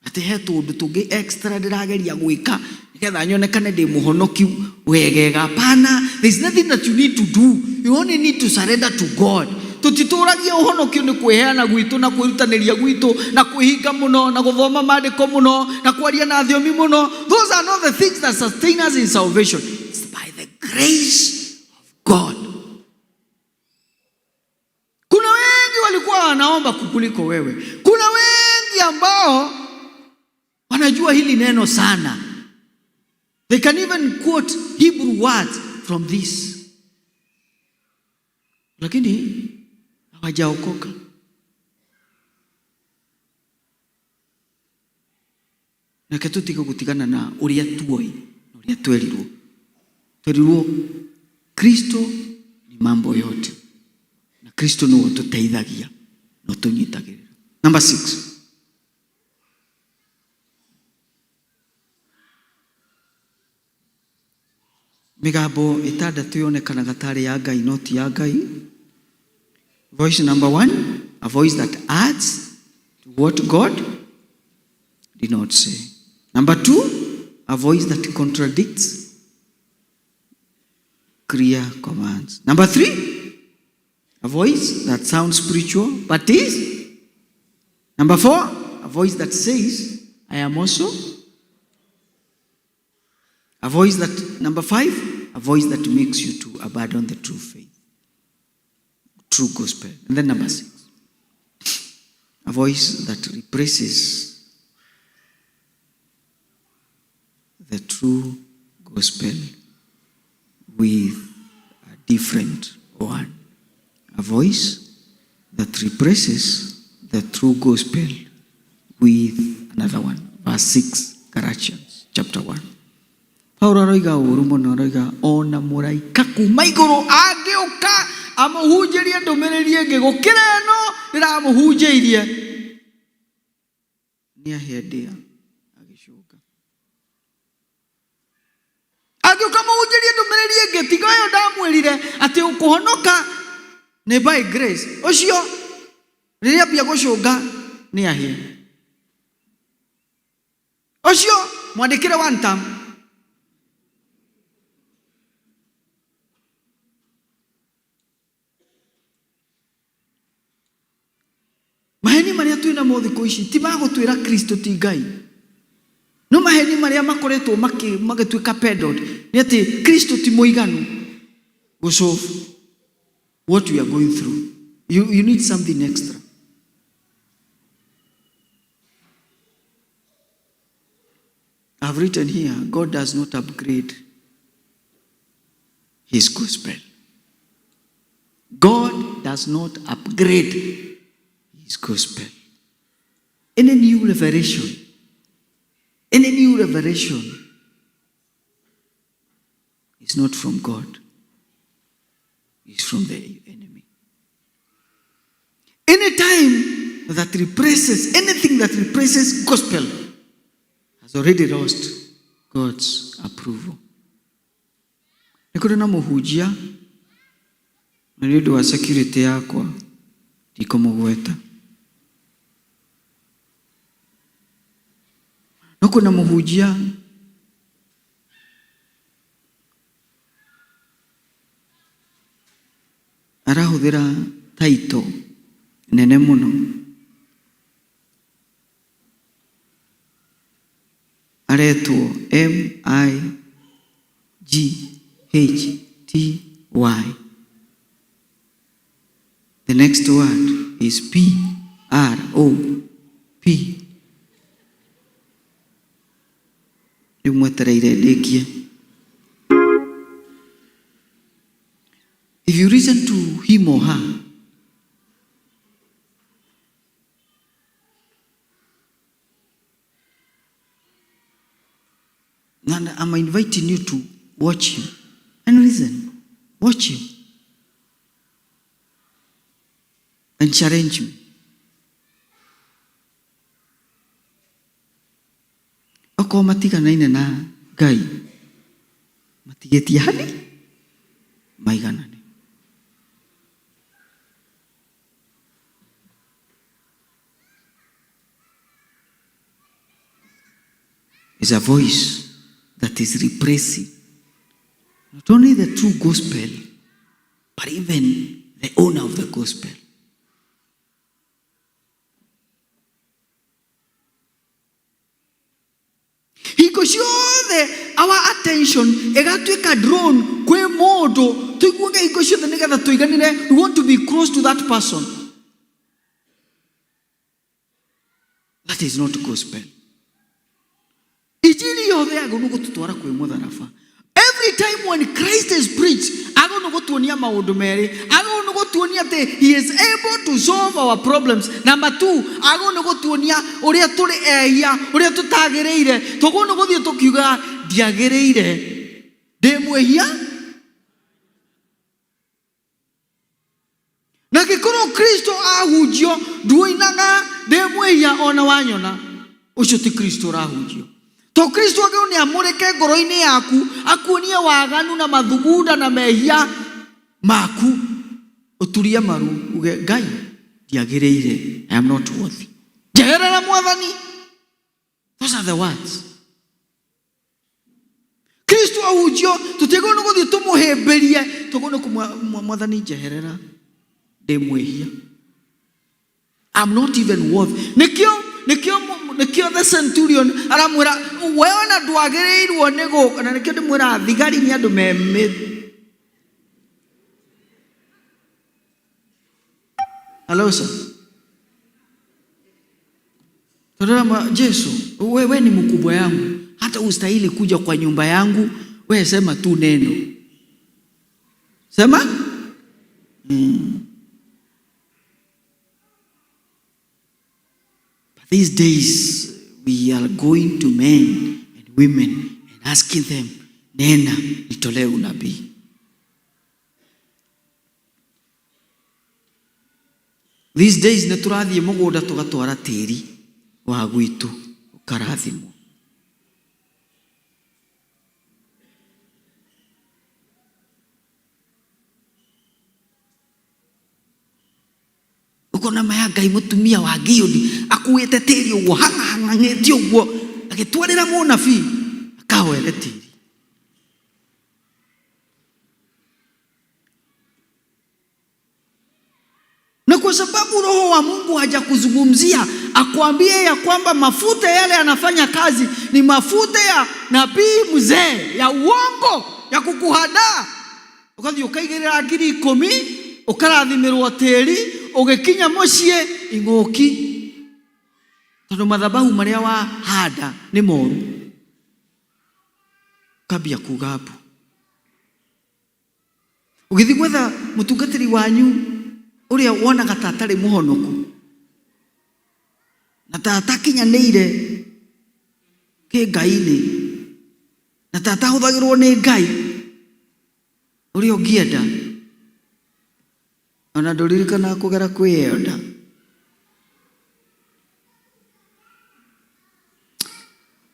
Atĩ he tũndũ tũngĩ extra ndĩrageria gwĩka nĩgetha nyonekane ndĩ mũhonoki wegega. Hapana, there's nothing that you need to do. You only need to surrender to God. Tutitũragia ũhonokio nĩ kwĩheana gwitũ na kwĩrutanĩria gwitũ na kwĩhinga mũno na gũthoma maandĩko mũno na kwaria na thiomi mũno. Those are not the things that sustain us in salvation. It's by the grace of God. Kuna wengi walikuwa wanaomba kukuliko wewe. Kuna wengi ambao wanajua hili neno sana. They can even quote Hebrew words from this. Lakini hawajaokoka. Na ketutiko gutigana na uria tuoi, uria twerirwo. Twerirwo Kristo ni mambo yote. Na Kristo no tuteithagia, no tunyitagirira. Number 6. Migambo itandatu yonekanaga tari ya Ngai, not ya Ngai. Voice number 1, a voice that adds to what God did not say. Number 2, a voice that contradicts clear commands. Number 3, a voice that sounds spiritual but is. Number 4, a voice that says, I am also. A voice that, number 5, a voice that makes you to abandon the true faith, true gospel. And then number 6, a voice that replaces the true gospel with a different one. A voice that replaces the true gospel with another one. Verse 6, Galatians chapter 1. Paulo aroiga ũru mũno, aroiga ona mũraika kuma igũrũ angĩũka amũhunjĩrie ndũmĩrĩri ĩngĩ gũkĩra ĩno ndĩramũhunjĩirie nĩahĩndĩa agĩcũnga. Angĩũka mũhunjĩrie ndũmĩrĩri ĩngĩ tiga ĩyo ndamwĩrire atĩ ũkũhonoka nĩ by grace, ũcio rĩrĩa ambia gũcũnga nĩahĩe. Ũcio mwandĩkĩre one time. Maheni maria twina mo thikũ ici ti magũtwĩra Kristo ti Ngai. No maheni maria makoretwo magĩtuĩka peddled nĩ atĩ Kristo ti mũiganu gũsolve what we are going through. You need something extra. I've written here, God does not upgrade his gospel. God does not upgrade his gospel. Any new revelation is not from God. It's from the enemy. Anything that replaces gospel has already lost God's approval. Nĩkũrĩ na mũhunjia na nĩ ũndũ wa security yakwa ndikomũgweta. No kuna mũhunjia arahuthira title nene muno. Aretwo MIGHTY. The next word is PROP. If you listen to him or her, and I'm inviting you to watch him and listen. Watch him and challenge me. Oko matiganaine na Ngai, matigetie hani maiganane. Is a voice that is repressing not only the true gospel, but even the owner of the gospel. Hiko ciothe our attention egatuika drawn kwe modo tuiguage hiko ciothe nigetha tuiganire. We want to be close to that person. That is not gospel. Ijili yothe agonu gututwara kwe mutharaba. Every time when Christ is preached, agonu gutuonia maundu meri. Agonu gutuonia that he is able to solve our problems. Number 2, agonu gutuonia uria turi ehia, uria tutagereire. Tugonu guthie tukiuga ndiagereire. Ndemwehia. Na gikoro Kristo ahunjio nduinaga ndemwehia ona wanyona. Ucio ti Kristo rahunjio. To Kristo agero ni amureke ngoro-ini yaku akuonie waganu na mathugunda na mehia maku uturie maru uge Ngai ndiagereire. I am not worthy. Jeherera Mwathani. Those are the words. Kristo ahunjio tutigono guthie tumuhemberie tugono Mwathani jeherera ndemwehia. I'm not even worthy. Nikio the centurion aramwira wewe na ndwagereirwo ni guka na nikio ndimwira thigari ni andu meme. Hello sir. Tazama Yesu, wewe ni mkubwa yangu, hata ustahili kuja kwa nyumba yangu, wewe sema tu neno. Sema? These days, we are going to men and women and asking them, nena, nitolee unabii. These days, neturathie mugunda tugatwara tiri wa gwitu ukarathimwo. Ukona maya Ngai mutumia wa Gideoni akuite tiri uguo hang'ang'ang'ĩtie uguo agitwarira munabii akawere tiri. Na kwa sababu Roho wa Mungu hajakuzungumzia akwambie ya kwamba mafuta yale yanafanya kazi ni mafuta ya nabii mzee ya uongo ya kukuhadaa, ukathi ukaigerera 10,000 ukarathimirwo tiri ugikinya mucie ing'oki tondu mathabahu maria wa handa ni moru kabia kugabu. Ugithi gwetha mutungatiri wanyu uria wonaga tatari muhonoku na tata kinyanĩire ki Ngai-inĩ na tata huthagirwo ni Ngai uria ungienda ona nduririkana kugera kwiyenda.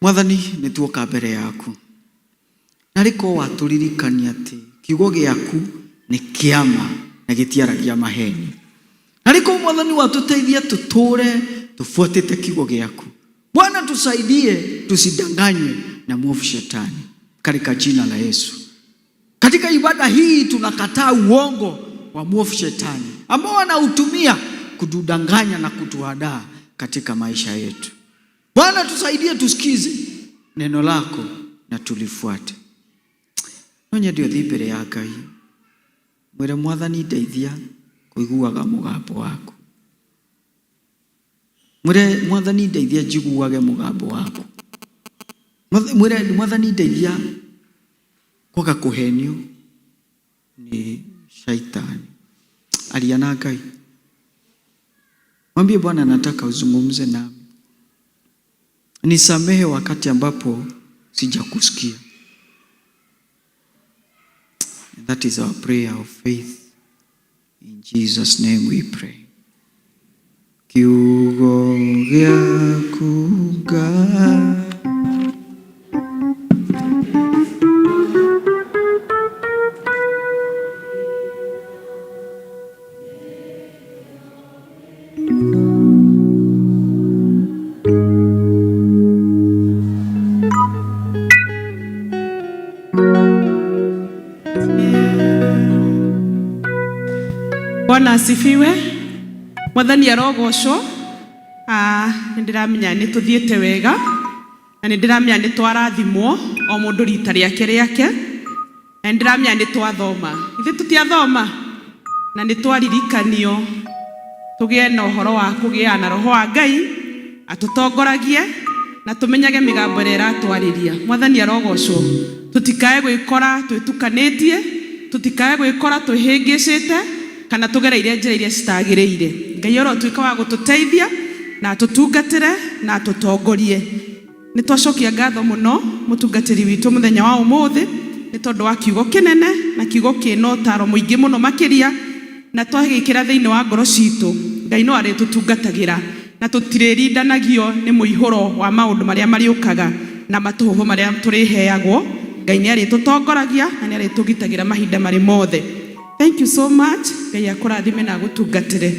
Mwathani nituoka mbere yaku na riko waturirikania ati kiugo giaku ni kiama na gitiaragia maheni. Na riko Mwathani watuteithia tuture tufuatite kiugo giaku. Bwana tusaidie tusidanganywe na mwovu shetani katika jina la Yesu. Katika ibada hii tunakataa uongo wa mwovu shetani ambao wanautumia kutudanganya na kutuhadaa katika maisha yetu. Bwana tusaidie tusikize neno lako na tulifuate. Nonya ndio thi mbere ya Ngai. Mwire Mwathani ndeithia kuiguaga mugambo waku. Mwire Mwathani ndeithia njiguage mugambo waku. Mwire Mwathani ndeithia kwaga kuhenio ni shaitani. Alia na Ngai. Mwambie Bwana nataka uzungumze nami. Nisamehe wakati ambapo sijakusikia. That is our prayer of faith. In Jesus' name we pray. Kiugo gyaku Ngai. Bwana asifiwe. Mwathani arogocwo. Ndiramenya nĩ tuthiĩte wega na ndiramenya nĩ twarathimwo o mũndũ rita rĩake rĩake. Na ndiramenya nĩ twathoma. Ithe tutiathoma na nĩ twaririkanio tũgĩe na ũhoro wa kũgĩa na roho wa Ngai atutongoragie na tumenyage migambo ĩrĩa ĩratwarĩria. Mwathani arogocwo. Tutikae gwĩkora twĩtukanĩtie, tutikae gwĩkora twĩhĩngĩcĩte kana tugereire njĩra iria citagĩrĩire. Ngai orotuĩka wa gũtũteithia na tũtungatĩre na tũtongorie. Nĩ twacokia ngatho mũno mũtungatĩri witũ mũthenya wa ũmũthĩ nĩ tondũ wa kiugo kĩnene na kiugo kĩna ũtaaro mũingĩ mũno makĩria na twagĩkĩra thĩinĩ wa ngoro citũ. Ngai no arĩtũtungatagĩra na tũtirĩrindanagio nĩ mũihũro wa maũndũ marĩa marĩũkaga na matũhũhũ marĩa tũrĩheagwo. Ngai nĩ arĩtũtongoragia na nĩ arĩtũgitagĩra mahinda marĩ mothe. Thank you so much. Ngai akũrathime na gũtungatĩre.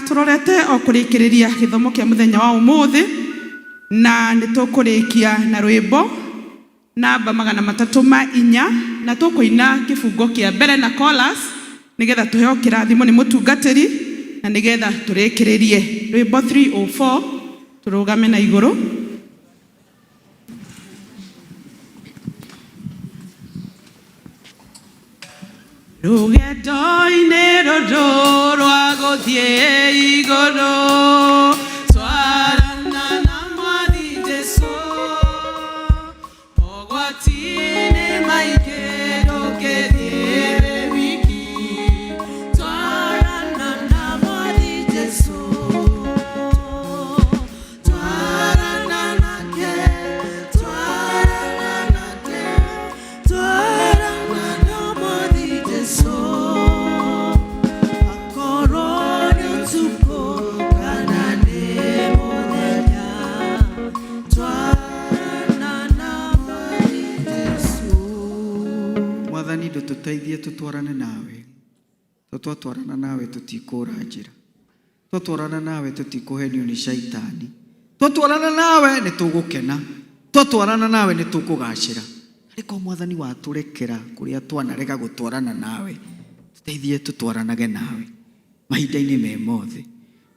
Tũrorete o kũrĩkĩrĩria gĩthomo kĩa mũthenya wa ũmũthĩ na nĩ tũkũrĩkia na rwĩmbo namba 304 na tũkũina kĩbungo kĩa mbere na chorus nĩgetha tũheo kĩrathimo nĩ mũtungatĩri na nĩgetha tũrĩkĩrĩrie. Rwĩmbo 304 tũrũgame na igũrũ. Rugendo-inĩ rũrũ rwa gũthiĩ igũrũ twarana na Mwathi Jesũ mogwati-inĩ maingĩ ndũngĩthiĩ wiki twarana na Mwathi Jesũ twarana nake twarana na Mwathi Jesũ. Mwathani ndũtũteithie tũtwarane nawe. Twatwarana nawe tũtikũra njĩra. Twatwarana nawe tũtikũhenio nĩ shaitani. Twatwarana nawe nĩ tũgũkena. Twatwarana nawe nĩ tũkũgacĩra. Ariko Mwathani watũrekera kũrĩa twanarega gũtwarana nawe. Tũteithie tũtwaranage nawe mahinda-inĩ me mothe.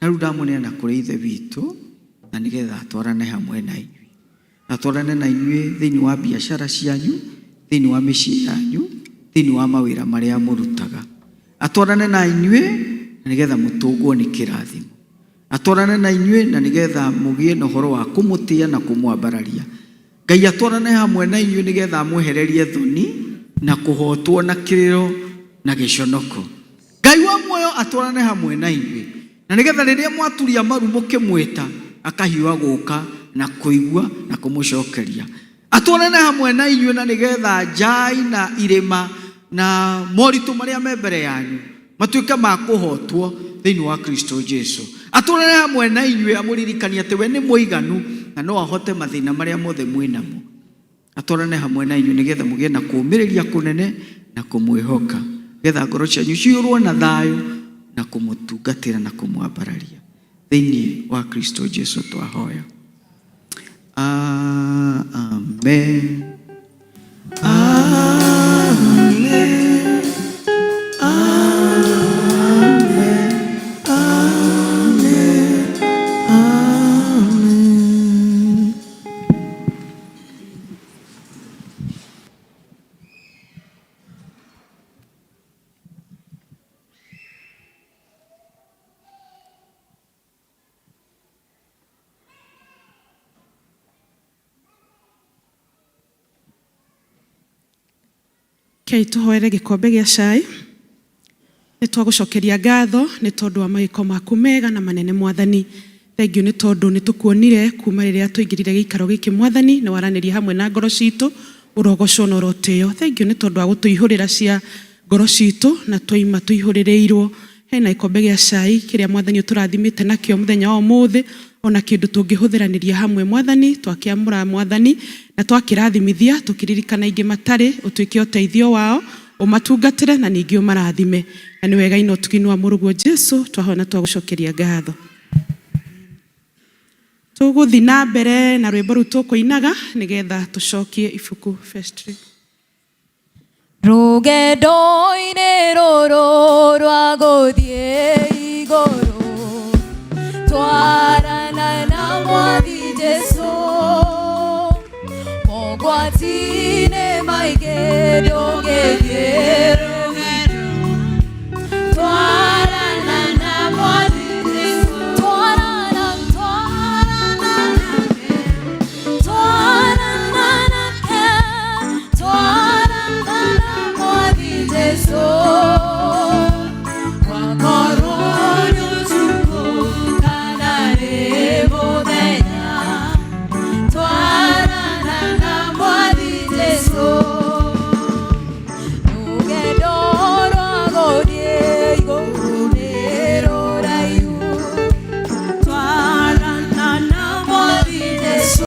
Na rĩu ndamũneana kũrĩ ithe witũ na nĩgetha atwarane hamwe na inyuĩ. Atwarane na inyuĩ thĩinĩ wa biacara cianyu, thĩinĩ wa mĩciĩ yanyu, thĩinĩ wa mawĩra marĩa mũrutaga. Atwarane na inyuĩ na nĩgetha mũtũngwo nĩ kĩrathimo. Atwarane na inyuĩ na nĩgetha mũgĩe na ũhoro wa kũmũtĩa na kũmwambararia. Ngai atwarane hamwe na inyuĩ nĩgetha amwehererie thoni na kũhotwo na kĩrĩro na gĩconoko. Ngai wa muoyo atwarane hamwe na inyuĩ na nĩgetha rĩrĩa mwaturia maru mũkĩmwĩta akahiũha gũka na kũigua na kũmũcokeria. Atwarane hamwe na inyuĩ na nĩgetha njai na irĩma na moritũ marĩa me mbere yanyu matuĩke ma kũhotwo thĩinĩ wa Kristo Jesũ. Atwarane hamwe na inyuĩ amũririkania atĩ we nĩ mũiganu na no ahote mathĩna marĩa mothe mwĩnamo. Atwarane hamwe na inyuĩ nĩgetha mũgĩe na kũũmĩrĩria kũnene na kũmwĩhoka, nĩgetha ngoro cianyu ciũrwo na thayũ na kũmũtungatĩra na kũmwambararia thĩinĩ wa Kristo Jesũ twahoya. Amen. Amen. Amen. Kei tuhoere gikombe gĩa cai. Nĩ twagũcokeria ngatho nĩ tondũ wa magĩko maku mega na manene Mwathani. Thengiũ nĩ tondũ nĩ tũkuonire kuma rĩrĩa tũingĩrire gĩikaro gĩkĩ Mwathani, nĩ waranĩria hamwe na ngoro citũ, ũrogocwo na ũrotĩo. Thengiũ nĩ tondũ wa gũtũihũrĩra cia ngoro citũ na twaima tũihũrĩrĩirwo. Hena gikombe gĩa cai kĩrĩa Mwathani ũtũrathimĩte nakĩo mũthenya wa ũmũthĩ, ona kĩndũ tũngĩhũthĩranĩria hamwe Mwathani, twakĩamũra Mwathani na twakĩrathimithia tũkĩririkana ingĩ matarĩ, ũtuĩke ũteithio wao, ũmatungatĩre na ningĩ ũmarathime. Na nĩ wega ino ũtugi wa mũrũguo Jesũ, twahona twagũcokeria ngatho. Tũgũthiĩ na mbere na rwĩmbo rũu tũkũinaga nĩgetha tũcokie ibuku Vestry. Rũgendo-inĩ rũrũ rwa gũthiĩ igũrũ, twarana na Mwathi Jesũ, mogwati-inĩ maingĩ